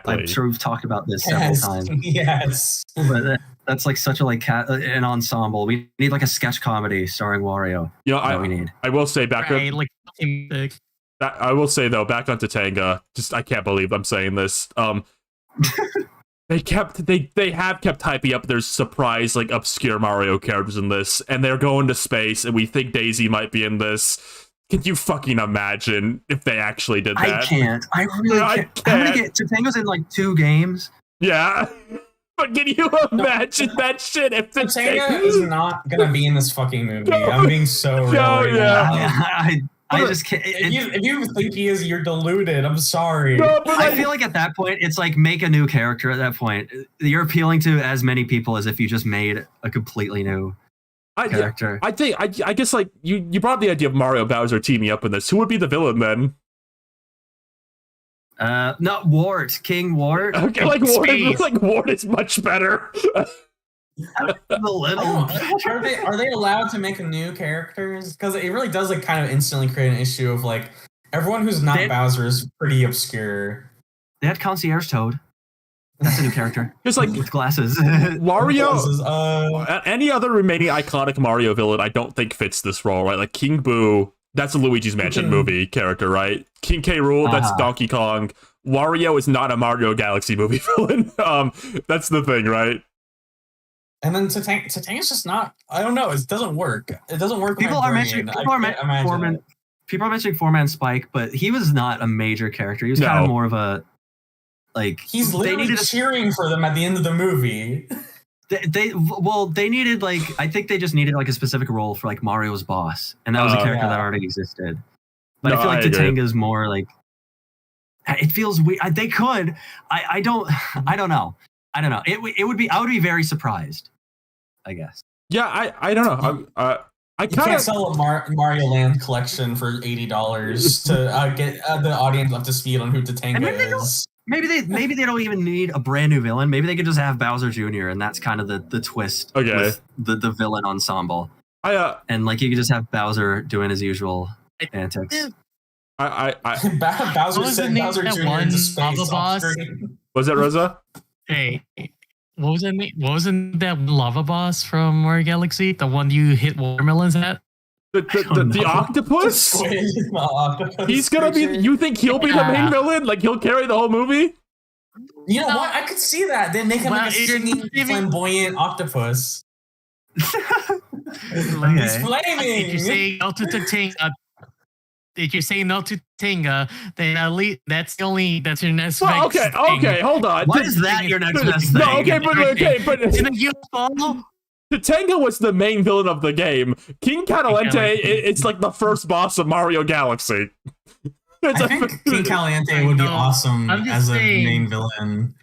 S5: I'm sure we've talked about this several times.
S3: Yes.
S5: But that's like such a an ensemble. We need like a sketch comedy starring Wario.
S1: I will say back I will say though, back onto Tanga, just I can't believe I'm saying this. They have kept hyping up their surprise, like, obscure Mario characters in this, and they're going to space, and we think Daisy might be in this. Can you fucking imagine if they actually did that?
S5: I can't. I really can't. I'm gonna get Tango's in, like, 2 games.
S1: Yeah. But can you imagine that shit if the
S3: Tanga is not gonna be in this fucking movie? I'm being so real right now.
S5: I just can't.
S3: If you think he is, you're deluded. I'm sorry.
S1: No, but
S5: I feel like at that point, it's like make a new character at that point. You're appealing to as many people as if you just made a completely new character.
S1: I guess like you brought up the idea of Mario Bowser teaming up in this. Who would be the villain then?
S5: Not Wart. King Wart.
S1: Okay, Wart is much better.
S3: Are they allowed to make new characters? Because it really does like kind of instantly create an issue of like everyone who's not Bowser is pretty obscure.
S5: They had Concierge Toad. That's a new character.
S1: Just like
S5: with glasses.
S1: Wario. Any other remaining iconic Mario villain, I don't think fits this role, right? Like King Boo, that's a Luigi's Mansion movie character, right? King K. Rool, that's Donkey Kong. Wario is not a Mario Galaxy movie villain. That's the thing, right?
S3: And then Tanga's just not. I don't know. It doesn't work. It doesn't work.
S5: People are mentioning people are mentioning 4-Man Spike, but he was not a major character. He was kind of more of a like.
S3: He's literally cheering for them at the end of the movie.
S5: They needed like I think they just needed like a specific role for like Mario's boss, and that was a character that already existed. But I feel like Tatanga's more like. It feels weird. They could. I don't know. It would be. I would be very surprised. I guess.
S1: Yeah, I don't know. I
S3: can't sell a Mario Land collection for $80 to get the audience up to speed on who Tatanga is.
S5: Maybe they don't even need a brand new villain. Maybe they could just have Bowser Jr. and that's kind of the twist with the villain ensemble. And like you could just have Bowser doing his usual antics.
S3: Bowser said Bowser Jr. into space off screen.
S1: Was that Rosa?
S4: Hey, what was that? What was that lava boss from Mario Galaxy? The one you hit watermelons at?
S1: The octopus? He's gonna be. You think he'll be the main villain? Like he'll carry the whole movie?
S3: You know what? I could see that. Then make him like a singing, flamboyant octopus. He's flaming.
S4: If you say no to Tatanga, if you say no to Tatanga, then at least that's your next
S1: well,
S4: thing.
S1: Okay, hold on.
S5: What is that your next best thing?
S1: No, but
S4: you follow?
S1: Tatanga was the main villain of the game. King Caliente, it's like the first boss of Mario Galaxy.
S3: I think King Caliente would be awesome as a main villain.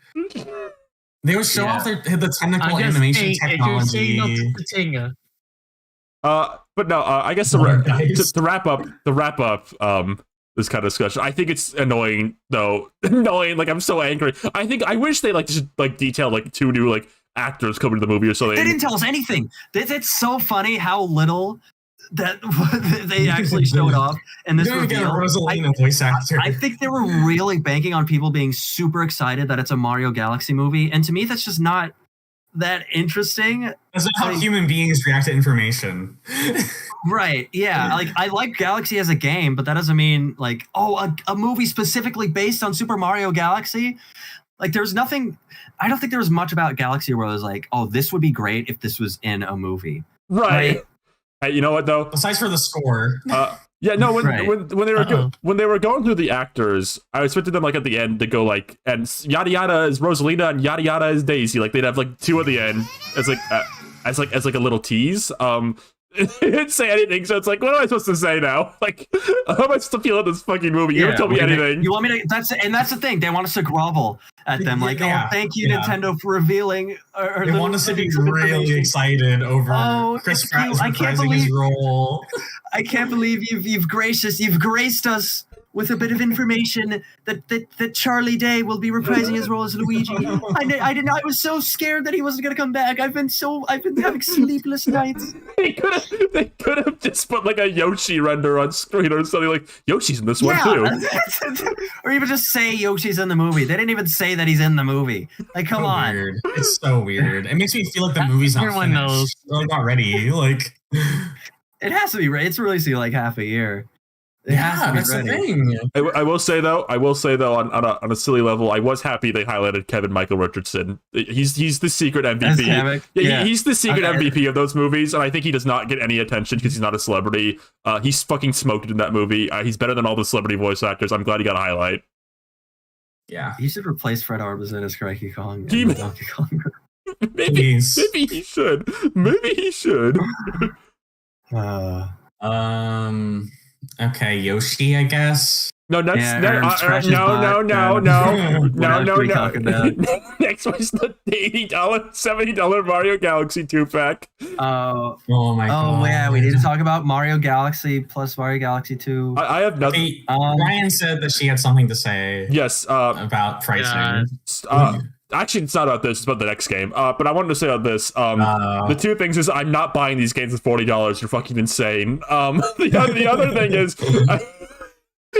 S3: They would show off the technical animation technology.
S1: But no, I guess to wrap up this kind of discussion, I think it's annoying though. Like I'm so angry. I wish they just detailed like 2 new actors coming to the movie or something.
S5: They didn't tell us anything. It's so funny how little that they actually showed off in this reveal.
S3: Rosalina voice actor.
S5: I think they were really banking on people being super excited that it's a Mario Galaxy movie, and to me, that's just not that interesting.
S3: That's not how human beings react to information.
S5: Right? Yeah. Like I like Galaxy as a game, but that doesn't mean like a movie specifically based on Super Mario Galaxy. Like there's nothing. I don't think there was much about Galaxy where I was like, oh, this would be great if this was in a movie.
S1: Right. Hey, you know what though?
S3: Besides for the score.
S1: Yeah, no. When they were going through the actors, I expected them at the end to go and yada yada is Rosalina and yada yada is Daisy. Like they'd have 2 at the end as a little tease. It didn't say anything, so it's what am I supposed to say now? How am I supposed to feel in this fucking movie? You haven't told me anything.
S5: You want me to? That's the thing. They want us to grovel at them, thank you, Nintendo, for revealing.
S3: They want us to be really excited over Chris Pratt reprising his role.
S5: I can't believe you've graced us with a bit of information that Charlie Day will be reprising his role as Luigi. I was so scared that he wasn't gonna come back. I've been having sleepless nights.
S1: They could have just put a Yoshi render on screen or something Yoshi's in this one too.
S5: Or even just say Yoshi's in the movie. They didn't even say that he's in the movie. Come on.
S3: Weird. It's so weird. It makes me feel like the movie's not finished. Knows. Not ready.
S5: It has to be ready. It's releasing half a year.
S3: That's the thing.
S1: I will say though, on a silly level, I was happy they highlighted Kevin Michael Richardson. He's the secret MVP. He's the secret MVP of those movies, and I think he does not get any attention because he's not a celebrity. He's fucking smoked in that movie. He's better than all the celebrity voice actors. I'm glad he got a highlight.
S3: Yeah,
S5: he should replace Fred Armisen as Donkey Kong. Donkey Kong.
S1: Maybe he should.
S3: Okay, Yoshi, I guess.
S1: No, no. Next was the $80, $70 Mario Galaxy 2-pack.
S3: Oh my god.
S5: Oh yeah, we need to talk about Mario Galaxy plus Mario Galaxy 2.
S1: I have nothing.
S3: Ryan said that she had something to say.
S1: Yes.
S3: About pricing.
S1: Actually, it's not about this. It's about the next game. But I wanted to say about this. The 2 things is I'm not buying these games at $40. You're fucking insane. The other thing is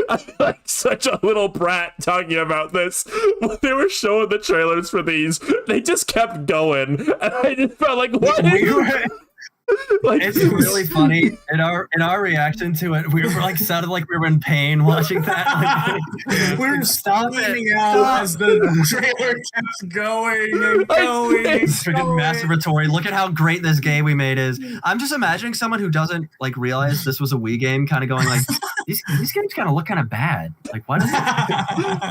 S1: I feel like such a little brat talking about this. When they were showing the trailers for these, they just kept going, and I just felt like, what?
S5: It's really funny in our reaction to it. We were sounded like we were in pain watching that.
S3: We were stopping out as the trailer kept going and going.
S5: It's freaking masturbatory. Look at how great this game we made is. I'm just imagining someone who doesn't realize this was a Wii game, kind of going these games kind of look kind of bad. Like, why does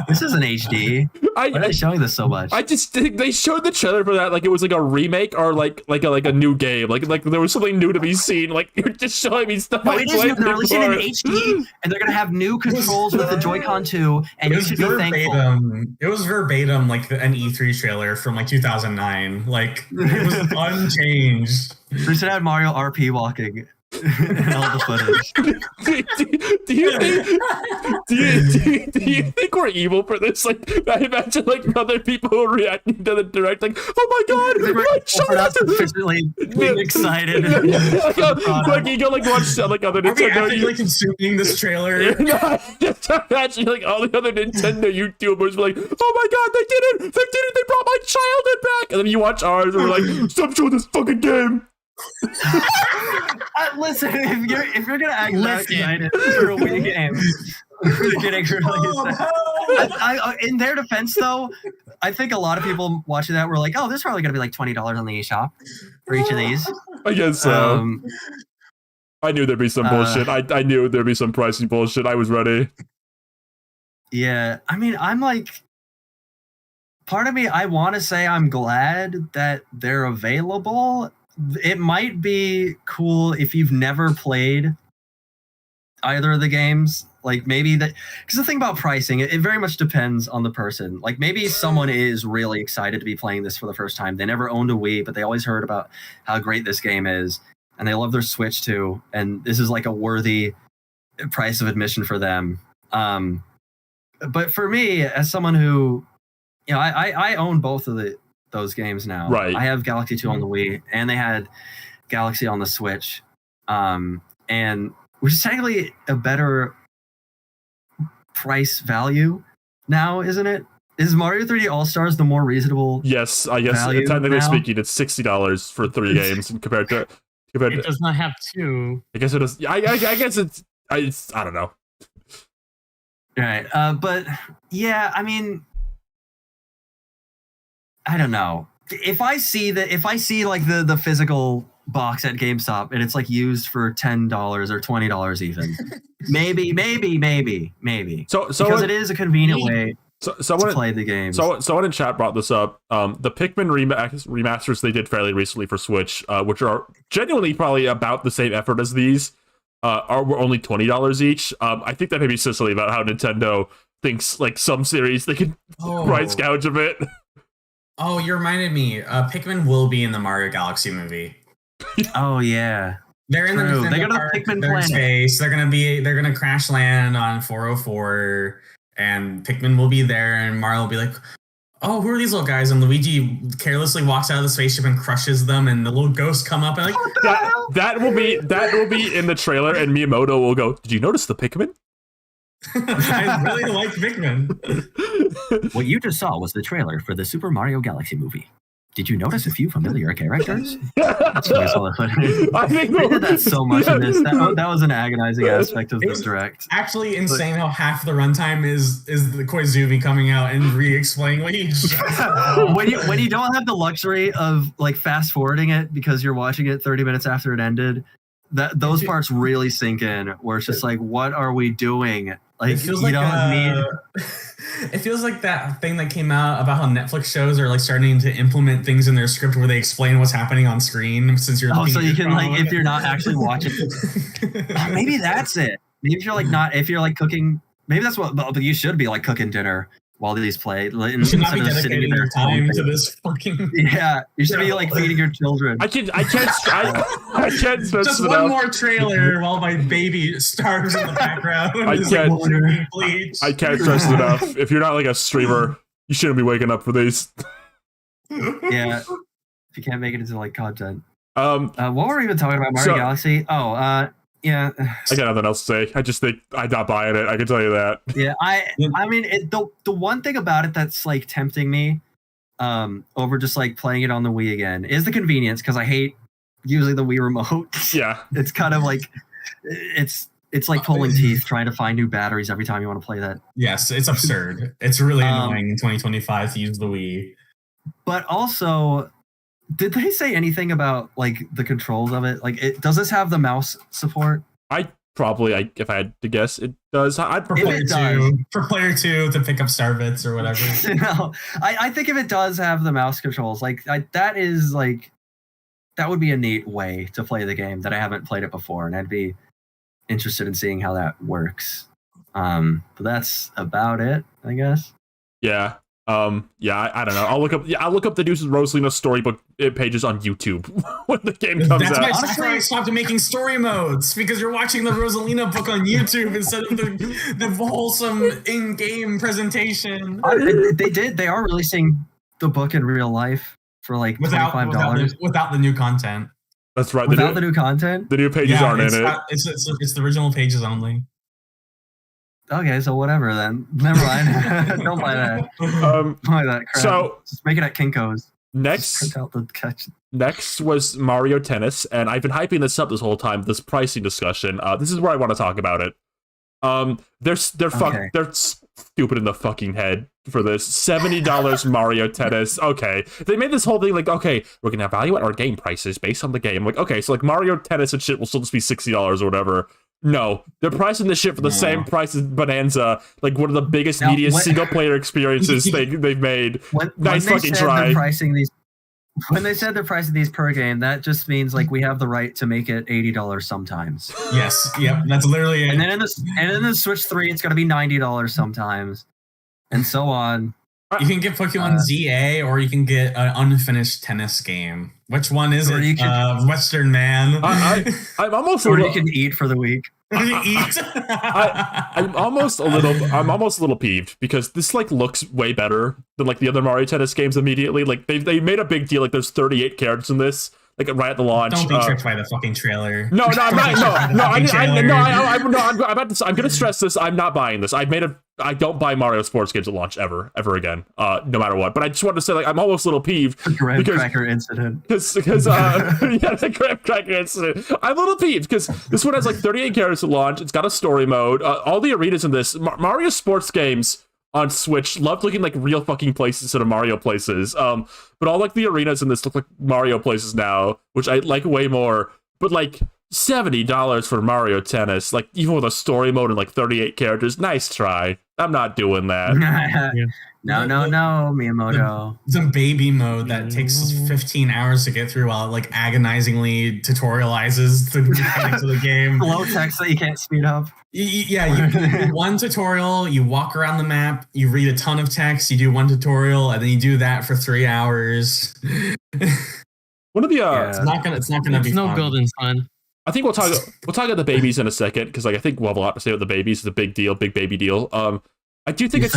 S5: this isn't HD? Why are they showing this so much?
S1: I just think they showed the trailer for that like it was like a remake or like a new game. Like there was something new to be seen. Like you're just showing me stuff.
S5: No, it is new. They're releasing it in HD, and they're gonna have new controls with the Joy-Con 2. And you should be thankful.
S3: It was verbatim like an E3 trailer from like 2009. Like it was unchanged.
S5: We should have Mario RP walking. All the footage.
S1: Do you think we're evil for this? Like, I imagine like other people reacting to the direct, like, "Oh my god, my child!"
S5: Sufficiently excited.
S1: Like you go like watch like other Nintendo.
S3: Are we consuming this trailer?
S1: Just imagine like all the other Nintendo YouTubers were like, "Oh my god, they did it! They did it! They brought my childhood back!" And then you watch ours, and we're like, "Stop showing this fucking game."
S5: Listen, if you're gonna act that excited for a Wii game, you're getting really sad. In their defense, though, I think a lot of people watching that were like, "Oh, this is probably gonna be like $20 on the eShop for each of these."
S1: I guess so. I knew there'd be some bullshit. I knew there'd be some pricing bullshit. I was ready.
S5: Yeah, I mean, I'm like, part of me, I want to say I'm glad that they're available. It might be cool if you've never played either of the games. Like maybe that, because the thing about pricing, it very much depends on the person. Like maybe someone is really excited to be playing this for the first time. They never owned a Wii, but they always heard about how great this game is, and they love their Switch too. And this is like a worthy price of admission for them. But for me, as someone who, you know, I own both of those games now.
S1: Right.
S5: I have Galaxy 2 on the Wii, and they had Galaxy on the Switch. And which is technically a better price value now, isn't it? Is Mario 3D All-Stars the more reasonable?
S1: Yes, I guess technically speaking, it's $60 for 3 games compared to.
S4: It does not have 2.
S1: I guess it does. I guess it's. I don't know.
S5: Right. But yeah, I mean, I don't know. If I see like the physical box at GameStop and it's like used for $10 or $20 even, maybe. So because it is a convenient way to play the game.
S1: So someone in chat brought this up. The Pikmin remasters they did fairly recently for Switch, which are genuinely probably about the same effort as these, were only $20 each. I think that maybe says something about how Nintendo thinks like some series they can price gouge a bit.
S3: Oh, you reminded me. Pikmin will be in the Mario Galaxy movie.
S5: Oh yeah,
S3: they're in the Nintendo
S5: they go to
S3: Park,
S5: Pikmin
S3: they're
S5: Planet.
S3: in space. They're gonna crash land on 404, and Pikmin will be there, and Mario will be like, "Oh, who are these little guys?" And Luigi carelessly walks out of the spaceship and crushes them, and the little ghosts come up and like,
S1: that will be in the trailer, and Miyamoto will go, "Did you notice the Pikmin?"
S3: I really like Pikmin.
S6: What you just saw was the trailer for the Super Mario Galaxy movie. Did you notice a few familiar characters?
S5: I think they did that so much in this. That was an agonizing aspect of the direct.
S3: Actually insane how half the runtime is the Koizumi coming out and re-explaining what he just
S5: when you don't have the luxury of like fast forwarding it because you're watching it 30 minutes after it ended, those parts really sink in where it's just like, what are we doing? Like,
S3: it feels like that thing that came out about how Netflix shows are like starting to implement things in their script where they explain what's happening on screen since you're
S5: so you can like, if you're not actually watching maybe that's it. Maybe if you're like cooking, maybe that's what, but you should be like cooking dinner while these play.
S3: You should not be dedicating your time to this fucking.
S5: Yeah, you should be like feeding your children.
S1: I can't stress
S3: just
S1: enough.
S3: one more trailer while my baby starves in the background.
S1: I can't stress it enough. If you're not like a streamer, you shouldn't be waking up for these.
S5: Yeah, if you can't make it into like content.
S1: What
S5: were we even talking about? Mario Galaxy? Yeah.
S1: I got nothing else to say. I just think I'm not buying it. I can tell you that.
S5: Yeah, I mean, the one thing about it that's like tempting me, over just like playing it on the Wii again is the convenience, because I hate using the Wii remote.
S1: Yeah,
S5: it's kind of like it's like pulling teeth trying to find new batteries every time you want to play that.
S3: Yes, it's absurd. It's really annoying in 2025 to use the Wii.
S5: But also, did they say anything about like the controls of it? Like, does this have the mouse support?
S1: Probably, if I had to guess, it does.
S3: For player two to pick up star bits or whatever.
S5: I think if it does have the mouse controls, that would be a neat way to play the game that I haven't played it before, and I'd be interested in seeing how that works. But that's about it, I guess.
S1: Yeah. I don't know. I'll look up the Deuces Rosalina storybook pages on YouTube when the game comes out.
S3: That's why I stopped making story modes, because you're watching the Rosalina book on YouTube instead of the wholesome in-game presentation.
S5: They are releasing the book in real life for like $25
S3: without the new content.
S1: That's right.
S5: Without the new content,
S1: the new pages aren't in it.
S3: It's the original pages only.
S5: Okay, so whatever then. Never mind. Don't buy that. Buy that crap.
S1: So
S5: just make it at Kinko's.
S1: Next was Mario Tennis, and I've been hyping this up this whole time. This pricing discussion. This is where I want to talk about it. They're stupid in the fucking head for this. $70 Mario Tennis. Okay, they made this whole thing like, okay, we're gonna evaluate our game prices based on the game. Like, okay, so like Mario Tennis and shit will still just be $60 or whatever. No, they're pricing this shit for the same price as Bonanza, like one of the biggest media single-player experiences they've made. Nice fucking try.
S5: When they said they're pricing these per game, that just means like we have the right to make it $80 sometimes.
S3: Yes, yep, that's literally it.
S5: And then in the Switch 3, it's gonna be $90 sometimes, and so on.
S3: You can get Pokemon ZA, or you can get an unfinished tennis game. Which one is it? Western Man.
S1: I'm almost.
S5: Or you can eat for the week.
S1: I'm almost a little peeved because this like looks way better than like the other Mario Tennis games immediately. Like they made a big deal. Like there's 38 characters in this. Like right at the launch.
S3: Don't be tricked by the fucking trailer.
S1: No, I'm gonna stress this. I'm not buying this. I don't buy Mario sports games at launch ever again. No matter what. But I just wanted to say, like, I'm almost a little peeved.
S5: The graham cracker incident.
S1: Because the graham cracker incident. I'm a little peeved because this one has like 38 characters at launch. It's got a story mode. All the arenas in this Mario sports games on Switch loved looking like real fucking places instead of Mario places. But all like the arenas in this look like Mario places now, which I like way more. But like $70 for Mario Tennis, like even with a story mode and like 38 characters, nice try. I'm not doing that.
S5: No, Miyamoto.
S3: The baby mode that takes 15 hours to get through while it like agonizingly tutorializes the mechanics of the game.
S5: Low text that you can't speed up.
S3: You do one tutorial, you walk around the map, you read a ton of text, you do one tutorial, and then you do that for 3 hours.
S1: One of the
S3: it's not gonna be
S4: no
S3: fun.
S4: building fun.
S1: I think we'll talk about the babies in a second because like I think we'll have a lot to say about the babies. It's a big deal, big baby deal. I do think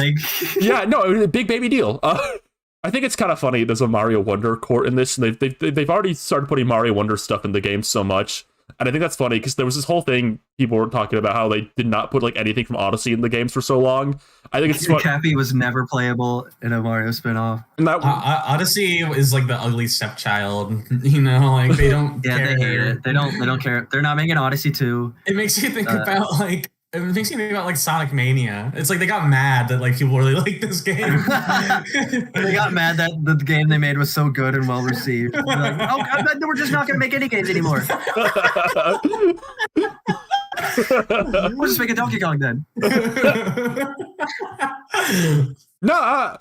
S1: big baby deal. I think it's kind of funny. There's a Mario Wonder court in this, and they've already started putting Mario Wonder stuff in the game so much, and I think that's funny because there was this whole thing people were talking about how they did not put like anything from Odyssey in the games for so long. I think it's
S5: Cappy was never playable in a Mario spinoff.
S1: And that
S3: Odyssey is like the ugly stepchild. You know, like they don't.
S5: Yeah,
S3: care.
S5: they hate it. They don't care. They're not making Odyssey 2.
S3: It makes you think about like. It makes me think about like Sonic Mania. It's like they got mad that like people really like this game.
S5: They got mad that the game they made was so good and well received. They're like, we're just not going to make any games anymore. We'll just make a Donkey Kong then.
S1: I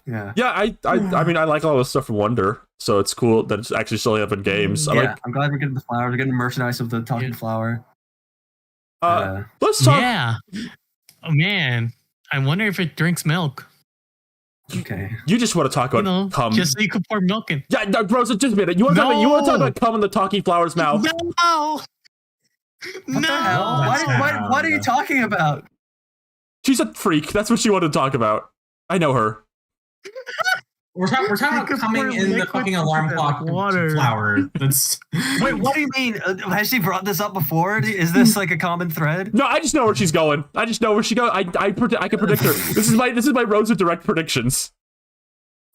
S1: mean, I like all the stuff from Wonder, so it's cool that it's actually showing up in games.
S5: I'm glad we're getting the flower. We're getting merchandise of the talking flower.
S1: Let's talk.
S4: Yeah. Oh man, I wonder if it drinks milk.
S5: Okay.
S1: You just want to talk about cum.
S4: Just so you can pour milk in.
S1: Yeah, no, bro. So just a minute. You want to talk about cum in the talking flower's mouth?
S4: No.
S5: What the hell? What are you talking about?
S1: She's a freak. That's what she wanted to talk about. I know her.
S3: We're talking about coming in the fucking alarm clock flower. That's
S5: Wait, what do you mean? Has she brought this up before? Is this like a common thread?
S1: No, I just know where she's going. I just know where she goes. I can predict her. This is my Rosa Direct predictions.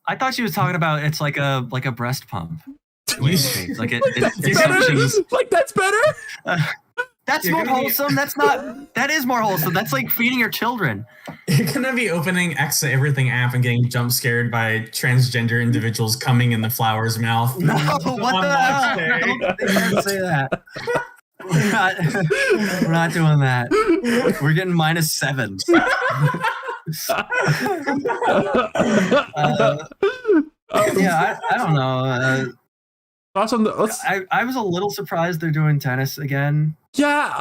S5: I thought she was talking about it's like a breast pump. Like
S1: that's better.
S5: That's more wholesome. That is more wholesome. That's like feeding your children.
S3: You're gonna be opening Exit Everything app and getting jump scared by transgender individuals coming in the flower's mouth.
S5: No, what the hell? Don't say that. We're not doing that. We're getting -7. I don't know.
S1: Awesome.
S5: I was a little surprised they're doing tennis again.
S1: Yeah.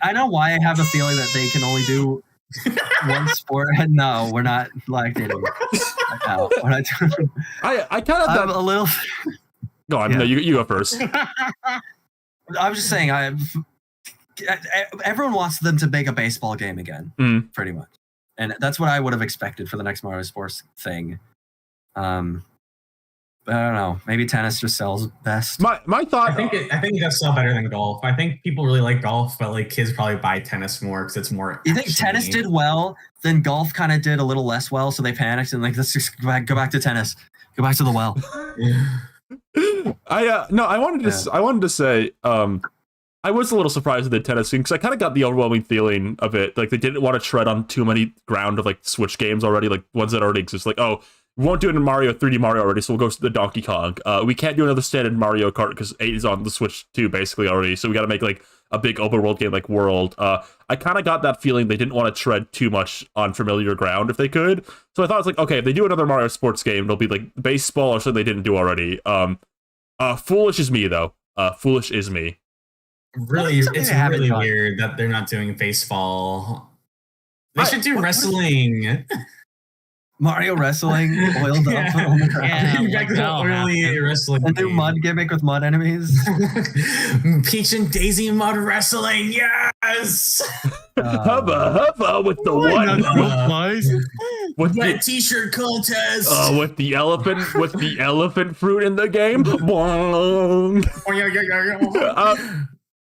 S5: I know why I have a feeling that they can only do one sport. No, we're not like dating. No, we're not doing.
S1: I kind of
S5: I'm a little.
S1: Go on. Yeah. No, you go first.
S5: I was just saying, everyone wants them to make a baseball game again, pretty much, and that's what I would have expected for the next Mario Sports thing. But I don't know. Maybe tennis just sells best.
S1: My thought.
S3: I think it does sell better than golf. I think people really like golf, but like kids probably buy tennis more because it's more.
S5: You think tennis did well? Then golf kind of did a little less well, so they panicked and like, let's just go back to tennis. Go back to the well.
S1: I wanted to say I was a little surprised with the tennis thing because I kind of got the overwhelming feeling of it. Like they didn't want to tread on too many ground of like Switch games already, like ones that already exist. Like, oh, we won't do it in 3D Mario already, so we'll go to the Donkey Kong. We can't do another standard Mario Kart because 8 is on the Switch 2 basically already, so we got to make like a big open world game like World. I kind of got that feeling they didn't want to tread too much on familiar ground if they could. So I thought it's like, okay, if they do another Mario sports game, it'll be like baseball or something they didn't do already. Foolish is me though. Foolish is me.
S3: Really, it's really weird that they're not doing baseball. They should do wrestling.
S5: Mario wrestling, oiled up on the ground.
S3: Oily wrestling.
S5: And do mud gimmick with mud enemies.
S3: Peach and Daisy mud wrestling, yes!
S1: Hubba with the one.
S3: With the t-shirt contest.
S1: With the elephant fruit in the game.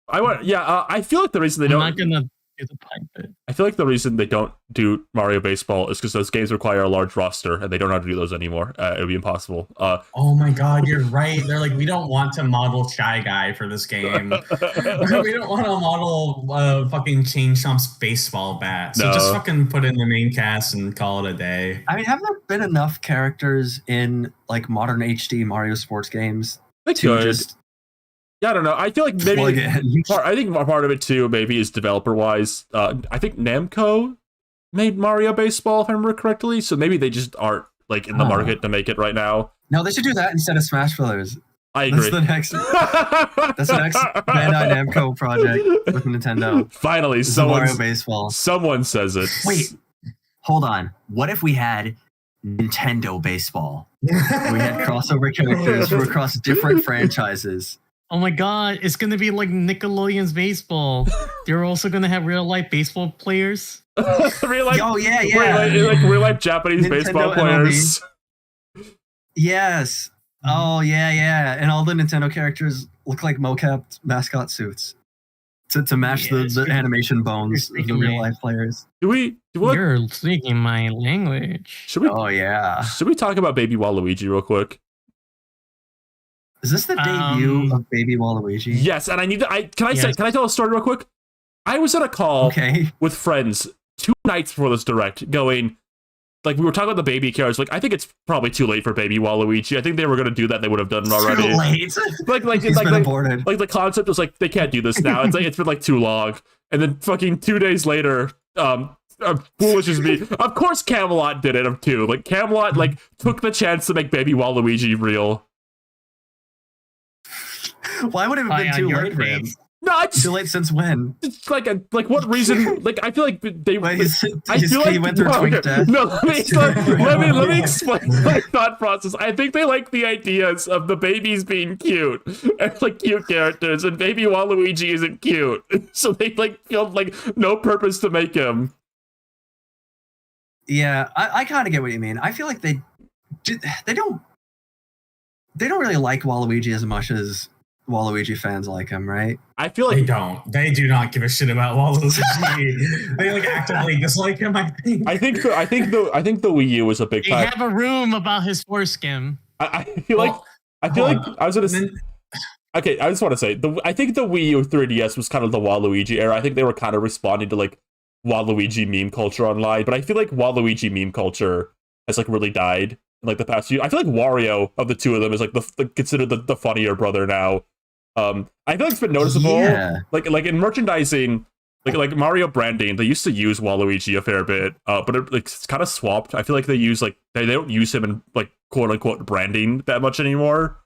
S1: I feel like the reason they don't.
S4: I'm not gonna do the pipe bit.
S1: I feel like the reason they don't do Mario Baseball is because those games require a large roster, and they don't know how to do those anymore. It would be impossible.
S3: Oh my god, you're right. They're like, we don't want to model Shy Guy for this game. We don't want to model fucking Chain Chomp's baseball bat. So just fucking put in the main cast and call it a day.
S5: I mean, have there been enough characters in like modern HD Mario sports games?
S1: They could. Yeah, I don't know. I feel like maybe I think part of it too maybe is developer wise. I think Namco made Mario Baseball if I remember correctly, so maybe they just aren't like in the market to make it right now.
S5: No, they should do that instead of Smash Brothers.
S1: I agree.
S5: That's the next Bandai Namco project with Nintendo.
S1: Finally,
S5: Mario Baseball.
S1: Someone says it.
S6: Wait, hold on. What if we had Nintendo Baseball? We had crossover characters from across different franchises.
S4: Oh my god, it's gonna be like Nickelodeon's baseball. They're also gonna have real life baseball players.
S1: Real life, real life Japanese Nintendo baseball players.
S5: MLB. Yes. Oh yeah. And all the Nintendo characters look like mocap mascot suits to match the animation bones of the real life players.
S4: You're speaking my language.
S1: Should we talk about Baby Waluigi real quick?
S5: Is this the debut of Baby Waluigi?
S1: Yes, and can I tell a story real quick? I was at a call with friends 2 nights before this direct, going like we were talking about the baby characters. Like I think it's probably too late for Baby Waluigi. I think they were gonna do that. They would have done it already.
S5: Too late.
S1: Like the concept was like they can't do this now. It's like it's been like too long. And then fucking 2 days later, foolish as me. Of course, Camelot did it too. Like Camelot like took the chance to make Baby Waluigi real.
S5: Why would it have been too late for him?
S1: No, it's
S5: too late since when?
S1: It's like what reason? Like I feel like they.
S5: I feel like he went through Twink death.
S1: No, let me explain my thought process. I think they like the ideas of the babies being cute and like cute characters, and Baby Waluigi isn't cute, so they like feel like no purpose to make him.
S5: Yeah, I kind of get what you mean. I feel like they don't really like Waluigi as much as Waluigi fans like him, right?
S1: I feel like
S3: they do not give a shit about Waluigi. They like actively dislike him. I think
S1: the Wii U was a big.
S4: They have a room about his foreskin.
S1: I feel like I was gonna. Okay, I just want to say I think the Wii U 3DS was kind of the Waluigi era. I think they were kind of responding to like Waluigi meme culture online, but I feel like Waluigi meme culture has like really died in like the past few. I feel like Wario of the two of them is like considered the funnier brother now. I feel like it's been noticeable, like in merchandising, like Mario branding. They used to use Waluigi a fair bit, but it's kind of swapped. I feel like they use they don't use him in like quote unquote branding that much anymore.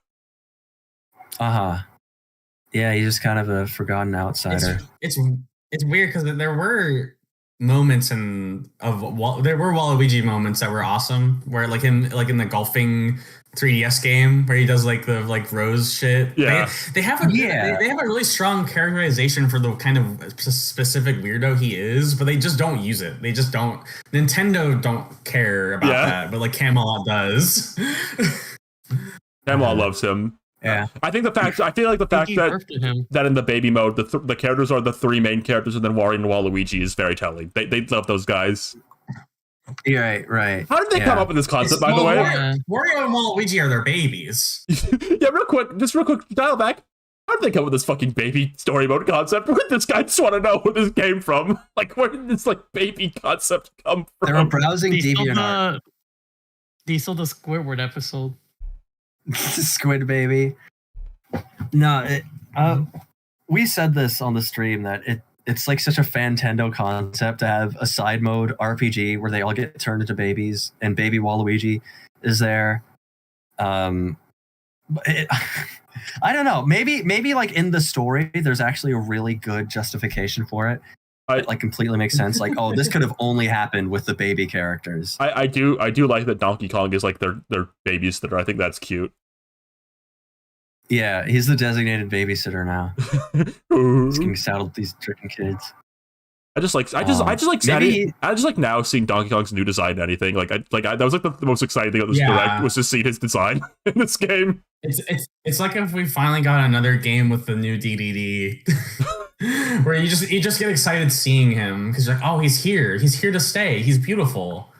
S5: Yeah, he's just kind of a forgotten outsider.
S3: It's weird because there were moments there were Waluigi moments that were awesome, where like in the golfing 3DS game where he does like the Rose shit.
S1: Yeah,
S3: they have a really strong characterization for the kind of specific weirdo he is, but they just don't use it. They just don't. Nintendo don't care about that, but like Camelot does.
S1: Camelot loves him.
S5: Yeah,
S1: I feel like the fact that in the baby mode the characters are the three main characters and then Wario and Waluigi is very telling. They love those guys.
S5: Yeah, right.
S1: How did they come up with this concept, by the way?
S3: Wario and Waluigi are their babies.
S1: Yeah, real quick, dial back. How did they come up with this fucking baby story mode concept? Where did this guy just want to know where this came from? Like, where did this baby concept come from?
S5: They were browsing DeviantArt.
S4: They saw the Squidward episode.
S5: Squid baby. No, we said this on the stream that it's like such a Fantendo concept to have a side mode RPG where they all get turned into babies and baby Waluigi is there. I don't know. Maybe like in the story, there's actually a really good justification for it. It like completely makes sense. Like, oh, this could have only happened with the baby characters.
S1: I do like that Donkey Kong is like their babysitter. I think that's cute.
S5: Yeah, he's the designated babysitter now. He's getting saddled with these freaking kids.
S1: I just like now seeing Donkey Kong's new design and anything. That was like the most exciting thing of this direct was to see his design in this game.
S3: It's like if we finally got another game with the new DDD. Where you just get excited seeing him because you're like, oh, he's here to stay, he's beautiful.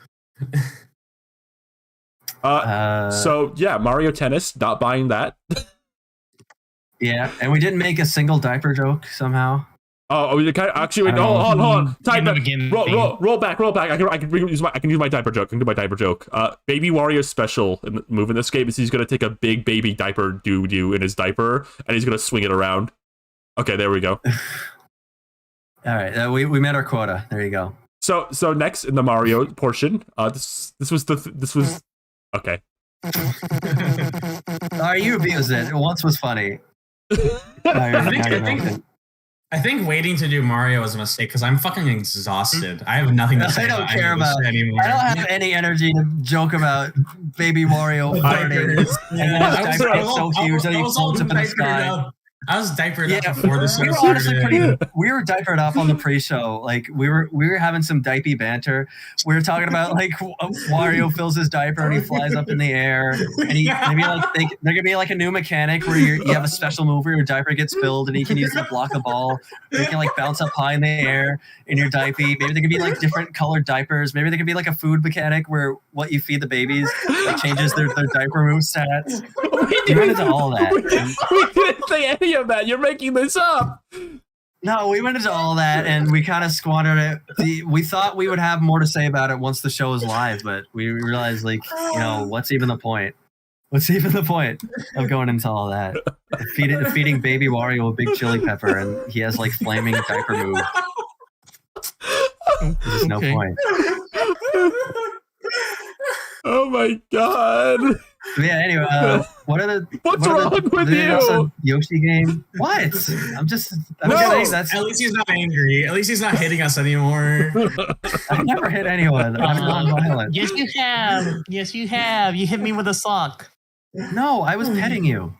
S1: So yeah, Mario Tennis, not buying that.
S5: Yeah, and we didn't make a single diaper joke somehow.
S1: Oh, we kind of actually wait. Hold on. Roll back. I can use my diaper joke. I can do my diaper joke. Baby Wario's special move in this game is he's gonna take a big baby diaper doo in his diaper and he's gonna swing it around. Okay, there we go.
S5: All right, we met our quota. There you go.
S1: So next in the Mario portion, this was okay.
S5: You abused it. It once was funny.
S3: I think waiting to do Mario was a mistake because I'm fucking exhausted. I have nothing to say.
S5: I don't care about anymore. I don't have any energy to joke about Baby Wario farting. And then it's so huge that he floats up in the sky.
S3: I was diapered up before this.
S5: We were honestly we were diapered up on the pre-show. Like we were having some diaper banter. We were talking about like Wario fills his diaper and he flies up in the air. And there could be like a new mechanic where you have a special move where your diaper gets filled and he can use it to block the ball. You can like bounce up high in the air in your diaper. Maybe there could be like different colored diapers. Maybe there could be like a food mechanic where what you feed the babies like changes their diaper move stats. We went into all that.
S1: We didn't say any of that. You're making this up.
S5: No, we went into all that and we kind of squandered it. We thought we would have more to say about it once the show is live, but we realized, like, what's even the point? What's even the point of going into all that? Feeding baby Wario a big chili pepper and he has like flaming diaper move. There's no point.
S1: Oh my god.
S5: Yeah, anyway,
S1: what's wrong with you?
S5: Yoshi game? What? I'm
S3: saying that's at least he's not angry. At least he's not hitting us anymore.
S5: I've never hit anyone. I'm non-violent.
S4: Yes, you have. Yes, you have. You hit me with a sock.
S5: No, I was petting you.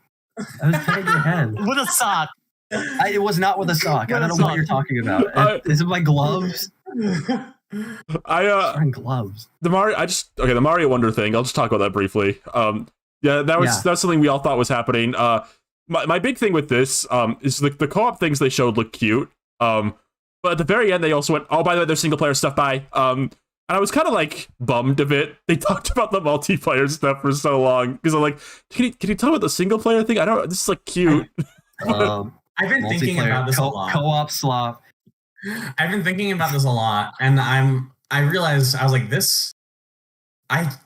S5: I was petting your head.
S4: With a sock.
S5: It was not with a sock. I don't know what you're talking about. Is it my gloves? Gloves.
S1: The Mario Wonder thing. I'll just talk about that briefly. That's something we all thought was happening. My big thing with this is the co-op things they showed look cute. But at the very end they also went, oh, by the way, there's single player stuff. Bye. And I was kind of like bummed a bit. They talked about the multiplayer stuff for so long because I'm like, can you talk about the single player thing? I don't. This is like cute.
S3: I've been thinking about this a lot.
S5: Co-op slop.
S3: I've been thinking about this a lot, and I realized I was like, this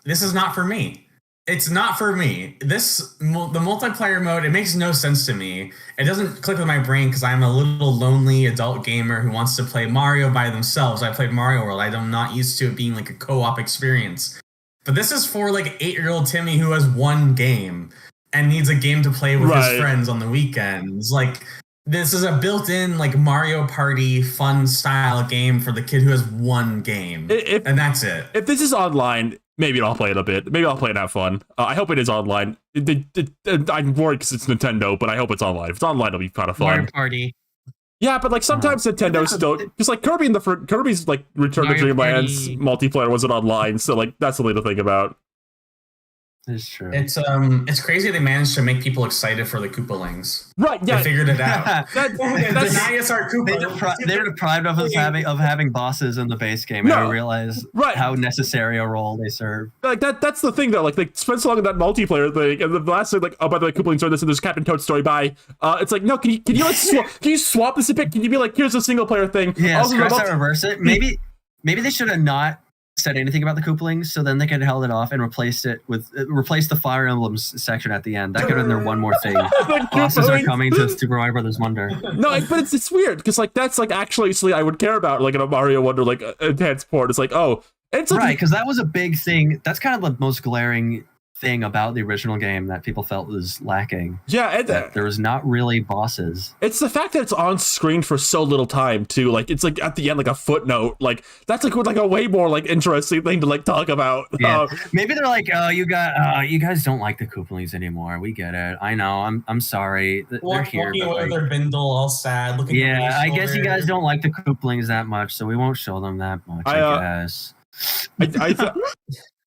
S3: is not for me. It's not for me. The multiplayer mode, it makes no sense to me. It doesn't click with my brain because I'm a little lonely adult gamer who wants to play Mario by themselves. I played Mario World. I'm not used to it being like a co-op experience. But this is for like 8-year-old Timmy who has one game and needs a game to play with his friends on the weekends. Like, this is a built-in like Mario Party fun style game for the kid who has one game, and that's it.
S1: If this is online, maybe I'll play it a bit. Maybe I'll play it and have fun. I hope it is online. I'm worried because it's Nintendo, but I hope it's online. If it's online, it'll be kind of fun.
S4: Mario Party.
S1: Yeah, but like sometimes Nintendo still, because like Kirby's like Return to Dreamland's multiplayer wasn't online, so like that's something to think about.
S5: It's true.
S3: It's crazy they managed to make people excited for the Koopalings.
S1: Right, yeah.
S3: They figured it out.
S5: Deny us our Koopa. They were deprived of us having bosses in the base game. And I realize how necessary a role they serve.
S1: Like that's the thing though. Like they spent so long on that multiplayer thing, and the last thing, like, oh, by the way, Koopalings are this, and there's Captain Toad's story. Bye. It's like, no, can you like can you swap this a bit? Can you be like, here's a single player thing?
S5: Yeah, scratch that, reverse it. Maybe they should have not said anything about the Koopalings, so then they could have held it off and replace the Fire Emblems section at the end. That could have been their one more thing. Bosses are coming to Super Mario Brothers Wonder.
S1: No, but it's weird because like that's like actually I would care about like in a Mario Wonder like enhanced port. It's like, oh, it's like,
S5: right, because that was a big thing. That's kind of the most glaring thing about the original game that people felt was lacking.
S1: Yeah,
S5: there was not really bosses.
S1: It's the fact that it's on screen for so little time too. Like it's like at the end like a footnote. Like that's like a way more like interesting thing to like talk about.
S5: Yeah. Maybe they're like, you guys don't like the Koopalings anymore. We get it. I know. I'm sorry. They're here.
S3: Walking away with their bindle, all sad. Looking.
S5: Yeah, I guess you guys don't like the Koopalings that much, so we won't show them that much. I guess.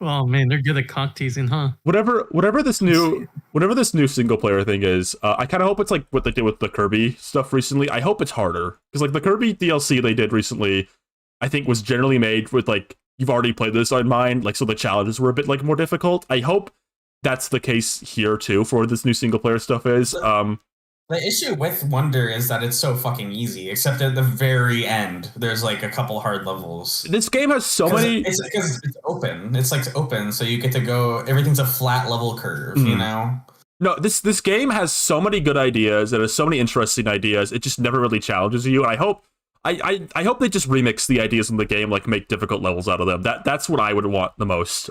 S4: Oh man, they're good at cock teasing, huh?
S1: Whatever this new single player thing is, I kind of hope it's like what they did with the Kirby stuff recently. I hope it's harder because like the Kirby DLC they did recently, I think was generally made with like you've already played this in mind, like so the challenges were a bit like more difficult. I hope that's the case here too for this new single player stuff is.
S3: The issue with Wonder is that it's so fucking easy, except at the very end, there's like a couple hard levels.
S1: This game has so many.
S3: It's because it's open. It's like open, so you get to go. Everything's a flat level curve, you know.
S1: No, this game has so many good ideas. It has so many interesting ideas. It just never really challenges you. And I hope they just remix the ideas in the game, like make difficult levels out of them. That's what I would want the most.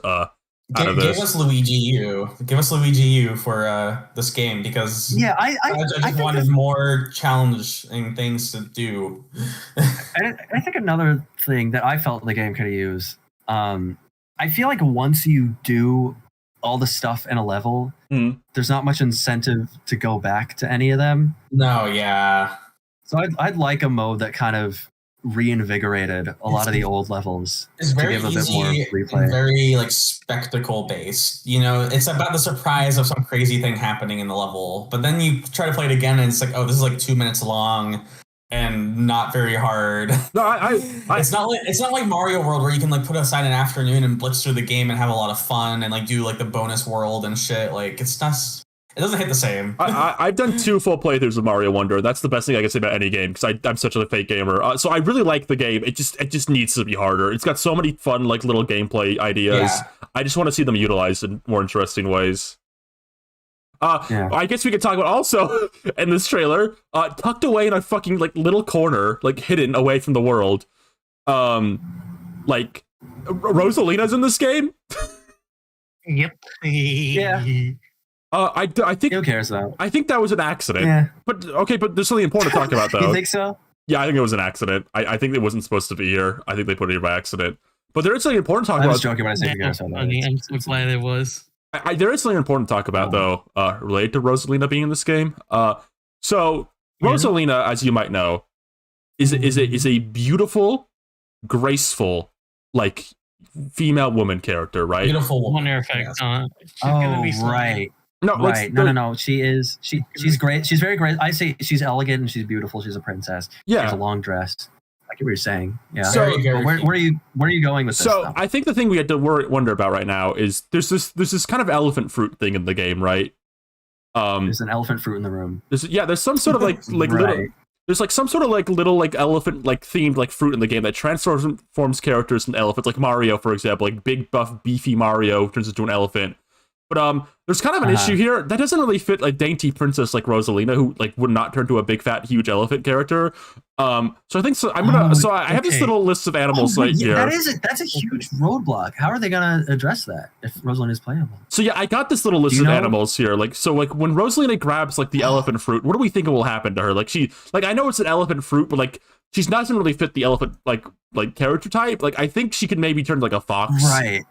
S3: Give us Luigi U. Give us Luigi U for this game because
S5: I
S3: just wanted more challenging things to do.
S5: I think another thing that I felt the game could have used. I feel like once you do all the stuff in a level, there's not much incentive to go back to any of them.
S3: No, yeah.
S5: So I'd like a mode that kind of reinvigorated a lot of the old levels.
S3: It's very
S5: to give a bit
S3: easy
S5: more replay.
S3: And very like spectacle based. You know, it's about the surprise of some crazy thing happening in the level. But then you try to play it again and it's like, oh, this is like 2 minutes long and not very hard.
S1: No,
S3: it's not like Mario World where you can like put aside an afternoon and blitz through the game and have a lot of fun and like do like the bonus world and shit. Like it's not. It doesn't hit the same.
S1: I've done 2 full playthroughs of Mario Wonder. That's the best thing I can say about any game because I'm such a fake gamer. So I really like the game. It just needs to be harder. It's got so many fun like little gameplay ideas. Yeah. I just want to see them utilized in more interesting ways. I guess we could talk about also in this trailer, tucked away in a fucking like little corner, like hidden away from the world. Like Rosalina's in this game.
S4: Yep.
S5: Yeah.
S1: I think
S5: who cares though?
S1: I think that was an accident.
S5: Yeah.
S1: But there's something important to talk about though.
S5: You think so?
S1: Yeah, I think it was an accident. I think it wasn't supposed to be here. I think they put it here by accident. But there is something important to talk about.
S5: I was joking when I said you guys.
S4: I'm so glad it was.
S1: There is something important to talk about though, related to Rosalina being in this game. So Rosalina, as you might know, is a beautiful, graceful, like female woman character, right?
S3: Beautiful woman.
S4: Wonder effect.
S5: She's gonna be right. No, right. No. She's great. She's very great. I say she's elegant and she's beautiful. She's a princess.
S1: Yeah.
S5: She has a long dress. I get what you're saying. Yeah.
S1: So
S5: where are you going with this?
S1: So
S5: stuff?
S1: I think the thing we had to wonder about right now is there's this kind of elephant fruit thing in the game, right?
S5: There's an elephant fruit in the room.
S1: There's some sort of like
S5: right.
S1: little. There's like some sort of like little like elephant like themed like fruit in the game that transforms characters into elephants, like Mario, for example. Like big buff beefy Mario turns into an elephant. But there's kind of an issue here that doesn't really fit a dainty princess like Rosalina, who like would not turn to a big fat huge elephant character. So I think so. I have this little list of animals here.
S5: That's a huge roadblock. How are they gonna address that if Rosalina is playable?
S1: So yeah, I got this little list of animals here. Like when Rosalina grabs like the elephant fruit, what do we think will happen to her? I know it's an elephant fruit, but like she's not doesn't really fit the elephant like character type. Like I think she could maybe turn like a fox.
S5: Right.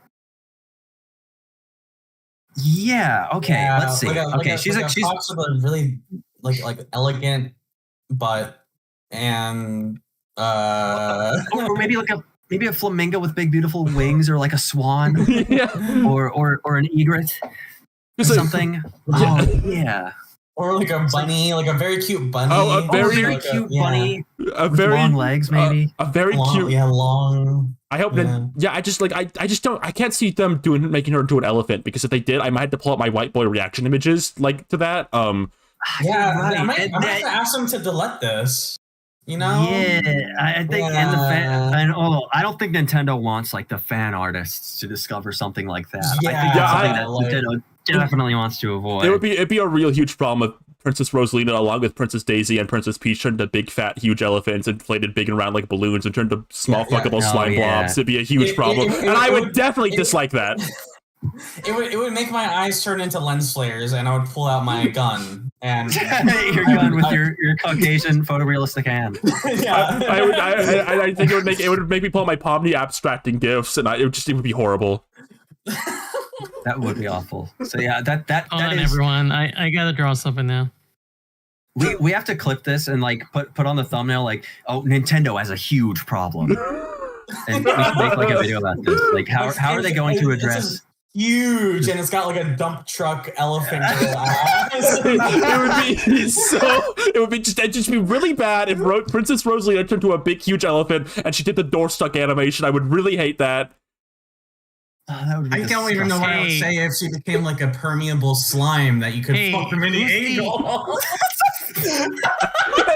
S5: Yeah. Okay.
S7: Yeah,
S5: let's see. She's
S7: fox with a really like elegant butt and
S5: or maybe a flamingo with big beautiful wings, or like a swan, or an egret, or something. Yeah.
S7: Or like a bunny, like a very cute bunny.
S1: Oh, a very
S5: cute bunny.
S1: A very
S5: long legs, maybe.
S1: A very
S7: long,
S1: cute.
S7: Yeah, long.
S1: I hope that. Yeah, I just don't. I can't see them making her into an elephant, because if they did, I might have to pull up my white boy reaction images to that.
S7: Yeah, right. I might ask them to delete this. You know?
S5: Yeah, I think, and the fan, I don't think Nintendo wants like the fan artists to discover something like that.
S7: Yeah,
S5: I think that's something that Nintendo definitely wants to avoid.
S1: It'd be a real huge problem if Princess Rosalina, along with Princess Daisy and Princess Peach, turned to big fat huge elephants, inflated big and round like balloons, and turned to small fuckable slime blobs. It'd be a huge problem, and I would definitely dislike that.
S7: It would make my eyes turn into lens flares, and I would pull out my gun and
S5: your gun with your Caucasian photorealistic hand.
S7: Yeah.
S1: I think it would make me pull out my Pomni abstracting gifs, and it would be horrible.
S5: That would be awful. So yeah, that
S4: Hold on,
S5: is,
S4: everyone. I gotta draw something now.
S5: We have to clip this and like put on the thumbnail like, oh, Nintendo has a huge problem, and we can make like a video about this. Like how are they going to address?
S7: Huge, and it's got like a dump truck elephant eyes.
S1: It would just be really bad if Princess Rosalina turned to a big huge elephant and she did the door stuck animation. I would really hate that.
S5: That would be
S7: I don't even know what I would say if she became like a permeable slime that you could fuck from any angle.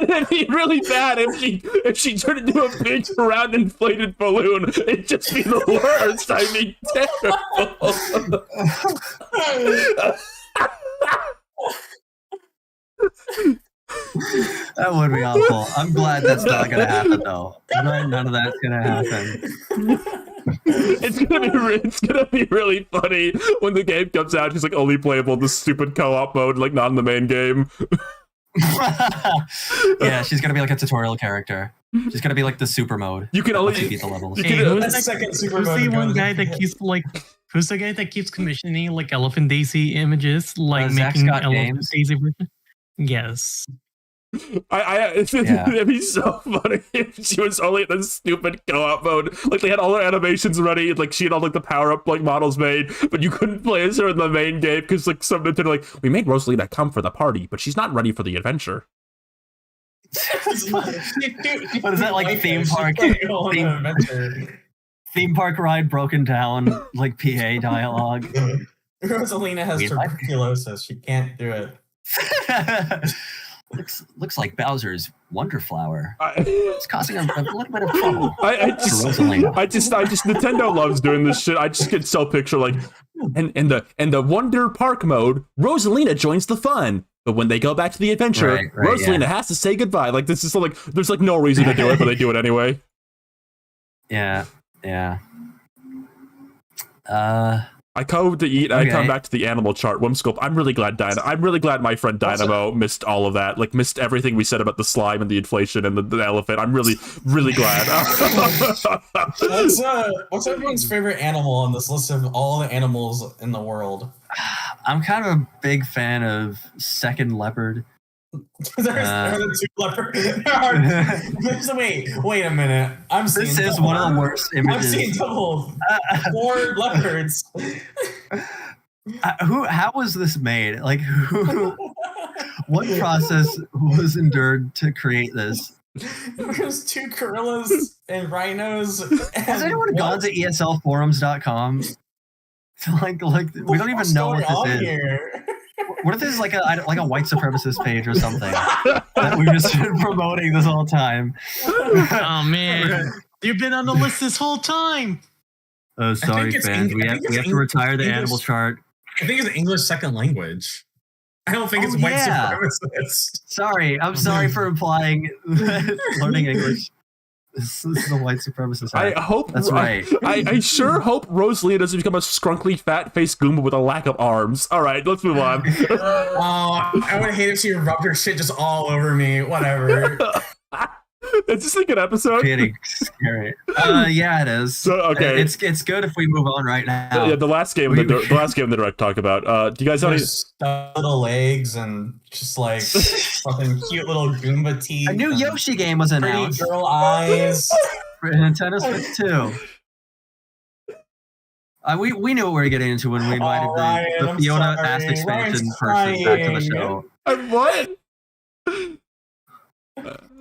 S1: And it'd be really bad if she turned into a big round inflated balloon. It'd just be the worst. I mean, terrible.
S5: That would be awful. I'm glad that's not gonna happen though. None of that's gonna happen.
S1: It's gonna be really funny when the game comes out. She's like only playable in the stupid co-op mode, like not in the main game.
S5: Yeah, she's gonna be like a tutorial character. She's gonna be like the super mode.
S1: You can only
S5: beat the levels.
S4: Who's the guy that keeps commissioning like Elephant Daisy images, like
S5: Zach
S4: making
S5: Scott
S4: Elephant
S5: Games?
S4: Daisy version? Yes.
S1: It'd be so funny if she was only in the stupid co-op mode. Like they had all her animations ready, like she had all like the power-up like models made, but you couldn't play as her in the main game because like some Nintendo like, we made Rosalina come for the party, but she's not ready for the adventure.
S5: What is that, like theme park ride broken down, like PA dialogue?
S7: Rosalina has tuberculosis. She can't do it.
S5: Looks like Bowser's Wonder Flower. It's causing a little bit of trouble.
S1: Nintendo loves doing this shit. I just can still picture like, in the Wonder Park mode, Rosalina joins the fun. But when they go back to the adventure, Rosalina has to say goodbye. Like this is like, there's like no reason to do it, but they do it anyway.
S5: Yeah.
S1: I come to eat. I come back to the animal chart. Whimscope. I'm really glad my friend Dynamo missed all of that. Like missed everything we said about the slime and the inflation and the elephant. I'm really glad.
S7: What's everyone's favorite animal on this list of all the animals in the world?
S5: I'm kind of a big fan of Second Leopard.
S7: There's two leopards. Wait a minute.
S5: This is one of the worst images.
S7: I'm seeing double 4 leopards.
S5: How was this made? Like, what process was endured to create this?
S7: There's 2 gorillas and rhinos.
S5: Has anyone gone to ESLforums.com? Like we don't even know what this is.
S7: Here?
S5: What if this is like a white supremacist page or something that we've just been promoting this whole time?
S4: Oh man, you've been on the list this whole time.
S5: Oh, sorry, fans. We have to retire the animal chart
S3: I think it's English second language. I don't think it's white supremacist.
S5: Sorry, I'm sorry for implying learning English. This is the white supremacist.
S1: I hope
S5: that's right.
S1: I sure hope Rosalia doesn't become a scrunkly, fat-faced Goomba with a lack of arms. All right, let's move on.
S3: I would hate if she rubbed her shit just all over me. Whatever.
S1: Is this a good episode?
S5: Getting scary. Yeah, it is.
S1: So, okay,
S5: it's good if we move on right now.
S1: Yeah, the last game, the last game the direct talk about. Do you guys have any
S3: little legs and just like fucking cute little Goomba teeth?
S5: A new Yoshi game was announced.
S3: Pretty girl eyes.
S5: For Nintendo Switch 2. We knew what we were getting into when we invited the Fiona Ass expansion person back to the show.
S1: What?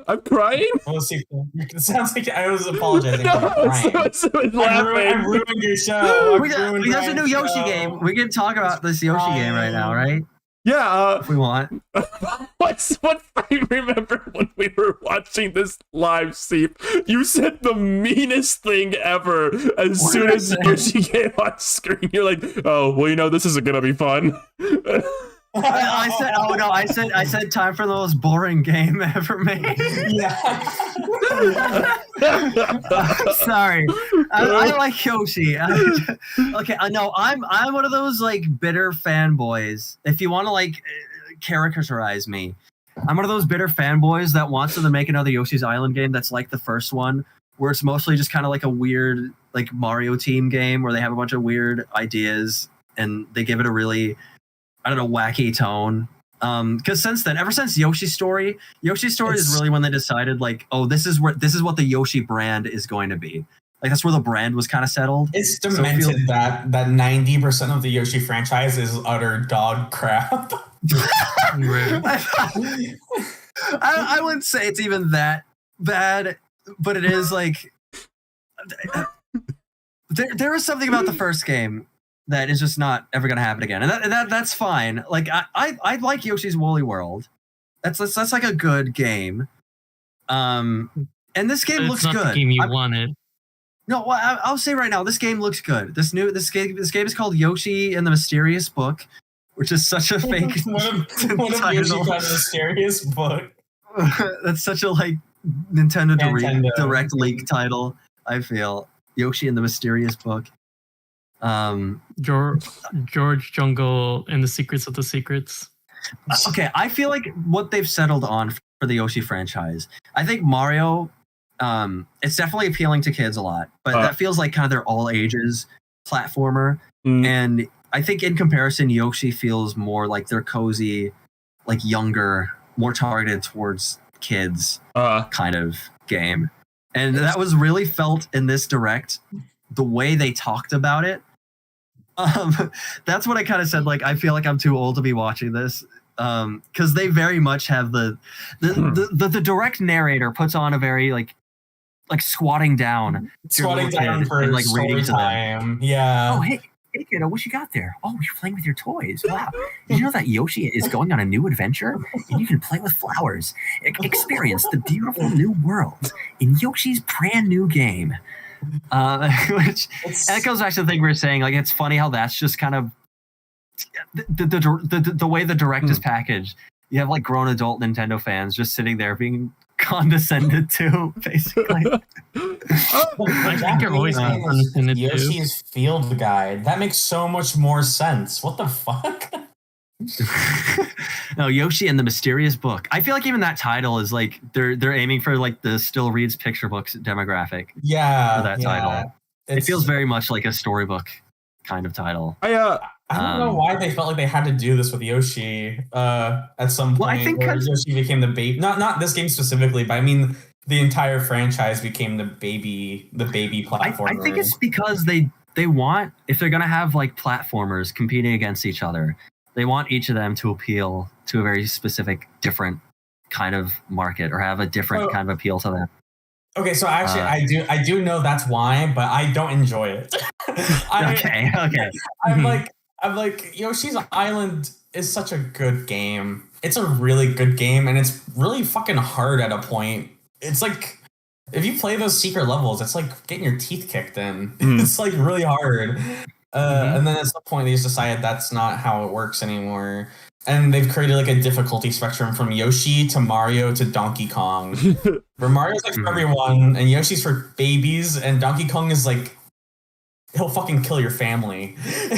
S1: I'm crying.
S3: It sounds like I was apologizing.
S1: No, I
S3: ruined your show.
S5: There's a new Yoshi game. We can talk about this Yoshi game right now, right?
S1: Yeah,
S5: if we want.
S1: What I remember when we were watching this live stream, you said the meanest thing ever as soon as Yoshi came on screen. You're like, oh, well, you know, this isn't gonna be fun.
S5: I said time for the most boring game ever made.
S3: Yeah.
S5: I'm sorry. I like Yoshi. Okay, I know I'm one of those like bitter fanboys. If you want to like characterize me, I'm one of those bitter fanboys that wants them to make another Yoshi's Island game that's like the first one, where it's mostly just kind of like a weird like Mario team game where they have a bunch of weird ideas and they give it a really, I don't know, wacky tone. Because ever since Yoshi's Story is really when they decided like, oh, this is what the Yoshi brand is going to be. Like that's where the brand was kind of settled.
S3: It's demented that 90% of the Yoshi franchise is utter dog crap.
S5: I wouldn't say it's even that bad, but it is like there is something about the first game that is just not ever going to happen again, and that's fine. Like I like Yoshi's Woolly World. That's like a good game. And this game looks
S4: not
S5: good.
S4: The game you wanted.
S5: No, well, I'll say right now, this game looks good. This game is called Yoshi and the Mysterious Book, which is such a fake.
S3: What if Yoshi got a mysterious book?
S5: That's such a like Nintendo Direct leak title. I feel Yoshi and the Mysterious Book.
S4: George Jungle and the Secrets of the Secrets.
S5: Okay, I feel like what they've settled on for the Yoshi franchise. I think Mario, it's definitely appealing to kids a lot, but that feels like kind of their all ages platformer. And I think in comparison, Yoshi feels more like their cozy, like younger, more targeted towards kids kind of game. And that was really felt in this direct, the way they talked about it. That's what I kind of said. Like, I feel like I'm too old to be watching this. Because they very much have the direct narrator puts on a very like squatting down
S3: for
S5: and, like reading to them.
S3: Yeah.
S6: Oh, hey kiddo, what you got there? Oh, you're playing with your toys. Wow. Did you know that Yoshi is going on a new adventure? And you can play with flowers. Experience the beautiful new world in Yoshi's brand new game. Which echoes back to the thing we were saying. Like, it's funny how that's just kind of the way the direct is packaged. You have like grown adult Nintendo fans just sitting there being condescended to, basically.
S4: I think you're always condescended to.
S3: Yoshi's Field Guide. That makes so much more sense. What the fuck?
S5: No, Yoshi and the Mysterious Book. I feel like even that title is like they're aiming for like the still reads picture books demographic.
S3: Yeah,
S5: for that title. It feels very much like a storybook kind of title.
S3: I don't know why they felt like they had to do this with Yoshi at some point. Well, I think where Yoshi became the baby. Not this game specifically, but I mean the entire franchise became the baby platformer.
S5: I think it's because they want, if they're gonna have like platformers competing against each other, they want each of them to appeal to a very specific, different kind of market or have a different kind of appeal to them.
S3: Okay, so actually, I do know that's why, but I don't enjoy it.
S5: Okay.
S3: I'm like Yoshi's Island is such a good game. It's a really good game, and it's really fucking hard at a point. It's like if you play those secret levels, it's like getting your teeth kicked in. It's like really hard. And then at some point they just decided that's not how it works anymore. And they've created like a difficulty spectrum from Yoshi to Mario to Donkey Kong. Where Mario's like for everyone, and Yoshi's for babies, and Donkey Kong is like, he'll fucking kill your family.
S4: He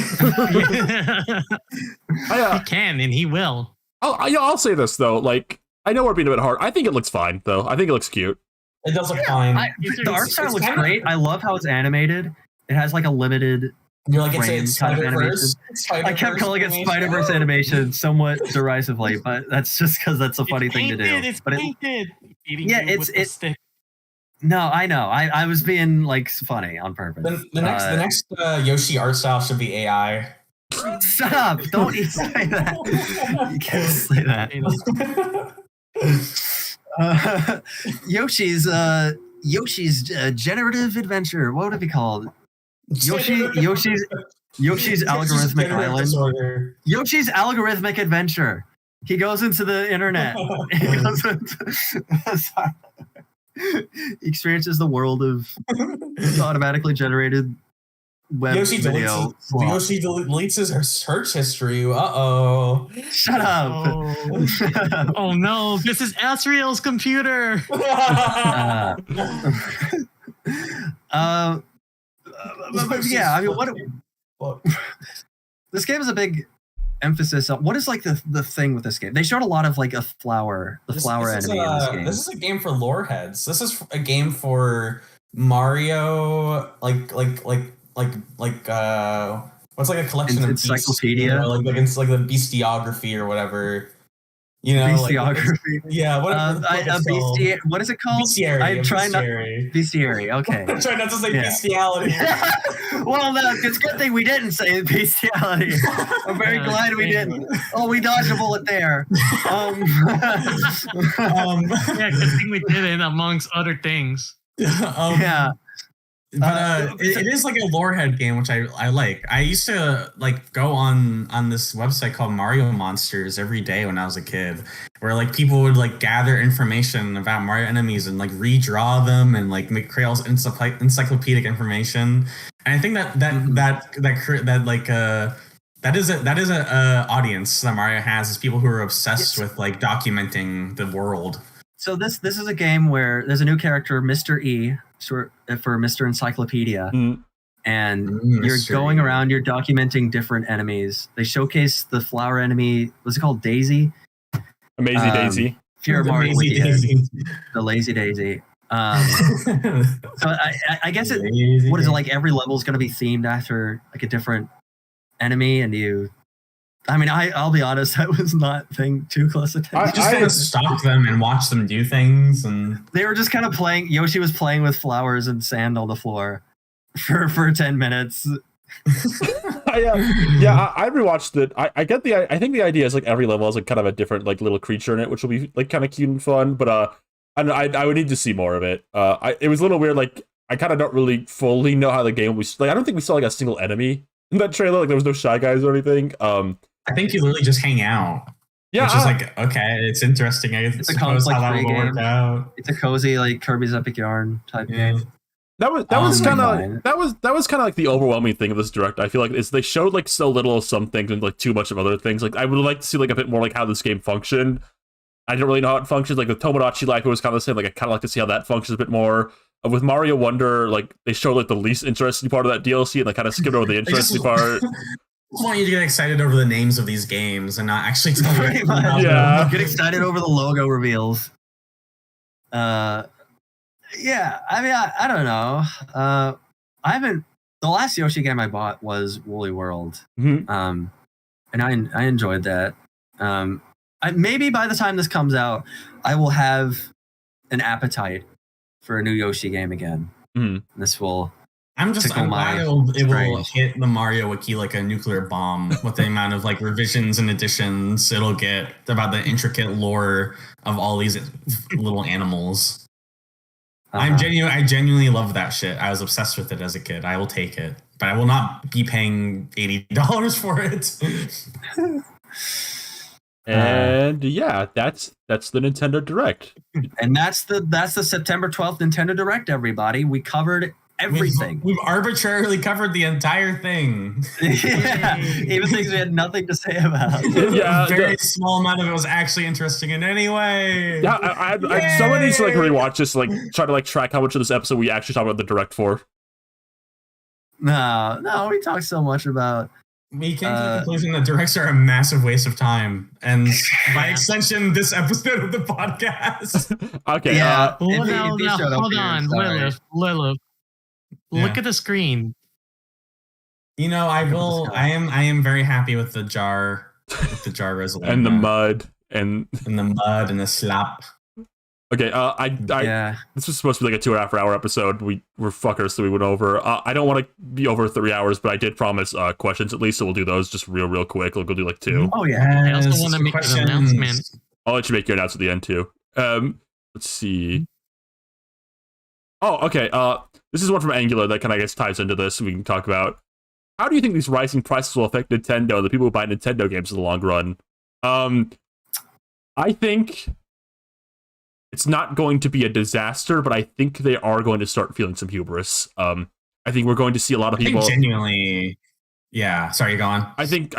S4: can, and he will.
S1: I'll say this though, like, I know we're being a bit hard. I think it looks fine though. I think it looks cute.
S3: It does look fine.
S5: The art style looks great. I love how it's animated. It has like a limited.
S3: You're like, it's Spider-Verse.
S5: I kept calling it Spider-Verse animation somewhat derisively, but that's just because that's a funny thing to do.
S4: It's painted.
S5: It's no, I know. I was being like funny on purpose.
S3: The next Yoshi art style should be AI.
S5: Shut up! Don't you say that. You can't say that. Yoshi's generative adventure. What would it be called? Yoshi's algorithmic island. Disorder. Yoshi's algorithmic adventure. He goes into the internet. He experiences the world of automatically generated web video.
S3: Yoshi deletes his search history. Uh-oh.
S5: Shut up.
S4: Oh no, this is Asriel's computer.
S5: But yeah, I mean, what this game is a big emphasis on. What is like the thing with this game? They showed a lot of like the flower enemy in this game.
S3: This is a game for lore heads. This is a game for Mario, what's like a collection of
S5: encyclopedia,
S3: beasts, like it's like the bestiography or whatever. You know,
S5: bestiography. What is it called?
S3: Bestiary.
S5: I'm trying not. Bestiary. Okay.
S3: I'm trying not to say bestiality.
S5: Well, no, it's a good thing we didn't say bestiality. I'm very glad we didn't. Oh, we dodged a bullet there.
S4: Yeah, good thing we didn't, amongst other things.
S5: Yeah.
S3: But it is like a lorehead game, which I like. I used to like go on this website called Mario Monsters every day when I was a kid, where like people would like gather information about Mario enemies and like redraw them and like create all encyclopedic information. And I think that is a audience that Mario has, is people who are obsessed with like documenting the world.
S5: So this is a game where there's a new character, Mr. E, short for Mr. Encyclopedia, and you're going around, you're documenting different enemies. They showcase the flower enemy. What's it called? Daisy.
S1: Amazing Daisy.
S5: The lazy Daisy. So I guess what is it like? Every level is going to be themed after like a different enemy, and I'll be honest, I was not paying too close attention.
S3: I just kind of stalk them and watch them do things, and
S5: they were just kind of playing. Yoshi was playing with flowers and sand on the floor for 10 minutes.
S1: I rewatched it. I think the idea is like every level has like kind of a different like little creature in it, which will be like kind of cute and fun. But I would need to see more of it. It was a little weird. Like I kind of don't really fully know how the game was. Like I don't think we saw like a single enemy in that trailer. Like there was no Shy Guys or anything.
S3: I think you literally just hang out. Yeah, which is like, okay, it's interesting.
S5: It's a complex how that will work out. It's a cozy like Kirby's Epic Yarn type game.
S1: That was kind of like the overwhelming thing of this direct. I feel like they showed like so little of some things and like too much of other things. Like I would like to see like a bit more like how this game functioned. I don't really know how it functions. Like with Tomodachi Life, it was kind of the same. Like I kind of like to see how that functions a bit more. With Mario Wonder, like they showed like the least interesting part of that DLC and like kind of skipped over the interesting part.
S3: I want you to get excited over the names of these games and not actually tell me.
S5: Get excited over the logo reveals. I don't know. The last Yoshi game I bought was Woolly World.
S1: Mm-hmm.
S5: And I enjoyed that. Maybe by the time this comes out, I will have an appetite for a new Yoshi game again.
S1: Mm-hmm.
S5: This will.
S3: I'm glad it will hit the Mario Wiki like a nuclear bomb with the amount of like revisions and additions it'll get about the intricate lore of all these little animals. I genuinely love that shit. I was obsessed with it as a kid. I will take it, but I will not be paying $80 for it.
S1: And that's the Nintendo Direct.
S5: And that's the September 12th Nintendo Direct, everybody. We covered everything.
S3: We've arbitrarily covered the entire thing.
S5: Yeah, even things we had nothing to say about.
S1: Yeah,
S3: a very small amount of it was actually interesting in any way.
S1: Yeah, I someone needs to like rewatch this, like try to like track how much of this episode we actually talk about the direct for.
S5: No, we talk so much about.
S3: We came to the conclusion that directs are a massive waste of time, and by extension, this episode of the podcast.
S1: Okay.
S5: Yeah.
S4: Hold on, Lilith. Look at the screen.
S3: You know, I am very happy with the jar resolution
S1: and the mud and
S3: the slop.
S1: Okay, this was supposed to be like a 2.5 hour episode. We were fuckers, so we went over. I don't want to be over 3 hours, but I did promise questions at least, so we'll do those just real quick. We'll go do like 2.
S5: Oh yeah.
S4: I also want to make an announcement.
S1: I'll let you make your announcement at the end too. Let's see. Oh, okay. This is one from Angular that kind of, I guess, ties into this. We can talk about how do you think these rising prices will affect Nintendo and the people who buy Nintendo games in the long run? I think it's not going to be a disaster, but I think they are going to start feeling some hubris. I think we're going to see a lot of people
S3: genuinely. Yeah, sorry, go on.
S1: I think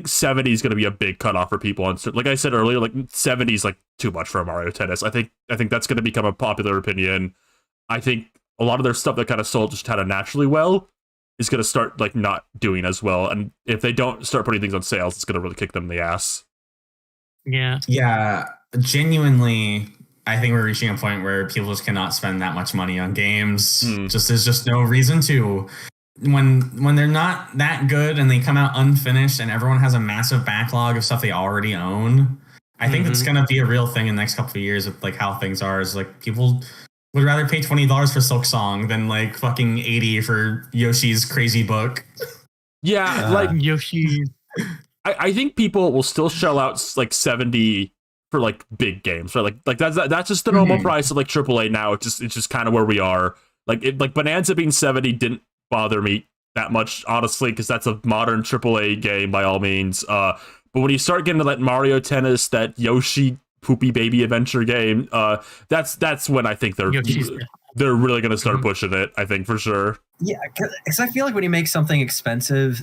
S1: 70 is going to be a big cutoff for people. And like I said earlier, like 70 is like too much for a Mario Tennis. I think that's going to become a popular opinion. I think a lot of their stuff that kind of sold just kind of naturally well is going to start like not doing as well. And if they don't start putting things on sales, it's going to really kick them in the ass.
S4: Yeah.
S3: Yeah, genuinely. I think we're reaching a point where people just cannot spend that much money on games. There's just no reason to. When they're not that good and they come out unfinished and everyone has a massive backlog of stuff they already own, I think it's going to be a real thing in the next couple of years with like how things are. Is like people would rather pay $20 for Silk Song than like fucking $80 for Yoshi's Crazy Book.
S1: Yeah, like
S4: Yoshi.
S1: I think people will still shell out like $70 for like big games, right? Like that's just the normal price of like AAA now. It's just kind of where we are. Like Bonanza being $70 didn't bother me that much, honestly, because that's a modern AAA game by all means. But when you start getting to that Mario Tennis, that Yoshi Poopy Baby Adventure game, that's when I think they're really going to start pushing it. I think for sure.
S5: Yeah, because I feel like when you make something expensive,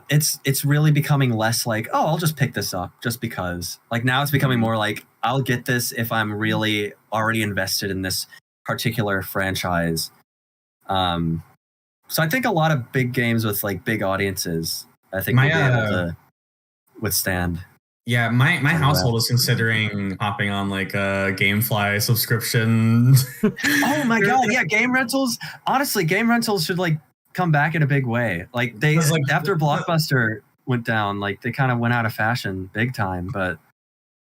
S5: it's really becoming less like, oh, I'll just pick this up just because. Like now it's becoming more like, I'll get this if I'm really already invested in this particular franchise. So I think a lot of big games with like big audiences, I think will be able to withstand.
S3: Yeah, my household is considering hopping on like a GameFly subscription.
S5: Oh my god, yeah, game rentals. Honestly, game rentals should like come back in a big way. Like they after Blockbuster went down, like they kind of went out of fashion big time. But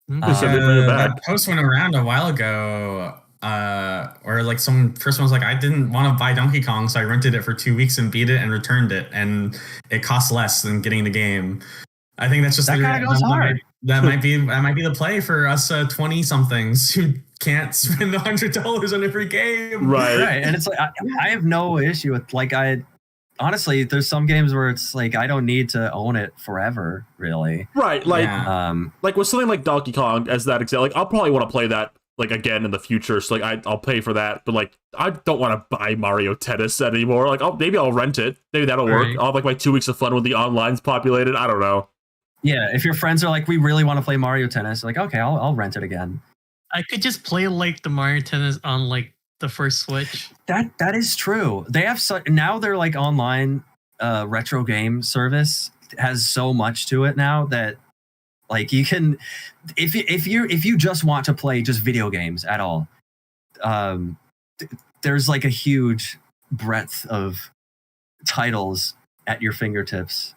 S3: that post went around a while ago. Or like some person was like, I didn't want to buy Donkey Kong, so I rented it for 2 weeks and beat it and returned it, and it costs less than getting the game. I think that's just
S5: that kind of goes hard.
S3: That might be the play for us 20 somethings who can't spend $100 on every game.
S1: Right.
S5: And it's like I have no issue with like honestly, there's some games where it's like I don't need to own it forever, really.
S1: Right. Like like with something like Donkey Kong as that example, like I'll probably want to play that like again in the future, so like I'll pay for that, but like I don't want to buy Mario Tennis anymore. Like maybe I'll rent it, maybe that'll work. I'll have like my 2 weeks of fun when the online's populated. I don't know.
S5: Yeah, if your friends are like, we really want to play Mario Tennis, like okay, I'll rent it again.
S4: I could just play like the Mario Tennis on like the first Switch.
S5: That is true. They have now their like online retro game service has so much to it now that like you can, if you just want to play just video games at all, there's like a huge breadth of titles at your fingertips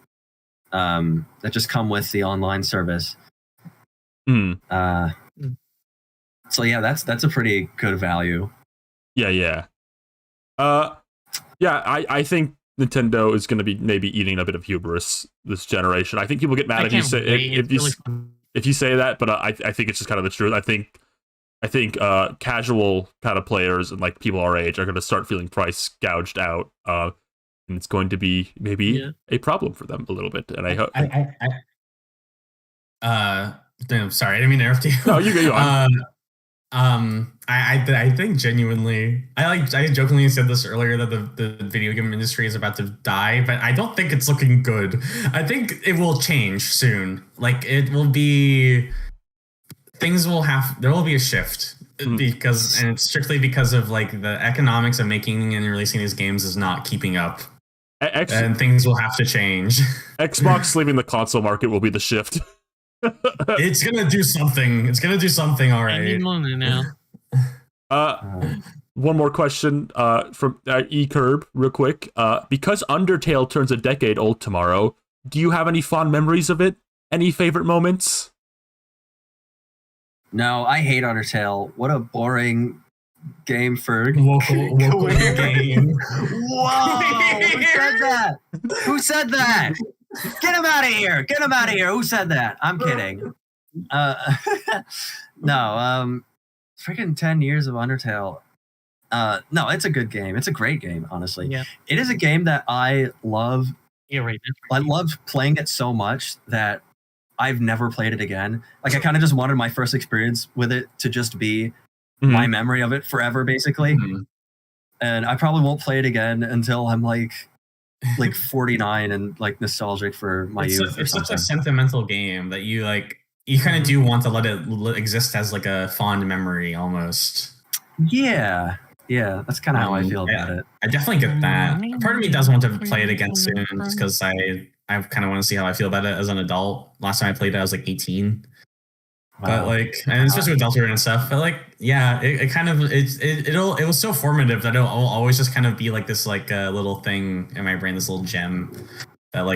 S5: that just come with the online service. So yeah, that's a pretty good value.
S1: Yeah. I think Nintendo is going to be maybe eating a bit of hubris this generation. I think people get mad if you say if you say that, but I think it's just kind of the truth. I think casual kind of players and like people our age are going to start feeling price gouged out, and it's going to be maybe a problem for them a little bit. And I hope.
S3: Sorry, I didn't mean to interrupt you.
S1: No, you go on.
S3: I think genuinely, I jokingly said this earlier that the video game industry is about to die, but I don't think it's looking good. I think it will change soon. Like it will be, there will be a shift and it's strictly because of like the economics of making and releasing these games is not keeping up. And things will have to change.
S1: Xbox leaving the console market will be the shift.
S3: It's gonna do something. It's gonna do something. All right.
S4: I need money now.
S1: One more question from eCurb, real quick. Because Undertale turns a decade old tomorrow, do you have any fond memories of it? Any favorite moments?
S5: No, I hate Undertale. What a boring game for
S3: local game.
S5: Whoa! Who said that? Who said that? Get him out of here! Get him out of here! Who said that? I'm kidding. No, freaking 10 years of Undertale. No, it's a good game. It's a great game, honestly.
S4: Yeah.
S5: It is a game that I love.
S4: Yeah, right.
S5: I love playing it so much that I've never played it again. Like I kind of just wanted my first experience with it to just be my memory of it forever, basically. And I probably won't play it again until I'm like 49 and like nostalgic for my youth.
S3: It's such a sentimental game that you kind of do want to let it exist as like a fond memoy almost.
S5: Yeah, that's kind of how I feel about it.
S3: I definitely get that. Part of me does want to play it again soon, just because I kind of want to see how I feel about it as an adult. Last time I played it, I was like 18. Wow. But and especially with Deltarune and stuff. But it was so formative that it'll always just kind of be like this little thing in my brain, this little gem that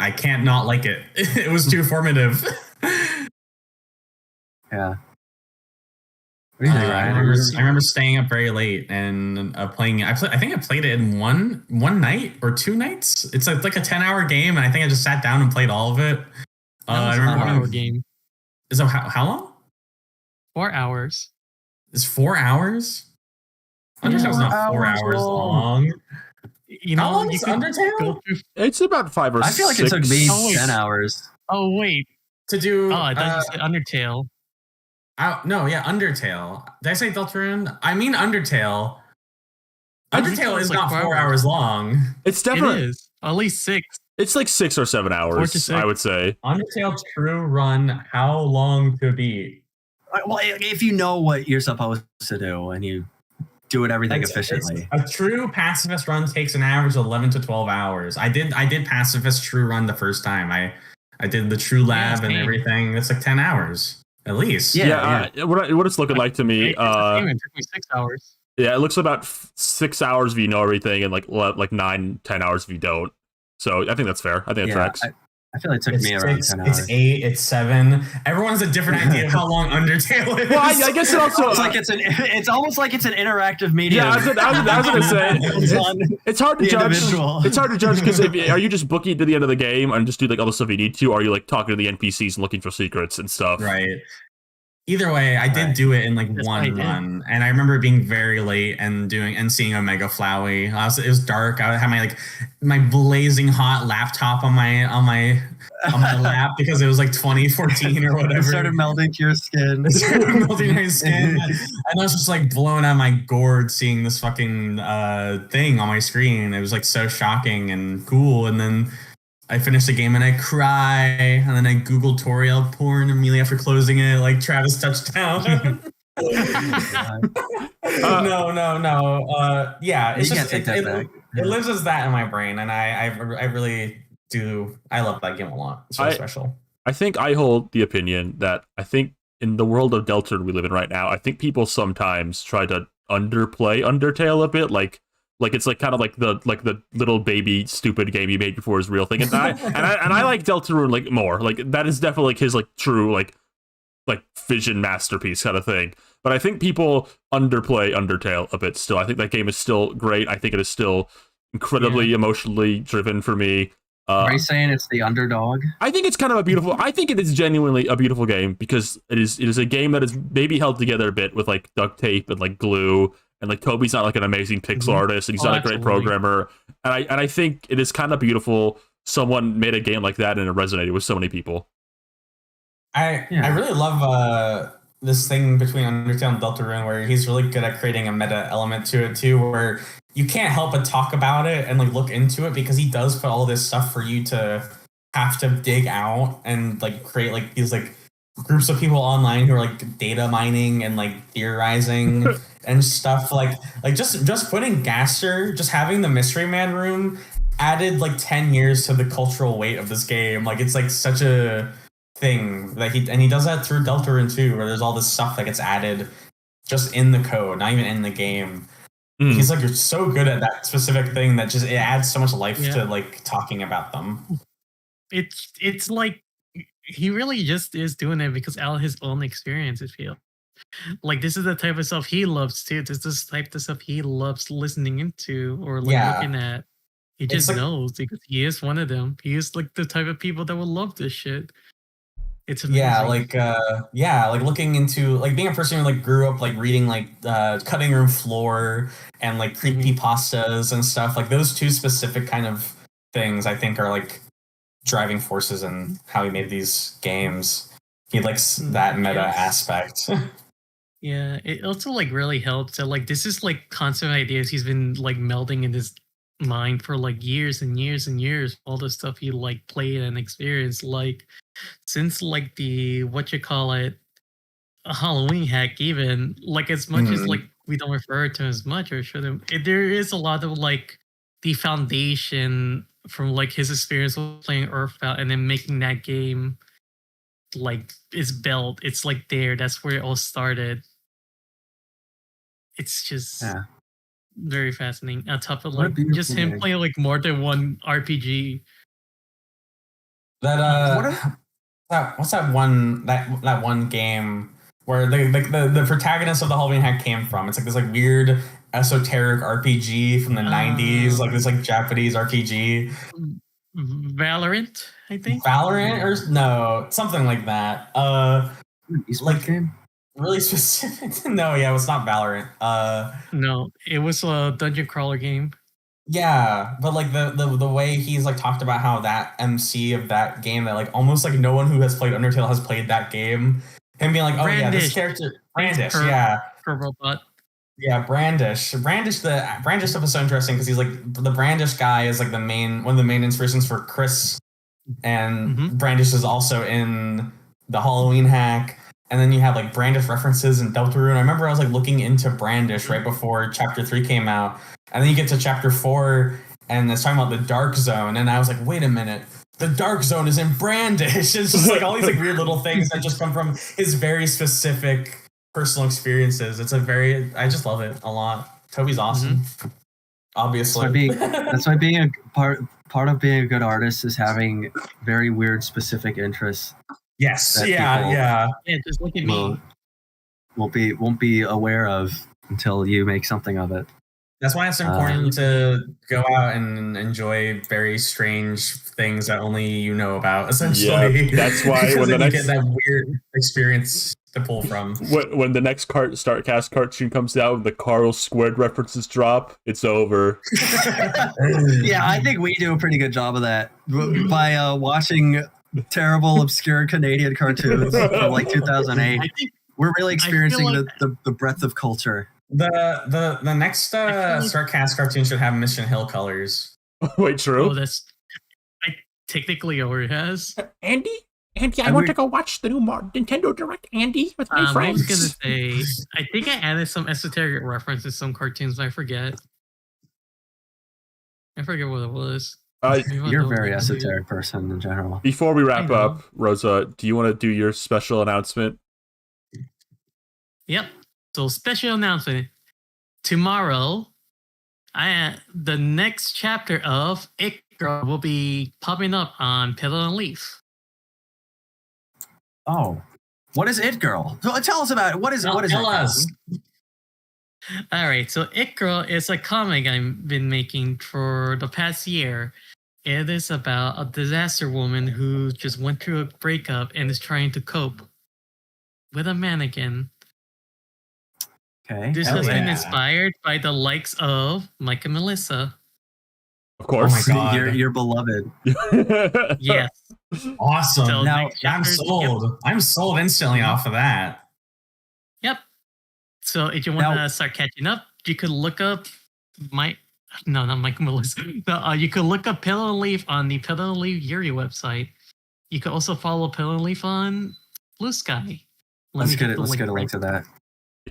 S3: I can't not like it. It was too formative.
S5: Yeah.
S3: I remember staying up very late and playing it. I think I played it in one night or 2 nights. It's like a 10-hour game, and I think I just sat down and played all of it.
S4: I remember a 4-hour game.
S3: Is it how long?
S4: 4 hours.
S3: It's 4 hours? Undertale's not 4 hours long. How long is Undertale?
S1: It's about 5 or 6.
S5: I feel like it took me 10 hours.
S4: Oh, wait.
S3: To do...
S4: Oh, I thought you said Undertale.
S3: No, yeah, Undertale. Did I say Deltarune? I mean Undertale. Undertale is not 4 hours long.
S1: It's definitely...
S4: It is. At least 6.
S1: It's like 6 or 7 hours, I would say.
S3: Undertale True Run, how long to beat?
S5: Well, if you know what you're supposed to do and you do everything efficiently.
S3: A true pacifist run takes an average of 11 to 12 hours. I did pacifist True Run the first time. I did the True Lab and everything. It's like 10 hours. At least.
S1: Yeah. What it's looking like to me.
S4: It took me 6 hours.
S1: Yeah, it looks about 6 hours if you know everything, and like 9-10 hours if you don't. So I think that's fair. I think it tracks.
S5: I feel like it took me around 10 hours.
S3: It's 8. It's 7. Everyone has a different idea of how long Undertale is.
S1: Well, I guess it also.
S5: It's almost like it's an interactive medium.
S1: Yeah, I was gonna say it's hard to judge. It's hard to judge because are you just booking to the end of the game and just do like all the stuff you need to, or are you like talking to the NPCs and looking for secrets and stuff?
S3: Right. Either way, I did do it in one run, and I remember being very late and seeing Omega Flowey. It was dark. I had my blazing hot laptop on my lap because it was like 2014 or whatever.
S5: It started melting to your skin.
S3: And I was just like blown out of my gourd seeing this fucking thing on my screen. It was like so shocking and cool, and then I finished the game and I cry, and then I Googled Toriel porn immediately after closing it, like Travis touchdown. No. Yeah, it's just it lives as that in my brain, and I really do. I love that game a lot. It's really special.
S1: I think I hold the opinion that I think in the world of Deltarune we live in right now, I think people sometimes try to underplay Undertale a bit, like it's like kind of like the little baby stupid game you made before his real thing, and I like Deltarune more. Like that is definitely like his like true like vision masterpiece kind of thing. But I think people underplay Undertale a bit still. I think that game is still great. I think it is still incredibly emotionally driven for me.
S5: Are you saying it's the underdog?
S1: I think it's kind of a beautiful. I think it is genuinely a beautiful game because it is a game that is maybe held together a bit with like duct tape and like glue. And like Toby's not like an amazing pixel artist, and he's not a great programmer. And I think it is kind of beautiful. Someone made a game like that, and it resonated with so many people.
S3: I really love this thing between Undertale and Deltarune where he's really good at creating a meta element to it too, where you can't help but talk about it and like look into it because he does put all this stuff for you to have to dig out and like create like these like groups of people online who are like data mining and like theorizing and stuff like just putting Gaster, just having the Mystery Man room added like 10 years to the cultural weight of this game. Like it's like such a thing that he does that through Deltarune too, where there's all this stuff that gets added just in the code, not even in the game. He's like, you're so good at that specific thing that just it adds so much life to like talking about them.
S4: It's like he really just is doing it because out of his own experience, I feel. Like this is the type of stuff he loves too. This is the type of stuff he loves listening into or like looking at. He just like, knows because he is one of them. He is like the type of people that will love this shit. It's amazing.
S3: Like looking into like being a person who like grew up like reading like cutting room floor and like creepypastas and stuff. Like those two specific kind of things I think are like driving forces in how he made these games. He likes that meta aspect.
S4: Yeah, it also like really helps that like this is like constant ideas he's been like melding in his mind for like years and years and years. All the stuff he like played and experienced, like since like the a Halloween hack, even like as much as like we don't refer to as much or shouldn't. There is a lot of like the foundation from like his experience with playing Earthbound and then making that game like it's built. It's like there. That's where it all started. It's just very fascinating. On top of like just him playing like more than one RPG.
S3: What's that one game where the protagonist of the Halloween hack came from? It's like this like weird esoteric RPG from the 90s, like this like Japanese RPG.
S4: Valorant, I think.
S3: Valorant or no, something like that.
S5: Like game.
S3: Really specific. No, it was not Valorant.
S4: No, it was a dungeon crawler game.
S3: Yeah, but like the way he's like talked about how that MC of that game that like almost like no one who has played Undertale has played that game. Him being like, oh yeah, this character Brandish,
S4: for robot.
S3: Yeah, Brandish. Brandish stuff is so interesting because he's like the Brandish guy is like one of the main inspirations for Chris, and Brandish is also in the Halloween hack. And then you have like Brandish references in Deltarune. I remember I was like looking into Brandish right before Chapter 3 came out, and then you get to Chapter 4 and it's talking about the Dark Zone, and I was like, wait a minute. The Dark Zone is in Brandish. It's just like all these like weird little things that just come from his very specific personal experiences. I just love it a lot. Toby's awesome. Obviously.
S5: That's why being a part of being a good artist is having very weird specific interests.
S3: Yes. Yeah.
S4: Just look at me.
S5: Won't be aware of until you make something of it.
S3: That's why it's important to go out and enjoy very strange things that only you know about, essentially.
S1: Yeah, that's why when
S3: you get that weird experience to pull from.
S1: When the next StarCast cartoon comes out, the Carl Squared references drop, it's over.
S5: Yeah, I think we do a pretty good job of that by watching terrible, obscure Canadian cartoons from like 2008. We're really experiencing the breadth of culture.
S3: The next StarCast cartoon should have Mission Hill colors.
S1: Wait, true?
S4: Oh, I technically already has.
S1: Andy, I want to go watch the new Nintendo Direct, Andy, with my friends.
S4: I was gonna say, I think I added some esoteric references to some cartoons, but I forget what it was.
S5: You're a very esoteric person in general.
S1: Before we wrap up, Rosa, do you want to do your special announcement?
S4: Yep. So special announcement. Tomorrow, the next chapter of It Girl will be popping up on Pillow and Leaf.
S5: Oh. What is It Girl? Tell us about it. What is It Girl?
S4: All right. So It Girl is a comic I've been making for the past year. It is about a disaster woman who just went through a breakup and is trying to cope with a mannequin.
S5: Okay.
S4: This has been inspired by the likes of Mike and Melissa.
S1: Of course.
S5: Oh my God. You're beloved.
S4: Yes.
S3: Awesome.
S4: So
S3: now I'm sold. I'm sold instantly off of that.
S4: So if you want to start catching up, you could look up not Mike Willis. No, you could look up Pillow and Leaf on the Pillow and Leaf Yuri website. You could also follow Pillow and Leaf on Blue Sky.
S5: Let's get a link to that.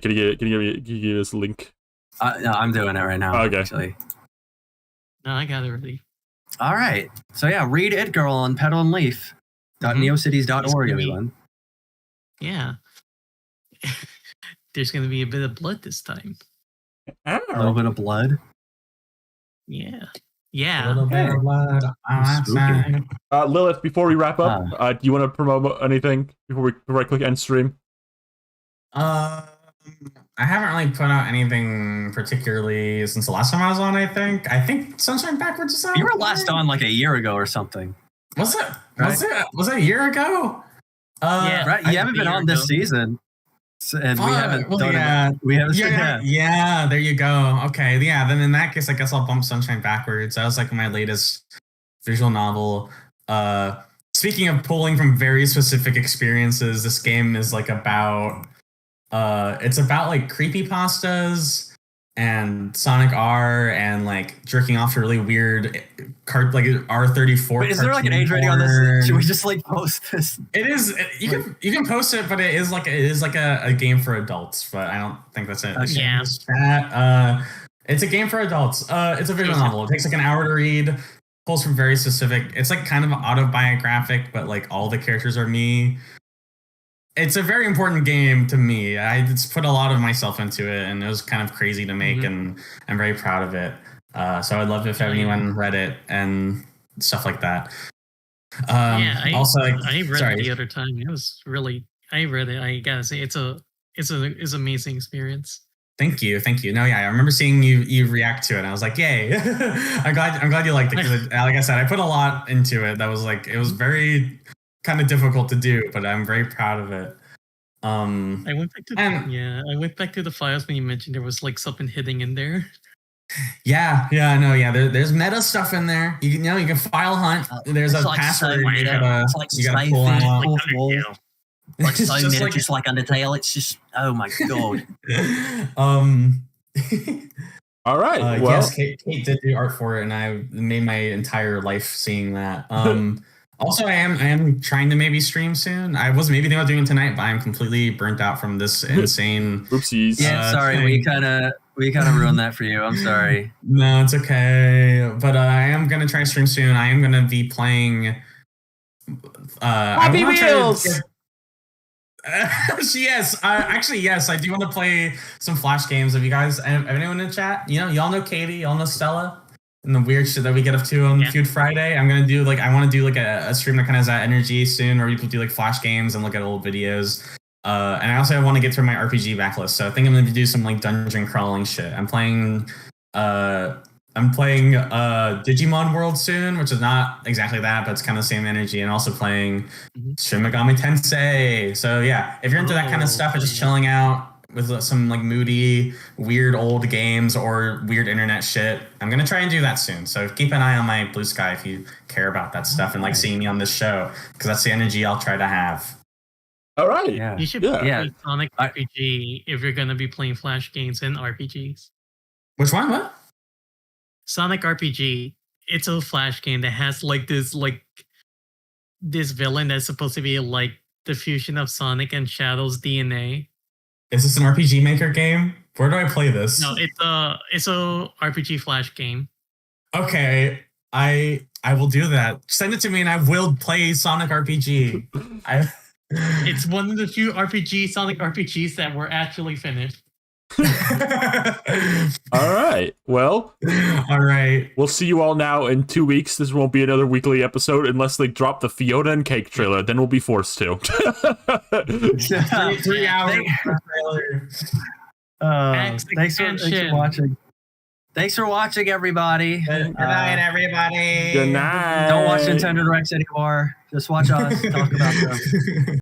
S1: Can you give us a link?
S5: No, I'm doing it right now.
S1: Okay.
S5: Actually.
S4: No, I got it ready.
S5: All right. So yeah, read It Girl on Petal and Leaf. .neocities.org, everyone.
S4: Yeah. There's going to be a bit of blood this time.
S5: A little bit of blood.
S4: Yeah.
S3: A little bit of blood.
S1: Lilith, before we wrap up, do you want to promote anything before I click end stream?
S3: I haven't really put out anything particularly since the last time I was on. I think Sunshine Backwards is out.
S5: You were last on like a year ago or something.
S3: Was it? Right? Was it a year ago?
S5: Yeah, right. You haven't been on this season, and we haven't done it. We haven't.
S3: Yeah. There you go. Okay. Yeah. Then in that case, I guess I'll bump Sunshine Backwards. That was like my latest visual novel. Speaking of pulling from very specific experiences, this game is like about. It's about like creepypastas and Sonic R and like jerking off to really weird like R34.
S5: Wait, is there like an age rating on this? Should we just like post this?
S3: It is. You can post it, but it is like a game for adults. But I don't think that's it.
S4: Okay. Yeah.
S3: It's a game for adults. It's a visual novel. It takes like an hour to read. Pulls from very specific. It's like kind of autobiographic, but like all the characters are me. It's a very important game to me. I just put a lot of myself into it, and it was kind of crazy to make, and I'm very proud of it. So I'd love if anyone read it and stuff like that.
S4: I read it the other time. It was really. I read it. I gotta say, it's an amazing experience.
S3: Thank you. No, yeah, I remember seeing you react to it. And I was like, yay! I'm glad you liked it because, like I said, I put a lot into it. That was like it was very. Kind of difficult to do, but I'm very proud of it.
S4: I went back to the files when you mentioned there was like something hidden in there.
S3: Yeah. There's meta stuff in there. You can file hunt. There's a password you gotta pull out.
S6: Like so meta, just like Undertale. It's just oh my god.
S1: All right. Well,
S3: yes, Kate did do art for it, and I made my entire life seeing that. Also, I am trying to maybe stream soon. I was maybe thinking about doing it tonight, but I'm completely burnt out from this insane.
S1: Oopsies.
S5: Yeah, sorry, thing. we kind of ruined that for you. I'm sorry.
S3: No, it's okay. But I am gonna try to stream soon. I am gonna be playing.
S1: Happy Wheels.
S3: Yes, I do want to play some Flash games. Have you guys? Anyone in the chat? Y'all know Katie. Y'all know Stella. And the weird shit that we get up to on Feud Friday. I want to do like a stream that kind of has that energy soon, where people do like Flash games and look at old videos. And I also want to get through my RPG backlist, so I think I'm going to do some like dungeon crawling shit. I'm playing Digimon World soon, which is not exactly that, but it's kind of the same energy, and also playing Shin Megami Tensei. So yeah, if you're into that kind of stuff, and just chilling out with some like moody, weird old games or weird internet shit, I'm gonna try and do that soon. So keep an eye on my Blue Sky if you care about that stuff and like seeing me on this show, because that's the energy I'll try to have.
S1: All right.
S5: Yeah.
S4: You should play Sonic RPG if you're gonna be playing Flash games and RPGs.
S3: Which one? What?
S4: Sonic RPG. It's a Flash game that has like this villain that's supposed to be like the fusion of Sonic and Shadow's DNA.
S3: Is this an RPG Maker game? Where do I play this?
S4: No, it's a RPG Flash game.
S3: Okay, I will do that. Send it to me and I will play Sonic RPG.
S4: It's one of the few Sonic RPGs that were actually finished.
S1: All right. Well,
S3: all right.
S1: We'll see you all now in 2 weeks. This won't be another weekly episode unless they drop the Fiona and Cake trailer. Then we'll be forced to.
S3: 3 hours trailer.
S5: Thanks for watching. Thanks for watching, everybody.
S3: Good night, everybody.
S1: Good night.
S5: Don't watch Nintendo Directs anymore. Just watch us talk about them.